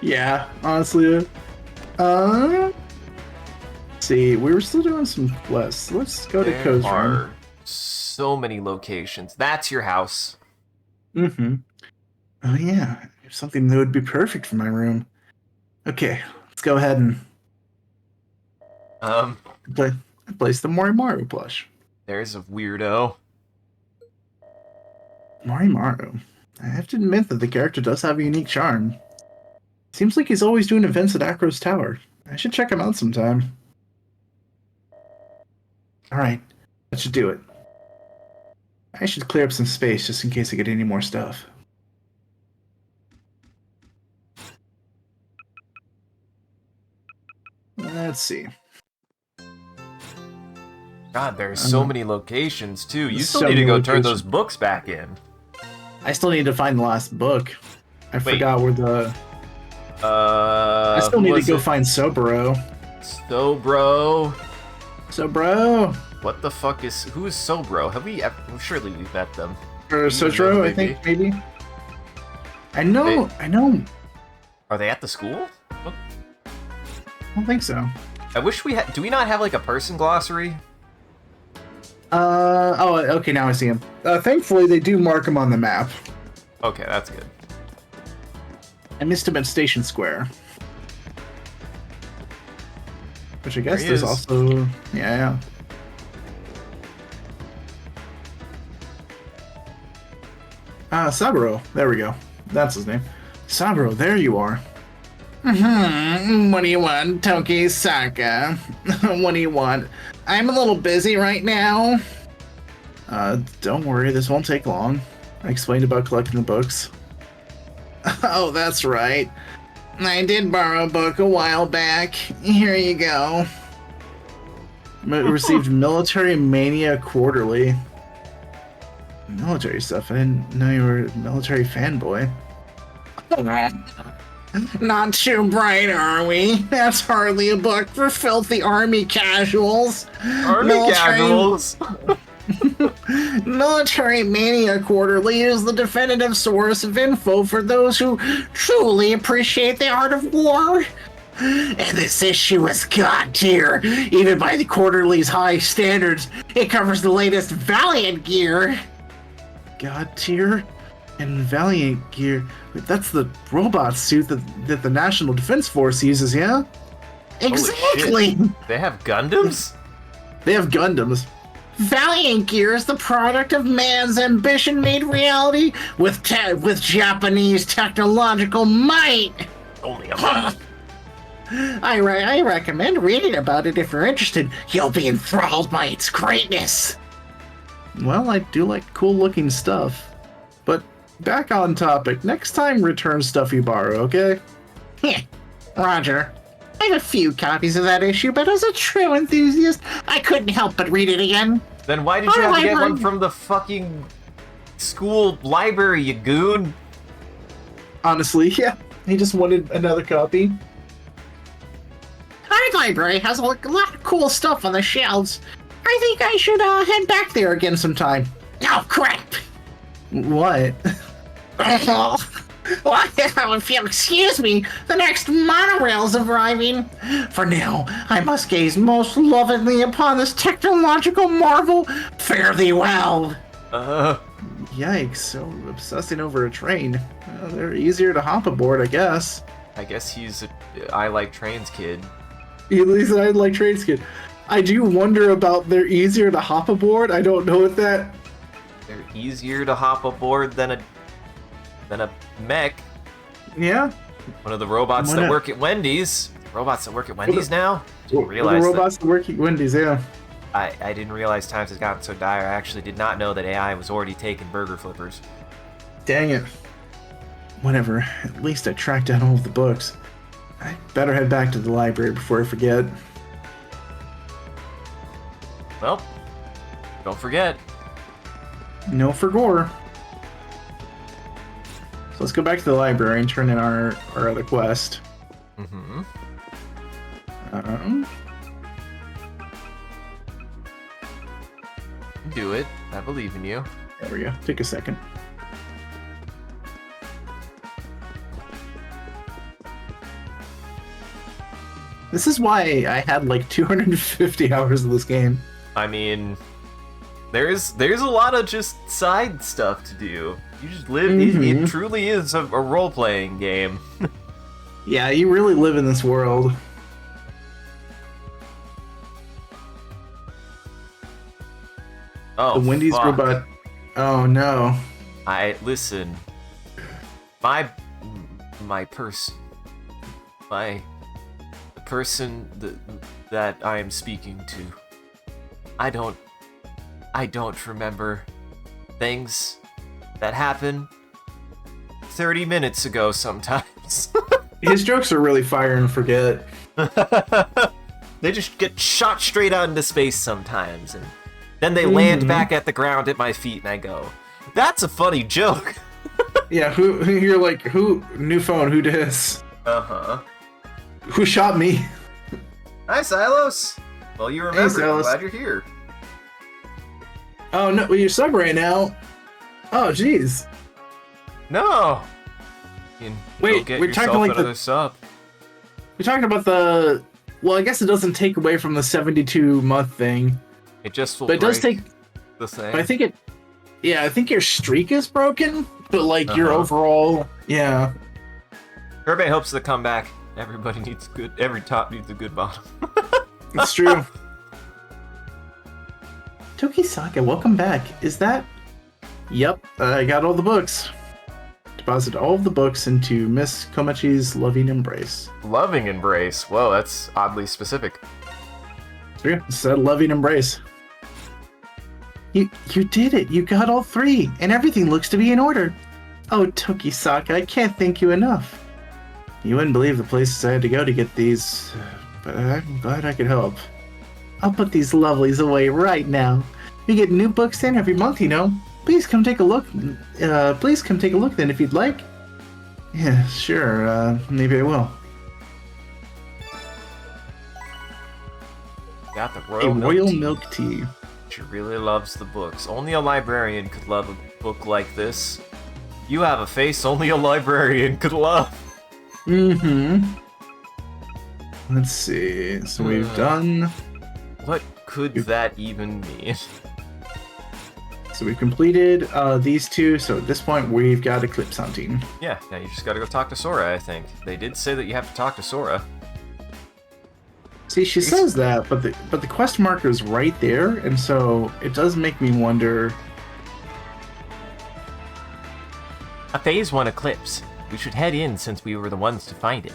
Yeah, honestly. Let's see, we were still doing some quests. Let's go to Co's There room. are so many locations. That's your house. Mm-hmm. Oh yeah, something that would be perfect for my room. Okay, let's go ahead and place the Morimaru plush. There's a weirdo. Morimaru. I have to admit that the character does have a unique charm. Seems like he's always doing events at Acro's Tower. I should check him out sometime. Alright, that should do it. I should clear up some space just in case I get any more stuff. Let's see. God, there's so many locations too. You still So need to many go turn those locations. books back in. I still need to find the last book. I forgot where the... I still need to go find Sobro. Sobro. Sobro! What the fuck is... Who is Sobro? Have we... Surely we've met them. Or Sotro, I think, maybe? I know... Are they at the school? What? I don't think so. I wish we had... Do we not have, like, a person glossary? Oh, okay, now I see him. Thankfully, they do mark him on the map. Okay, that's good. I missed him at Station Square. Which I guess There he there's is. also... Yeah. Saburo. There we go. That's his name. Saburo, there you are. What do you want, Toki Saka? What do you want? I'm a little busy right now. Don't worry, this won't take long. I explained about collecting the books. Oh, that's right. I did borrow a book a while back. Here you go. Received Military Mania Quarterly. Military stuff? I didn't know you were a military fanboy. Not too bright, are we? That's hardly a book for filthy army casuals. Casuals! Military Mania Quarterly is the definitive source of info for those who truly appreciate the art of war. And this issue is god tier, even by the Quarterly's high standards. It covers the latest Valiant gear. God tier? And Valiant gear? That's the robot suit that the National Defense Force uses, yeah? Exactly! They have Gundams? They have Gundams. Valiant gear is the product of man's ambition made reality with Japanese technological might. Only a month. I recommend reading about it if you're interested. You'll be enthralled by its greatness. Well, I do like cool looking stuff. But back on topic. Next time, return stuff you borrow, okay? Roger. I have a few copies of that issue, but as a true enthusiast, I couldn't help but read it again. Then why did you have to get one from the fucking school library, you goon? Honestly, yeah. He just wanted another copy. Our library has a lot of cool stuff on the shelves. I think I should head back there again sometime. Oh, crap! What? If you'll excuse me, the next monorail's arriving. For now, I must gaze most lovingly upon this technological marvel. Fare thee well. Yikes, so obsessing over a train. They're easier to hop aboard, I guess. I guess he's a I like trains kid. He's an I like trains kid. I do wonder about they're easier to hop aboard. I don't know if that... They're easier to hop aboard than a mech. Yeah. One of the robots that work at Wendy's. Robots that work at Wendy's now? Didn't realize the robots that work at Wendy's, yeah. I didn't realize times had gotten so dire. I actually did not know that AI was already taking burger flippers. Dang it. Whatever. At least I tracked down all of the books. I better head back to the library before I forget. Well, don't forget. No for gore. So let's go back to the library and turn in our other quest. Mm-hmm. Do it. I believe in you. There we go. Take a second. This is why I had like 250 hours of this game. I mean, there's a lot of just side stuff to do. You just live. It truly is a role-playing game. Yeah, you really live in this world. Oh, the Wendy's fuck. robot. Oh no. Listen. The person that I am speaking to. I don't remember things that happened 30 minutes ago sometimes. His jokes are really fire and forget. They just get shot straight out into space sometimes, and then they land back at the ground at my feet, and I go, "That's a funny joke." Yeah, you're like, who? New phone, who dis? Uh-huh. Who shot me? Hi, Silos. Well, you remember. Hey, I'm glad you're here. Oh no, well, you're sub right now. Oh jeez. No. Wait, we're talking like another sub. We're talking about the. Well, I guess it doesn't take away from the 72-month thing. It just will. But it does take the thing. I think it. Yeah, I think your streak is broken, but like your overall, yeah. Everybody hopes to come back. Everybody needs good. Every top needs a good bottom. It's true. Tokisaka, welcome back. Is that? Yep, I got all the books. Deposit all of the books into Miss Komachi's loving embrace. Loving embrace. Whoa, that's oddly specific. It said loving embrace. You did it. You got all 3, and everything looks to be in order. Oh, Tokisaka, I can't thank you enough. You wouldn't believe the places I had to go to get these, but I'm glad I could help. I'll put these lovelies away right now. We get new books in every month, you know. Please come take a look. Please come take a look then if you'd like. Yeah, sure. Maybe I will. Got the A royal milk tea. She really loves the books. Only a librarian could love a book like this. You have a face only a librarian could love. Let's see. So we've done. What could that even mean? So we've completed these 2. So at this point, we've got Eclipse hunting. Yeah, now you just gotta go talk to Sora, I think. They did say that you have to talk to Sora. See, she says that, but the quest marker is right there, and so it does make me wonder. A Phase 1 eclipse. We should head in since we were the ones to find it.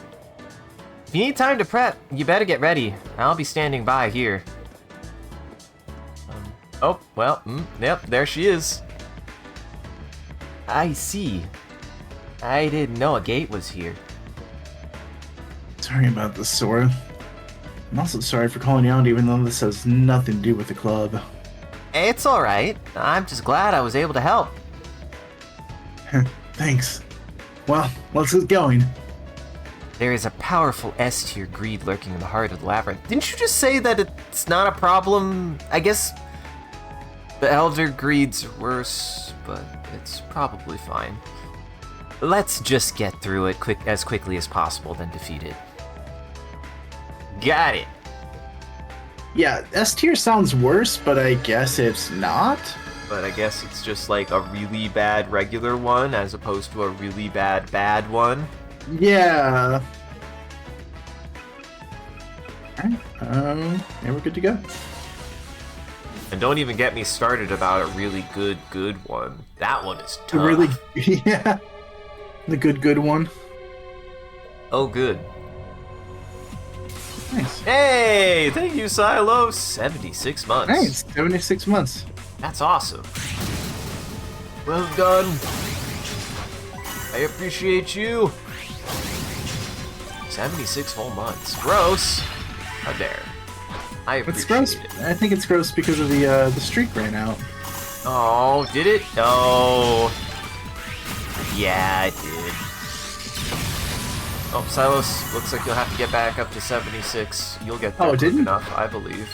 If you need time to prep, you better get ready. I'll be standing by here. Oh, well, yep, there she is. I see. I didn't know a gate was here. Sorry about this, Sora. I'm also sorry for calling you out, even though this has nothing to do with the club. It's alright. I'm just glad I was able to help. Thanks. Well, let's get going. There is a powerful S-tier greed lurking in the heart of the labyrinth. Didn't you just say that it's not a problem? I guess the Elder Greed's worse, but it's probably fine. Let's just get through it as quickly as possible, then defeat it. Got it. Yeah, S-tier sounds worse, but I guess it's not. But I guess it's just like a really bad regular one as opposed to a really bad one. Yeah. Alright, yeah, we're good to go. And don't even get me started about a really good one. That one is tough. Really, yeah. The good one. Oh, good. Nice. Hey, thank you, Silo. 76 months. Nice, 76 months. That's awesome. Well done. I appreciate you. 76 whole months. Gross. How dare. I appreciate It's gross. it. I think it's gross because of the streak ran out. Oh, did it? Oh. Yeah, it did. Oh, Silos, looks like you'll have to get back up to 76. You'll get there Oh, it quick didn't? enough, I believe.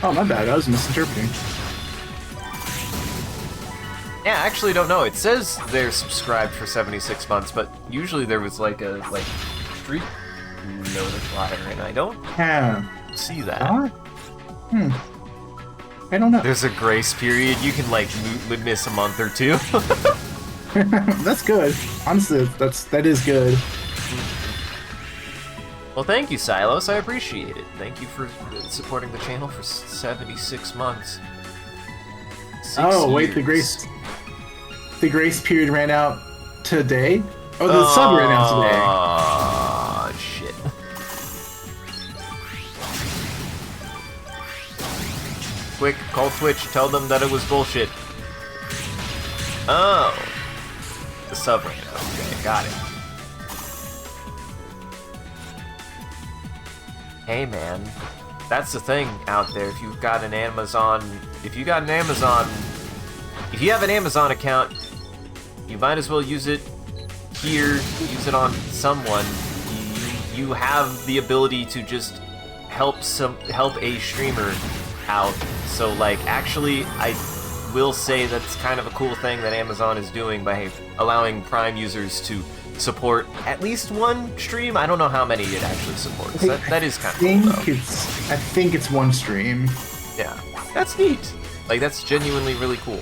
Oh, my bad. I was misinterpreting. Yeah, I actually don't know. It says they're subscribed for 76 months, but usually there was like a streak notifier, and I don't Yeah. see that. What? I don't know. There's a grace period. You can like miss a month or two. That's good. Honestly, that is good. Well, thank you, Silos. I appreciate it. Thank you for supporting the channel for 76 months. 6 Wait, years. the grace period ran out today? Oh, the sub ran out today. Oh, shit. Quick, call Twitch. Tell them that it was bullshit. Oh. The sub ran out. Okay, got it. Hey, man. That's the thing out there. If you have an Amazon account, you might as well use it here, use it on someone. You have the ability to just help a streamer out. So like, actually, I will say that's kind of a cool thing that Amazon is doing by allowing Prime users to support at least one stream. I don't know how many it actually supports. That is kind of cool, though. I think it's one stream. Yeah, that's neat. Like, that's genuinely really cool.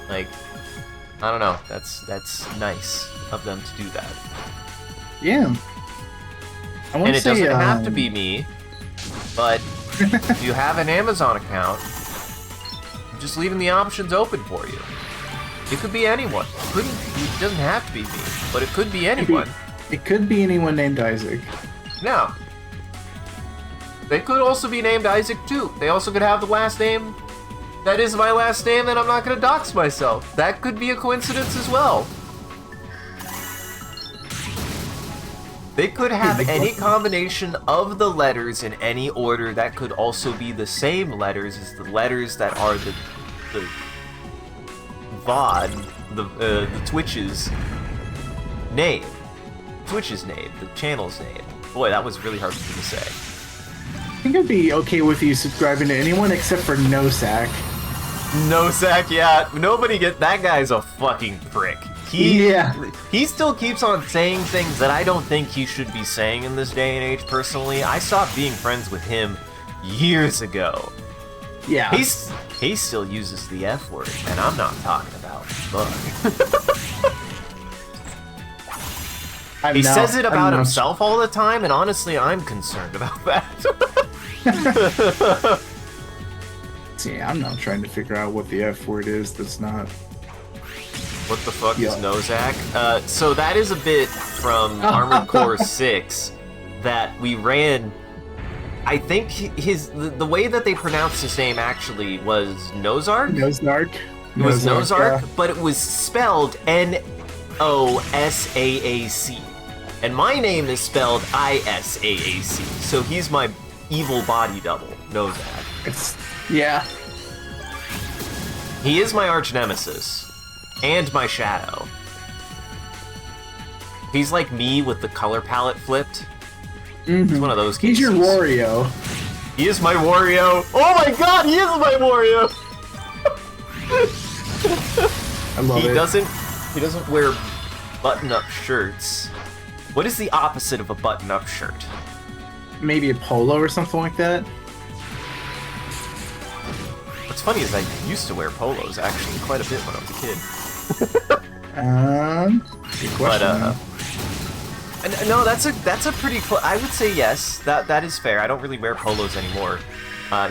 Like, I don't know. That's nice of them to do that. Yeah. And it doesn't have to be me, but if you have an Amazon account, I'm just leaving the options open for you. It could be anyone. It doesn't have to be me, but it could be anyone. It could be anyone named Isaac. No. They could also be named Isaac, too. They also could have the last name that is my last name, and I'm not going to dox myself. That could be a coincidence as well. They could have any combination of the letters in any order that could also be the same letters as the letters that are the VOD, the Twitch's name. Twitch's name, the channel's name. Boy, that was really hard for me to say. I think I'd be okay with you subscribing to anyone except for NoSack. NoSack, yeah. That guy's a fucking prick. He still keeps on saying things that I don't think he should be saying in this day and age, personally. I stopped being friends with him years ago. Yeah. He still uses the F word, and I'm not talking about fuck. He says it about himself all the time, and honestly, I'm concerned about that. See, I'm not trying to figure out what the F word is that's not... What the fuck is Nozak? So that is a bit from Armored Core 6 that we ran. I think the way that they pronounced his name actually was Nozark? Nozark. It was Nozark, yeah. but it was spelled N-O-S-A-A-C. And my name is spelled I-S-A-A-C. So he's my evil body double, Nozak. Yeah. He is my arch nemesis. And my shadow. He's like me with the color palette flipped. Mm-hmm. It's one of those cases. He's your Wario. He is my Wario. Oh my god, he is my Wario! I love it. He doesn't wear button-up shirts. What is the opposite of a button-up shirt? Maybe a polo or something like that? What's funny is I used to wear polos actually quite a bit when I was a kid. Good question. But no, that's a pretty close. I would say yes. That is fair. I don't really wear polos anymore.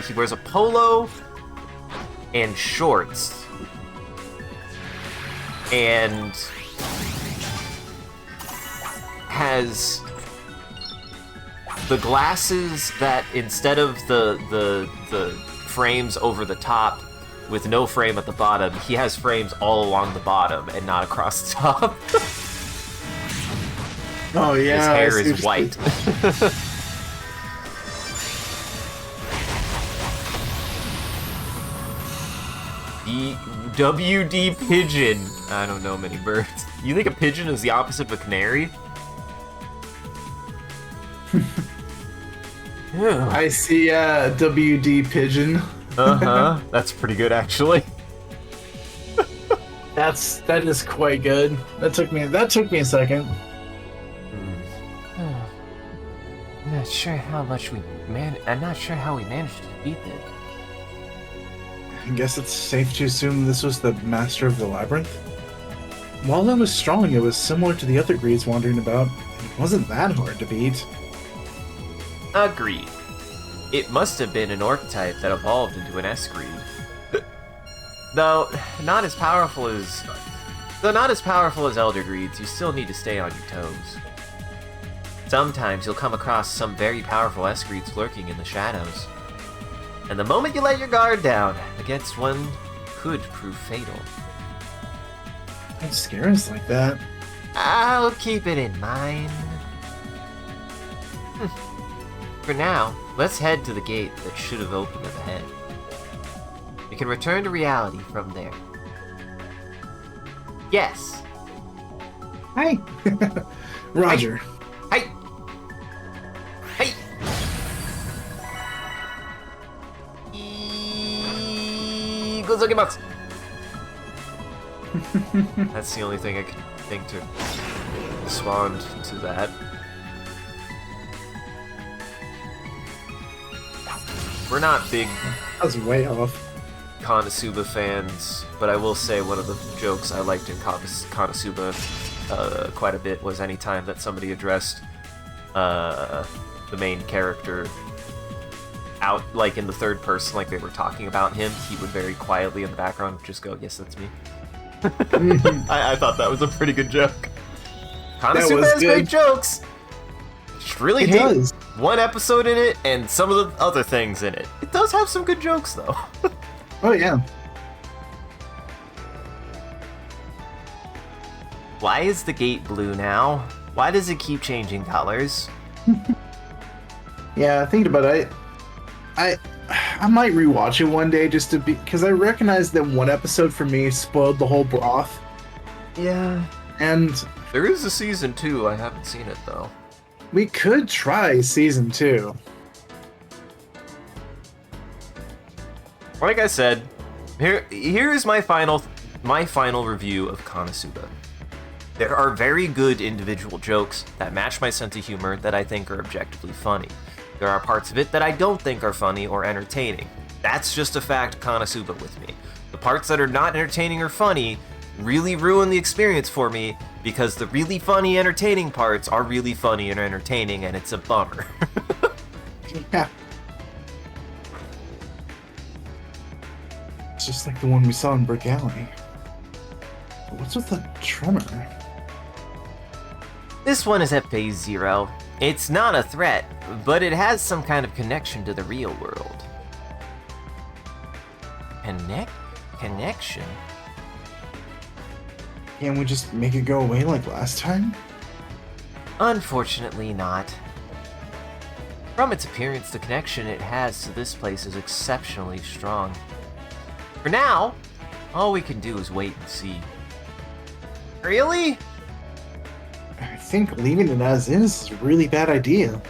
He wears a polo and shorts, and has the glasses that instead of the frames over the top with no frame at the bottom, he has frames all along the bottom and not across the top. Oh yeah, his hair is white. WD pigeon. I don't know many birds. You think a pigeon is the opposite of a canary? Yeah. I see WD pigeon. Uh-huh. That's pretty good, actually. That is quite good. That took me a second. I'm not sure how we managed to beat it. I guess it's safe to assume this was the master of the labyrinth. While it was strong, it was similar to the other greeds wandering about. It wasn't that hard to beat. Agreed. It must have been an archetype that evolved into an S-greed. Though not as powerful as Elder Greeds, you still need to stay on your toes. Sometimes you'll come across some very powerful S-greeds lurking in the shadows. And the moment you let your guard down against one could prove fatal. Don't scare us like that. I'll keep it in mind. For now, let's head to the gate that should have opened up ahead. We can return to reality from there. Yes. Hi. Roger. Hey. Hey. Gozogemasu. That's the only thing I can think to respond to that. We're not big That was way off. Konosuba fans, but I will say one of the jokes I liked in Konosuba quite a bit was anytime that somebody addressed the main character out, like in the third person, like they were talking about him, he would very quietly in the background just go, "Yes, that's me." I thought that was a pretty good joke. Konosuba has great jokes. Just really It hate does. one episode in it and some of the other things in it. It does have some good jokes though. Oh yeah. Why is the gate blue now? Why does it keep changing colors? Yeah, thinking about it, I might rewatch it one day just to be, because I recognize that one episode for me spoiled the whole broth. Yeah. And There is a season 2. I haven't seen it though. we could try season 2. Like I said, here is my final review of Konosuba. There are very good individual jokes that match my sense of humor that I think are objectively funny. There are parts of it that I don't think are funny or entertaining. That's just a fact of Konosuba with me. The parts that are not entertaining or funny really ruin the experience for me because the really funny, entertaining parts are really funny and entertaining, and it's a bummer. Yeah. It's just like the one we saw in Brick Alley. What's with the tremor? This one is at phase 0. It's not a threat, but it has some kind of connection to the real world. Connection? Can't we just make it go away like last time? Unfortunately not. From its appearance, the connection it has to this place is exceptionally strong. For now, all we can do is wait and see. Really? I think leaving it as is a really bad idea.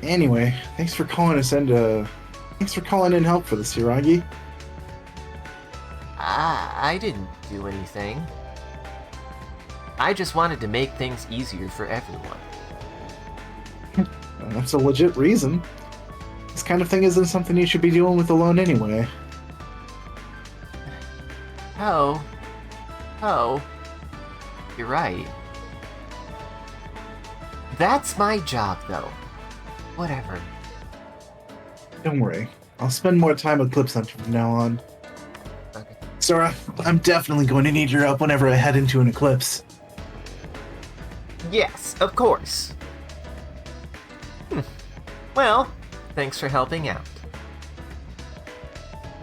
Anyway, thanks for calling in help for this, Hiragi. I didn't do anything. I just wanted to make things easier for everyone. That's a legit reason. This kind of thing isn't something you should be dealing with alone anyway. Oh, you're right. That's my job, though. Whatever. Don't worry. I'll spend more time with Clips Hunter from now on. Okay. Sora, I'm definitely going to need your help whenever I head into an eclipse. Yes, of course. Well, thanks for helping out.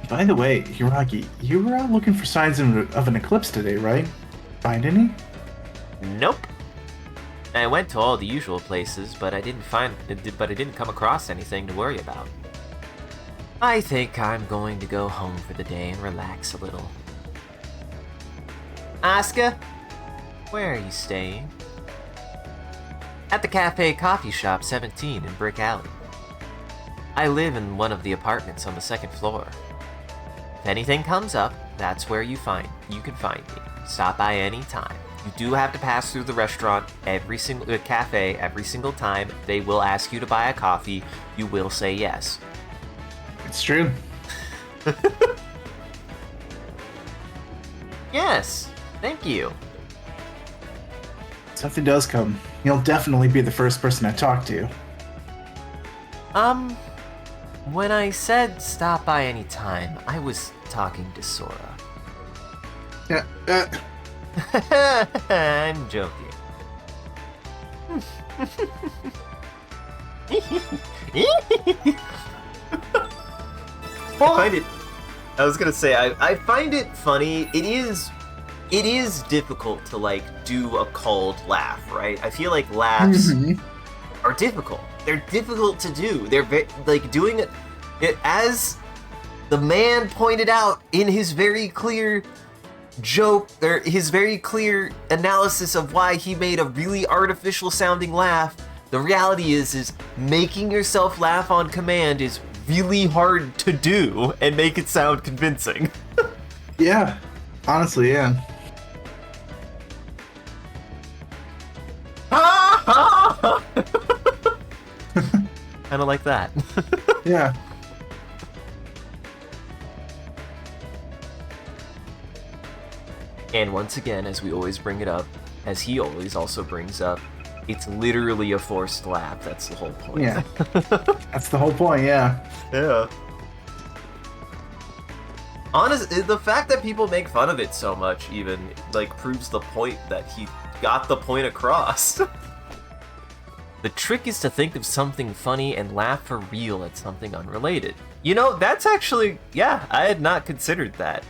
By the way, Hiragi, you were out looking for signs of an eclipse today, right? Find any? Nope. I went to all the usual places, but I didn't come across anything to worry about. I think I'm going to go home for the day and relax a little. Oscar, where are you staying? At the Cafe Coffee Shop 17 in Brick Alley. I live in one of the apartments on the second floor. If anything comes up, that's where you can find me. Stop by any time. You do have to pass through the restaurant cafe every single time. They will ask you to buy a coffee. You will say yes. It's true. Yes, thank you. Something does come. You'll definitely be the first person I talk to. When I said stop by any time, I was talking to Sora. Yeah. I'm joking. I find it funny. It is difficult to like do a cold laugh, right? I feel like laughs are difficult. They're difficult to do. They're like doing it as the man pointed out in his very clear joke, or his very clear analysis of why he made a really artificial sounding laugh. The reality is making yourself laugh on command is really hard to do and make it sound convincing. Yeah, honestly, yeah. Kind of like that. Yeah. And once again, as we always bring it up, as he always also brings up, it's literally a forced laugh. That's the whole point. Yeah. That's the whole point, yeah. Yeah. Honestly, the fact that people make fun of it so much even, like, proves the point that he got the point across. The trick is to think of something funny and laugh for real at something unrelated. You know, that's actually, yeah, I had not considered that.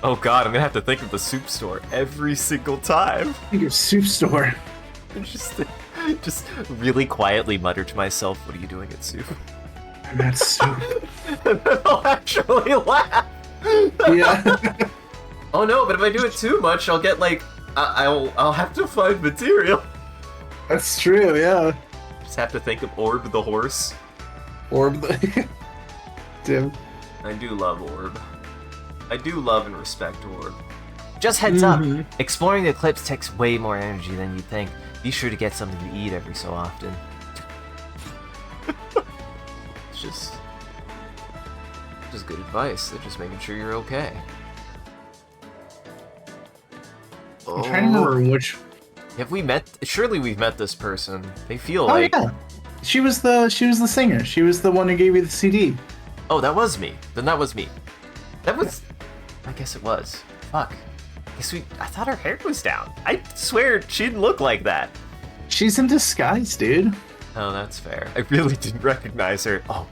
Oh god, I'm gonna have to think of the soup store every single time. Think of soup store. Just really quietly mutter to myself, what are you doing at soup? I'm at soup. And then I'll actually laugh. Yeah. Oh no, but if I do it too much, I'll get like, I'll have to find material. That's true, yeah. Just have to think of Orb the horse. Orb the... Dim. I do love Orb. I do love and respect Orb. Just heads up, exploring the eclipse takes way more energy than you'd think. Be sure to get something to eat every so often. It's just good advice. They're just making sure you're okay. I'm trying to remember which... Have we met? Surely we've met this person. They feel like... yeah. She was the singer. She was the one who gave you the CD. Oh, that was me. Then that was me. That was... I guess it was. Fuck. I thought her hair was down. I swear she didn't look like that. She's in disguise, dude. Oh, that's fair. I really didn't recognize her. Oh,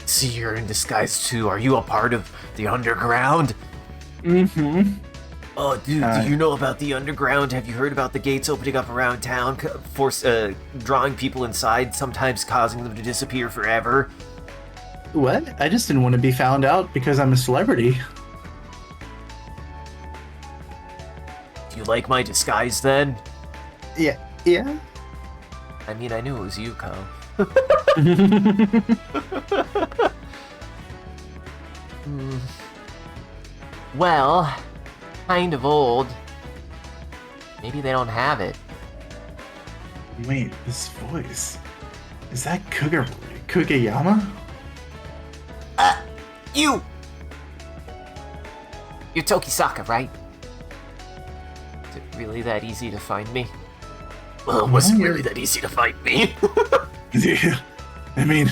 see, you're in disguise too. Are you a part of the underground? Mm-hmm. Oh, dude, do you know about the underground? Have you heard about the gates opening up around town, drawing people inside, sometimes causing them to disappear forever? What? I just didn't want to be found out because I'm a celebrity. Do you like my disguise then? Yeah. I mean, I knew it was Yuko. Well, kind of old. Maybe they don't have it. Wait, this voice. Is that Kugeyama? You're Tokisaka, right? Is it really that easy to find me? Well, was it really that easy to find me? Yeah. I mean,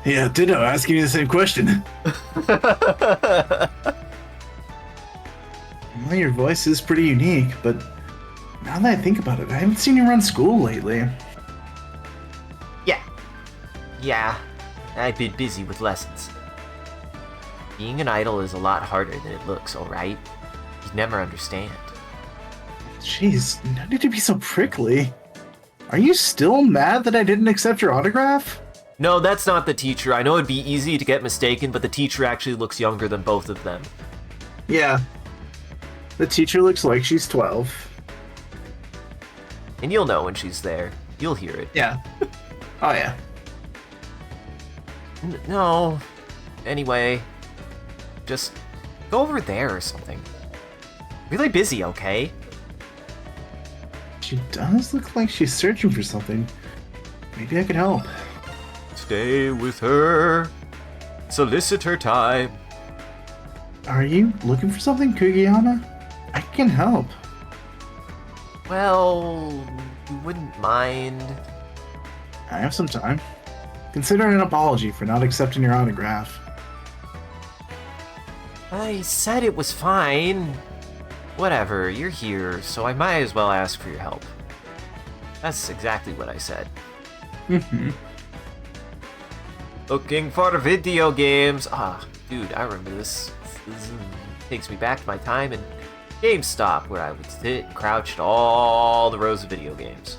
yeah, ditto, asking you the same question. Well, your voice is pretty unique, but now that I think about it, I haven't seen you run school lately. Yeah, I've been busy with lessons. Being an idol is a lot harder than it looks, alright? You'd never understand. Jeez, no need to be so prickly. Are you still mad that I didn't accept your autograph? No, that's not the teacher. I know it'd be easy to get mistaken, but the teacher actually looks younger than both of them. Yeah. The teacher looks like she's 12. And you'll know when she's there. You'll hear it. Yeah. Oh, yeah. No. Anyway, just go over there or something. Really busy, okay? She does look like she's searching for something. Maybe I could help. Stay with her. Solicit her time. Are you looking for something, Kugiyama? I can help. Well, you wouldn't mind. I have some time. Consider an apology for not accepting your autograph. I said it was fine. Whatever, you're here, so I might as well ask for your help. That's exactly what I said. Mm-hmm. Looking for video games. Ah, dude, I remember this. This takes me back to my time in GameStop, where I would sit and crouch at all the rows of video games.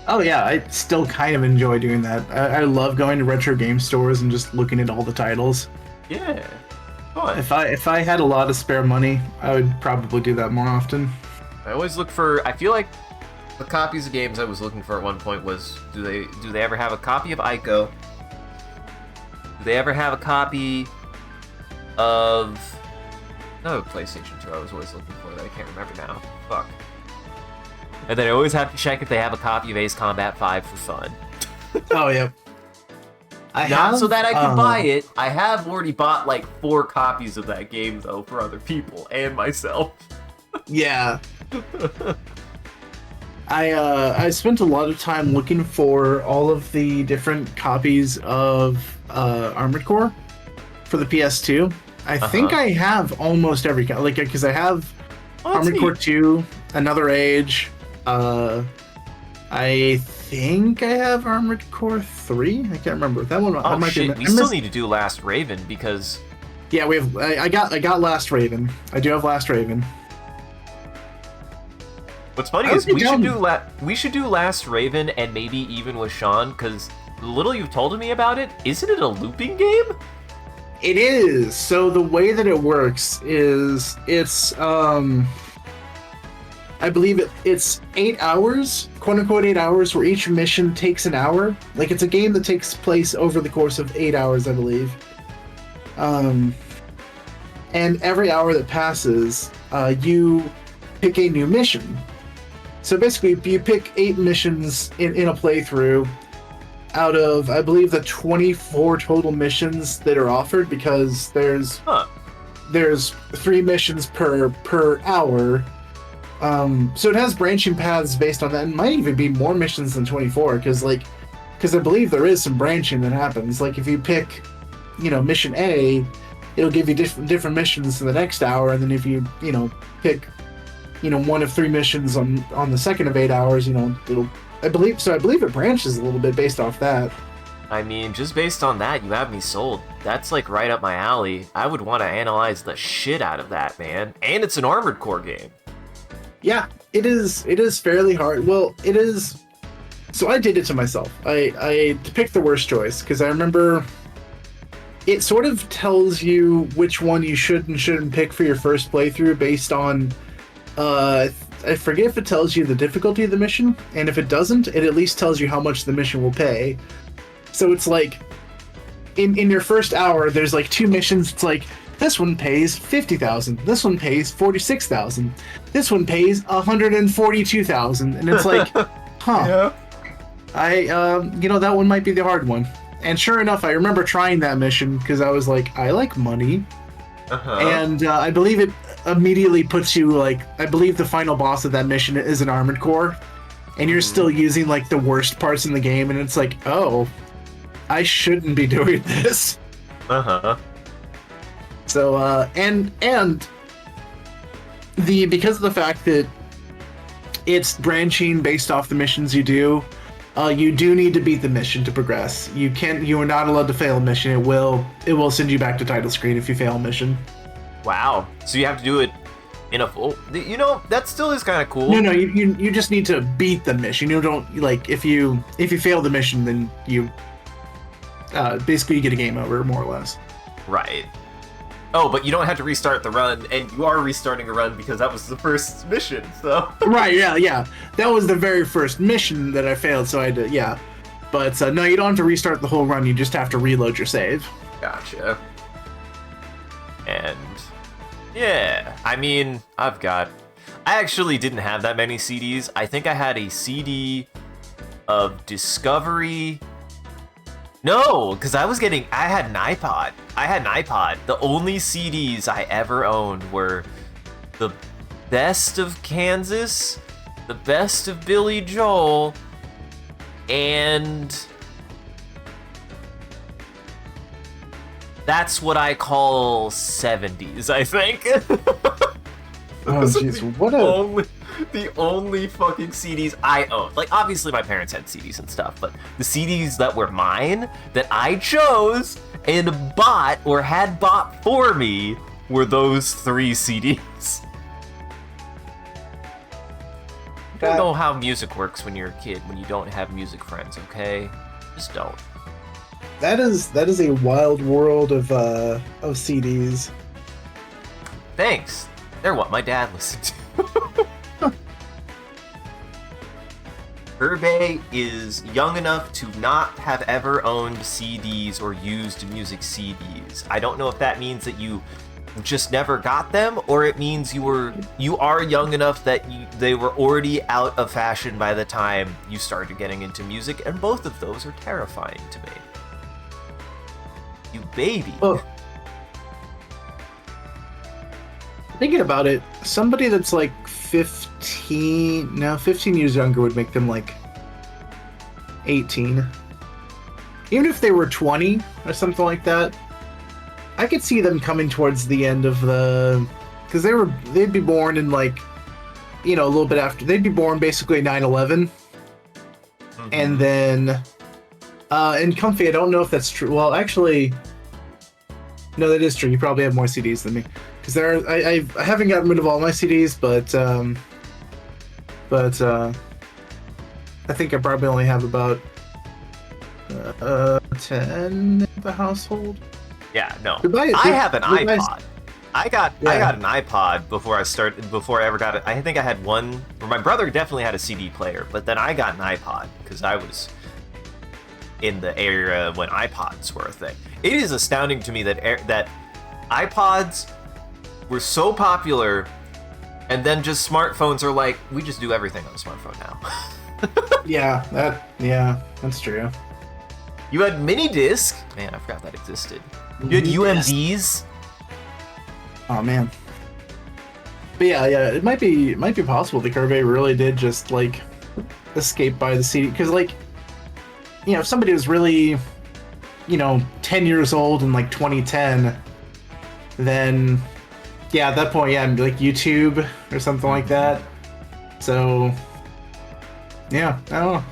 Oh yeah, I still kind of enjoy doing that. I love going to retro game stores and just looking at all the titles. Yeah, fun. If I had a lot of spare money, I would probably do that more often. I always look for. I feel like the copies of games I was looking for at one point was do they ever have a copy of Ico? Do they ever have a copy of another PlayStation 2 I was always looking for that I can't remember now. Fuck. And then I always have to check if they have a copy of Ace Combat 5 for fun. Oh yeah. Not so that I can buy it. I have already bought like 4 copies of that game though for other people and myself. Yeah. I spent a lot of time looking for all of the different copies of Armored Core for the PS2. I think I have almost every because I have Armored Core 2, Another Age. I think I have Armored Core 3. I can't remember that one. Oh shit! We still need to do Last Raven because. Yeah, we have. I got Last Raven. I do have Last Raven. What's funny is we should do Last Raven and maybe even with Sean, because the little you've told me about it, isn't it a looping game? It is. So the way that it works is it's I believe it's 8 hours, quote unquote 8 hours, where each mission takes an hour. Like it's a game that takes place over the course of 8 hours, I believe. And every hour that passes, you pick a new mission. So basically, you pick 8 missions in a playthrough out of, I believe, the 24 total missions that are offered, because there's 3 missions per hour. So it has branching paths based on that, and might even be more missions than 24, because I believe there is some branching that happens. Like if you pick, mission A, it'll give you different missions in the next hour, and then if you pick one of 3 missions on the second of 8 hours, it'll I believe it branches a little bit based off that. I mean, just based on that, you have me sold. That's like right up my alley. I would want to analyze the shit out of that, man. And it's an Armored Core game. Yeah, it is fairly hard. Well, it is. So I did it to myself. I picked the worst choice, because I remember it sort of tells you which one you should and shouldn't pick for your first playthrough based on I forget if it tells you the difficulty of the mission, and if it doesn't, it at least tells you how much the mission will pay. So it's like, in your first hour, there's like 2 missions. It's like, this one pays 50,000, this one pays 46,000, this one pays 142,000, and it's like, huh. Yeah. That one might be the hard one. And sure enough, I remember trying that mission, because I was like, I like money. And I believe it immediately puts you, I believe the final boss of that mission is an Armored Core, and you're still using the worst parts in the game, and it's like, oh, I shouldn't be doing this. So and because of the fact that it's branching based off the missions you do, you do need to beat the mission to progress. You are not allowed to fail a mission. It will send you back to title screen if you fail a mission. Wow. So you have to do it in a full. That still is kind of cool. No, you just need to beat the mission. You don't if you fail the mission, then you basically you get a game over, more or less. Right. Oh, but you don't have to restart the run, and you are restarting a run because that was the first mission, so... Right, yeah. That was the very first mission that I failed, so I had to, yeah. But no, you don't have to restart the whole run, you just have to reload your save. Gotcha. And... yeah, I mean, I actually didn't have that many CDs. I think I had a CD of Discovery... No, because I had an iPod. The only CDs I ever owned were the best of Kansas, the best of Billy Joel, and that's what I call 70s, I think. Oh, jeez, The only fucking CDs I owned. Like, obviously my parents had CDs and stuff, but the CDs that were mine, that I chose and bought or had bought for me, were those 3 CDs. You don't know how music works when you're a kid, when you don't have music friends, okay? Just don't. That is a wild world of CDs. Thanks. They're what my dad listened to. Herbe is young enough to not have ever owned CDs or used music CDs. I don't know if that means that you just never got them, or it means you are young enough that they were already out of fashion by the time you started getting into music, and both of those are terrifying to me. You baby. Well, thinking about it, somebody that's like 15 years younger would make them like 18. Even if they were 20 or something like that, I could see them coming towards the end of because they'd be born in like, a little bit after. They'd be born basically 9/11. Mm-hmm. And then in Comfy, I don't know if that's true. Well, actually, no, that is true. You probably have more CDs than me. Because I haven't gotten rid of all my CDs, but I think I probably only have about 10 in the household. Yeah, no. I have an iPod. I got an iPod before I ever got it. I think I had one, or my brother definitely had a CD player, but then I got an iPod because I was in the era when iPods were a thing. It is astounding to me that iPods were so popular, and then just smartphones are like, we just do everything on a smartphone now. Yeah, that's true. You had mini disc. Man, I forgot that existed. You had UMDs. Oh man. But yeah, it might be possible the Kirby really did just like escape by the CD, because like, if somebody was really, 10 years old in like 2010, then yeah, at that point, yeah, like YouTube or something like that. So yeah, I don't know.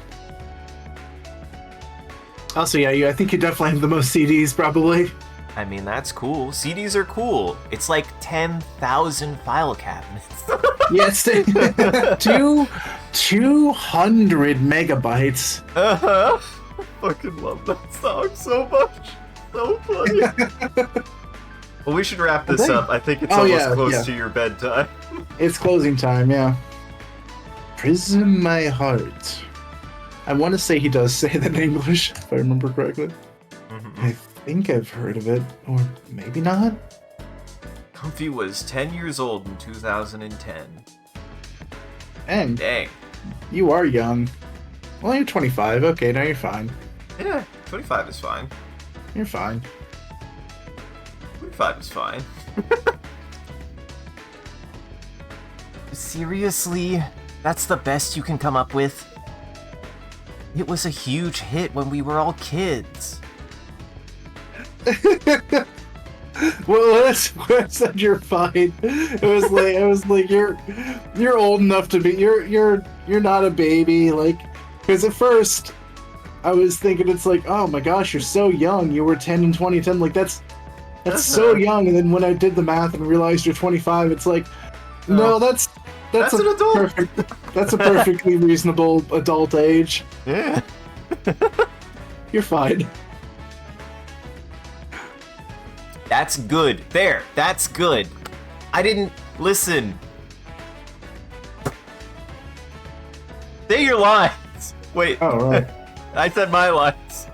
Also, yeah, I think you definitely have the most CDs, probably. I mean, that's cool. CDs are cool. It's like 10,000 file cabinets. Yes, 200 megabytes. Uh-huh. I fucking love that song so much. So funny. Well, we should wrap this up. I think it's almost close to your bedtime. It's closing time, yeah. Prism my heart. I want to say he does say that in English, if I remember correctly. Mm-hmm. I think I've heard of it, or maybe not. Comfy was 10 years old in 2010. And dang. You are young. Well, you're 25. Okay, now you're fine. Yeah, 25 is fine. You're fine. 25 is fine. Seriously? That's the best you can come up with? It was a huge hit when we were all kids. Well, I said you're fine. It was like you're old enough to be. You're not a baby. Like, because at first I was thinking it's like, oh my gosh, you're so young. You were 10 in 2010. Like that's so young. And then when I did the math and realized you're 25, it's like, no, that's an adult. That's a perfectly reasonable adult age. Yeah. You're fine. That's good. There, that's good. I didn't listen. Say your lines. Wait. Oh, right. I said my lines.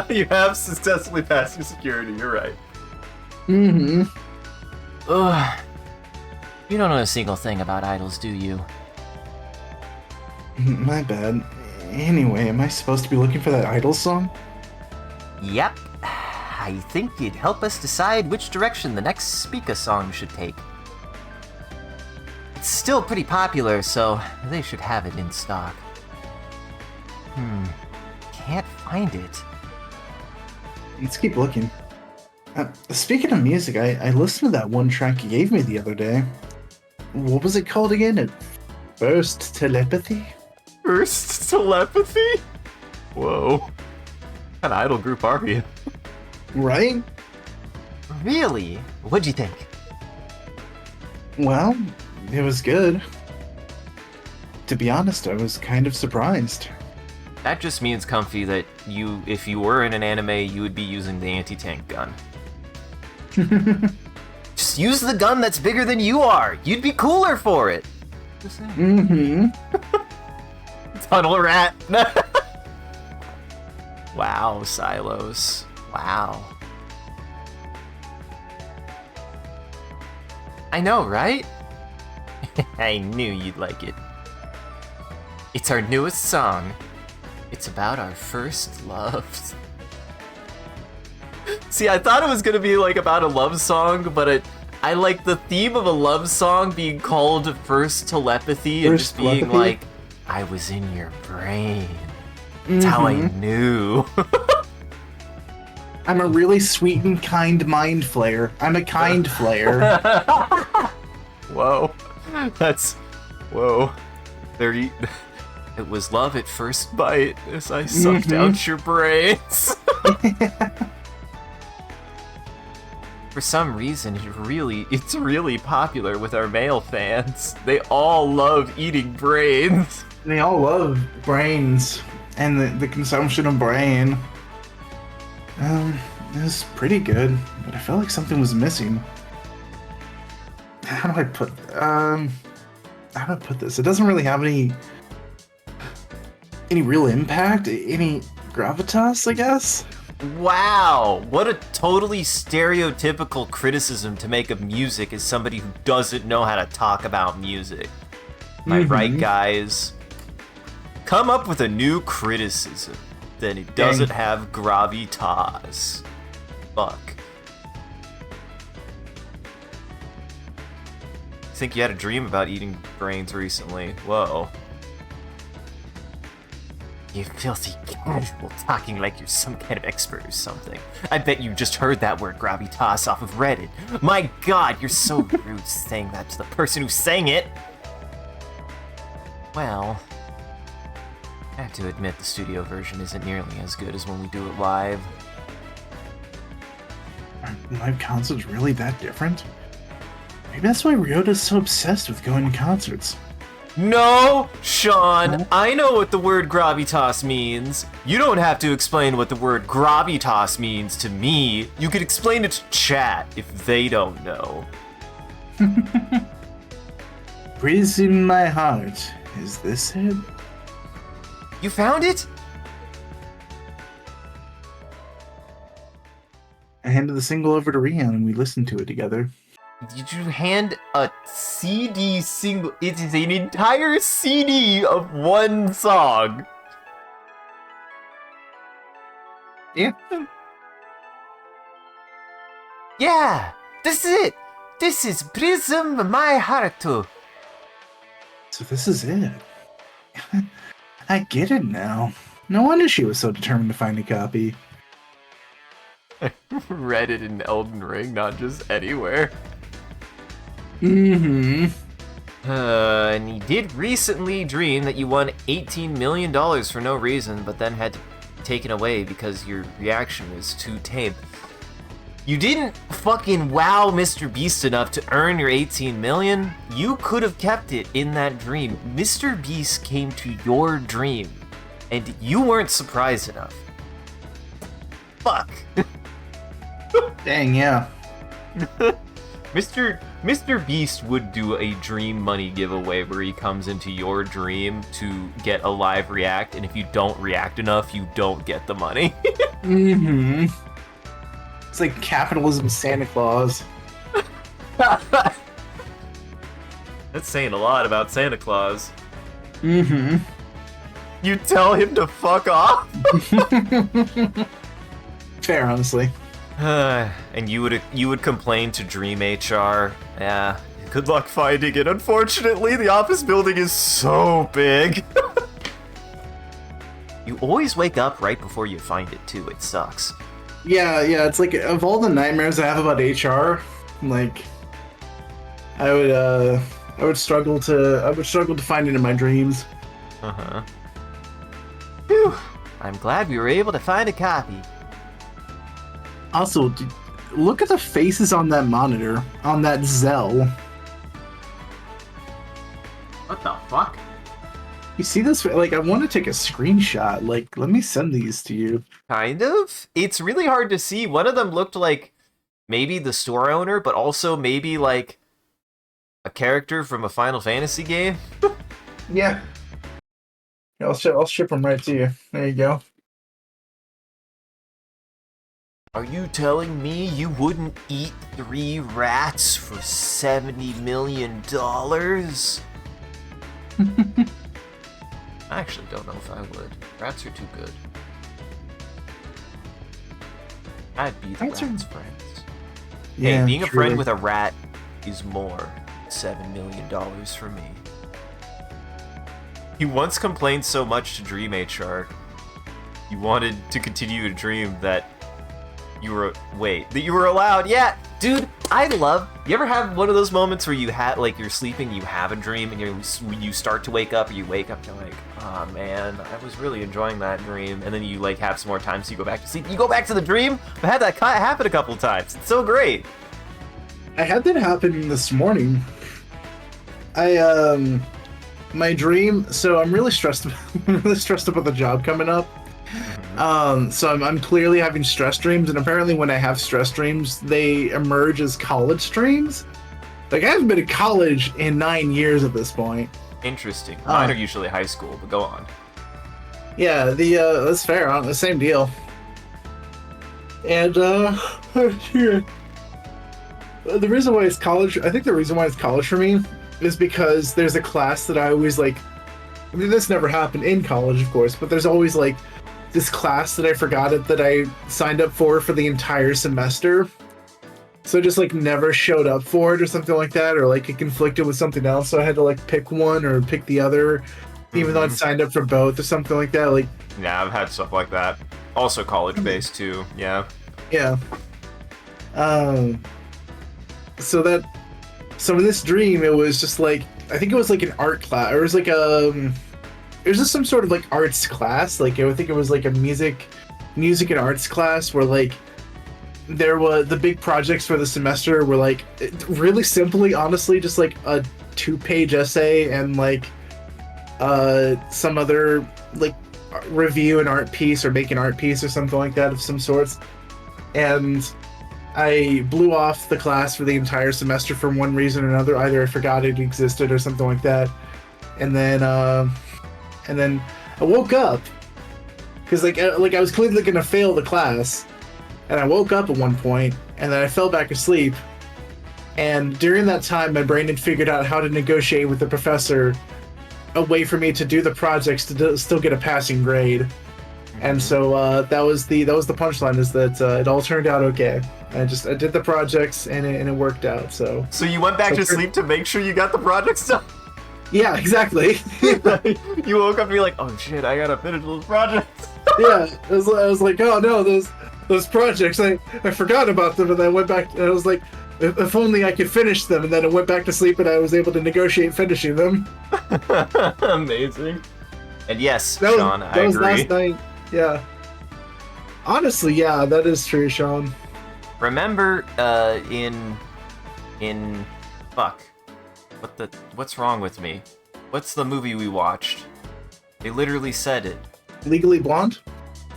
You have successfully passed your security. You're right. Mm-hmm. Ugh. You don't know a single thing about idols, do you? My bad. Anyway, am I supposed to be looking for that idol song? Yep. I think you'd help us decide which direction the next Speaker song should take. It's still pretty popular, so they should have it in stock. Can't find it. Let's keep looking. Speaking of music, I listened to that one track you gave me the other day. What was it called again? First Telepathy? First telepathy? Whoa. What kind of idol group are you? Right? Really? What'd you think? Well, it was good. To be honest, I was kind of surprised. That just means, Comfy, that if you were in an anime, you would be using the anti-tank gun. Just use the gun that's bigger than you are. You'd be cooler for it. Just saying. Mm-hmm. Tunnel rat. Wow, Silos. Wow. I know, right? I knew you'd like it. It's our newest song. It's about our first loves. See, I thought it was gonna be like about a love song, but I like the theme of a love song being called First Telepathy and just being like, I was in your brain. That's how I knew. I'm a really sweet and kind mind flayer. I'm a kind flayer. Whoa. That's... Whoa. It was love at first bite as I sucked out your brains. For some reason, it's really popular with our male fans. They all love eating brains. They all love brains and the consumption of brain. It was pretty good, but I felt like something was missing. How do I put this? It doesn't really have any real impact, any gravitas, I guess. Wow, what a totally stereotypical criticism to make of music as somebody who doesn't know how to talk about music. Am I right, guys? Come up with a new criticism. Then it doesn't have gravitas. Fuck. I think you had a dream about eating brains recently. Whoa. You filthy casual, talking like you're some kind of expert or something. I bet you just heard that word gravitas off of Reddit. My god, you're so rude saying that to the person who sang it. Well, I have to admit the studio version isn't nearly as good as when we do it live. Are live concerts really that different? Maybe that's why Ryota's so obsessed with going to concerts. No, Sean, I know what the word gravitas means. You don't have to explain what the word gravitas means to me. You could explain it to chat if they don't know. Breeze in my heart. Is this it? You found it? I handed the single over to Rian and we listened to it together. Did you hand a CD single? It is an entire CD of one song. Yeah. Yeah, this is it. This is Prism My Heart. So this is it. I get it now. No wonder she was so determined to find a copy. Reddit and Elden Ring, not just anywhere. Mm-hmm. And you did recently dream that you won $18 million for no reason, but then had to take it away because your reaction was too tame. You didn't fucking wow Mr. Beast enough to earn your 18 million. You could have kept it in that dream. Mr. Beast came to your dream, and you weren't surprised enough. Fuck. Dang, yeah. Mr. Beast would do a dream money giveaway where he comes into your dream to get a live react, and if you don't react enough, you don't get the money. Mm-hmm. It's like capitalism Santa Claus. That's saying a lot about Santa Claus. Mm-hmm. You tell him to fuck off? Fair, honestly. And you would complain to Dream HR. Yeah, good luck finding it. Unfortunately, the office building is so big. You always wake up right before you find it too. It sucks. Yeah, it's like of all the nightmares I have about HR, like I would struggle to find it in my dreams. Uh-huh. Whew. I'm glad we were able to find a copy. Also, look at the faces on that monitor, on that Zell. What the fuck? You see this? Like, I want to take a screenshot. Like, let me send these to you. Kind of. It's really hard to see. One of them looked like maybe the store owner, but also maybe like a character from a Final Fantasy game. Yeah. I'll ship them right to you. There you go. Are you telling me you wouldn't eat 3 rats for $70 million? I actually don't know if I would. Rats are too good. I'd be the Rats rat's are- friends. Yeah, Hey, being a friend truly. with a rat is more than $7 million for me. He once complained so much to Dream HR, he wanted to continue to dream that you were allowed. Yeah, dude, you ever have one of those moments where you had, like, you're sleeping, you have a dream, and you start to wake up, or you wake up, and you're like, oh man, I was really enjoying that dream, and then you, like, have some more time, so you go back to sleep, you go back to the dream. I've had that happen a couple of times. It's so great. I had that happen this morning. My dream. So I'm really stressed. I'm really stressed about the job coming up. So I'm clearly having stress dreams, and apparently when I have stress dreams, they emerge as college dreams. Like, I haven't been to college in 9 years at this point. Interesting. Mine are usually high school, but go on. Yeah, that's fair. The same deal. And the reason why it's college, I think the reason why it's college for me is because there's a class that I always like. I mean, this never happened in college, of course, but there's always like this class that I forgot that I signed up for the entire semester. So I just like never showed up for it or something like that, or like it conflicted with something else, so I had to like pick one or pick the other, even though I'd signed up for both or something like that. Like, Yeah, I've had stuff like that. Also college-based, too. Yeah. yeah. So in this dream, it was just like, I think it was like an art class. It was like it was just some sort of like arts class. Like, I think it was like a music and arts class where like there was the big projects for the semester were like really simply, honestly, just like a 2-page essay and like some other like review an art piece or make an art piece or something like that of some sorts. And I blew off the class for the entire semester for one reason or another. Either I forgot it existed or something like that. And then I woke up because like I was clearly gonna fail the class, and I woke up at one point, and then I fell back asleep. And during that time, my brain had figured out how to negotiate with the professor a way for me to do the projects to still get a passing grade. And so that was the punchline, is that it all turned out okay. I did the projects and it worked out. So you went back to sleep to make sure you got the projects done? yeah, exactly. You woke up and you're like, oh shit, I gotta finish those projects. Yeah, I was like, oh no, those projects, I forgot about them, and I went back and I was like, if only I could finish them. And then I went back to sleep and I was able to negotiate finishing them. Amazing. And yes, That was, Sean, that I was agree. last night. Yeah. Honestly, yeah, that is true, Sean. Remember, in fuck, what's wrong with me? What's the movie we watched? They literally said it. Legally Blonde?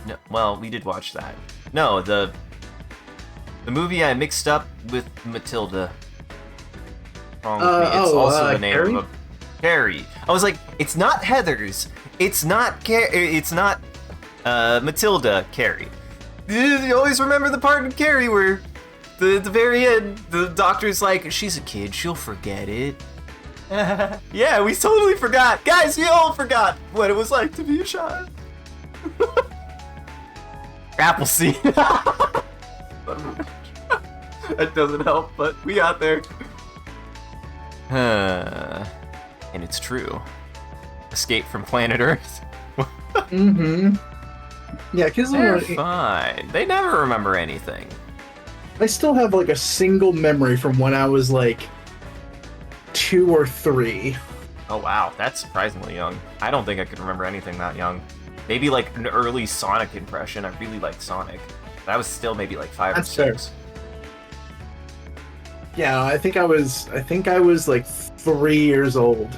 No, well, we did watch that. No, The movie I mixed up with Matilda. Wrong with me. It's also the name Carrie? of a Carrie. I was like, it's not Heather's. It's not Matilda. Carrie. You always remember the part in Carrie where the very end, the doctor's like, she's a kid, she'll forget it. Yeah, we totally forgot. Guys, we all forgot what it was like to be a child. Appleseed. That doesn't help, but we got there. And it's true. Escape from planet Earth. Mm-hmm. Yeah, because They're fine. They never remember anything. I still have like a single memory from when I was like 2 or 3. Oh wow, that's surprisingly young. I don't think I could remember anything that young. Maybe like an early Sonic impression. I really liked Sonic. That was still maybe like 5 That's or 6. Yeah, I think I was like 3 years old.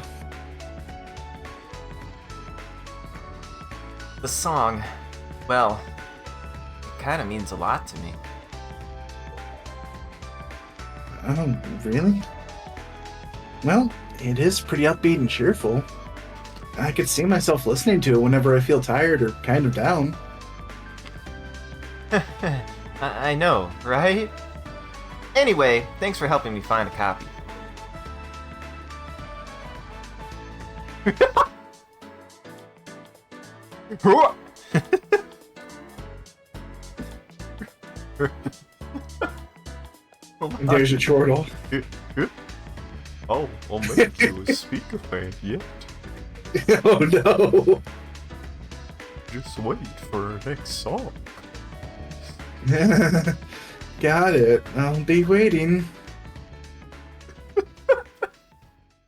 The song, well, it kind of means a lot to me. Oh, really? Well, it is pretty upbeat and cheerful. I could see myself listening to it whenever I feel tired or kind of down. I know, right? Anyway, thanks for helping me find a copy. There's a chortle. Oh, I'll make you a speaker fan yet. Oh no! Just wait for our next song. Got it. I'll be waiting.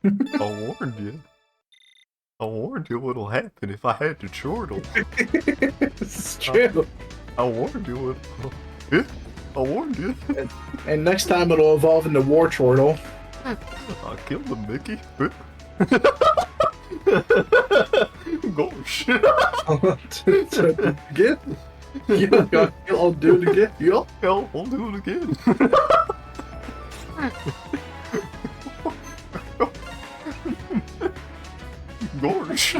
I warned you. I warned you what'll happen if I had to chortle. It's true. I warned you what. I warned you. And next time it'll evolve into War Chortle. I killed him, Mickey. Gosh. Again? Yeah, I'll do it again. Yeah. Hell, I'll do it again. Gorge.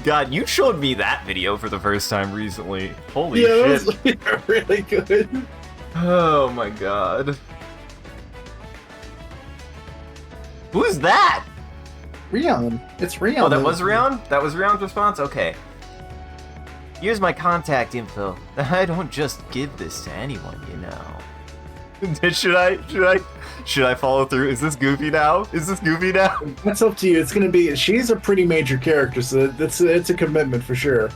God, you showed me that video for the first time recently. Holy shit. That was really good. Oh my god. Who's that? Rion. It's Rion. Oh, that was Rion? That was Rion's response? Okay. Here's my contact info. I don't just give this to anyone, you know. Should I follow through? Is this goofy now? That's up to you. It's gonna be. She's a pretty major character, so it's a commitment for sure.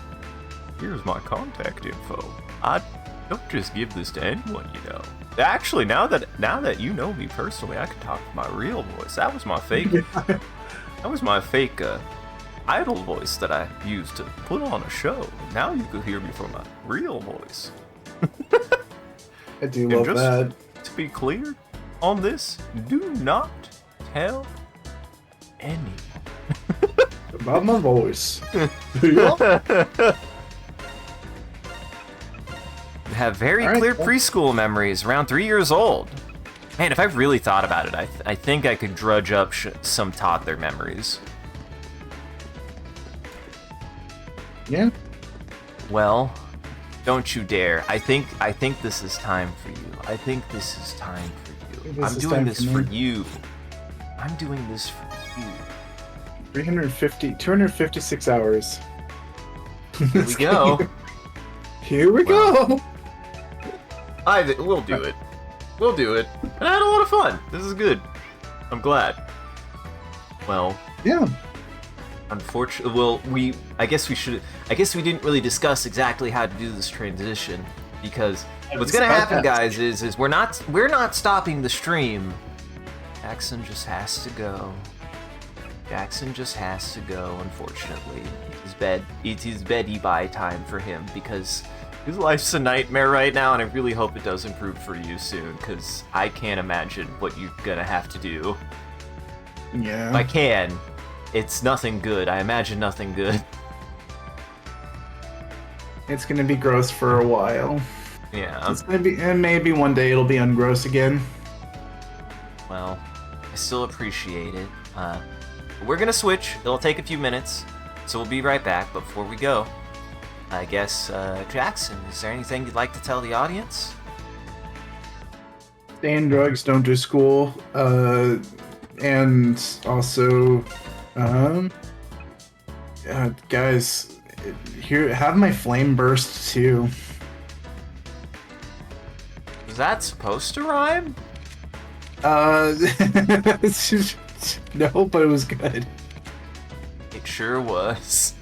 Here's my contact info. I don't just give this to anyone, you know. Actually, now that you know me personally, I can talk with my real voice. That was my fake. That was my fake idol voice that I used to put on a show. Now you can hear me from my real voice. I do love that. To be clear on this, do not tell anyone About my voice. Have very clear preschool memories around 3 years old. Man, if I really thought about it, I think I could drudge up some toddler memories. Yeah. Well, don't you dare. I think this is time for you. I think this is time for you. I'm doing this for you. I'm doing this for you. 256 hours. Here we go. Here we go. We'll do it. We'll do it. And I had a lot of fun. This is good. I'm glad. Well. Yeah. Unfortunately, well, I guess we didn't really discuss exactly how to do this transition, because what's gonna happen, guys, is we're not stopping the stream. Jackson just has to go. Unfortunately. It is beddy-bye time for him, because his life's a nightmare right now, and I really hope it does improve for you soon, because I can't imagine what you're gonna have to do. Yeah. I can. It's nothing good. I imagine nothing good. It's gonna be gross for a while. Yeah. It's gonna be, and maybe one day it'll be ungross again. Well, I still appreciate it. We're gonna switch. It'll take a few minutes, so we'll be right back. But before we go, I guess, Jackson, is there anything you'd like to tell the audience? Stay in drugs, don't do school, and also, guys, here, have my flame burst too. Was that supposed to rhyme? No, but it was good. It sure was.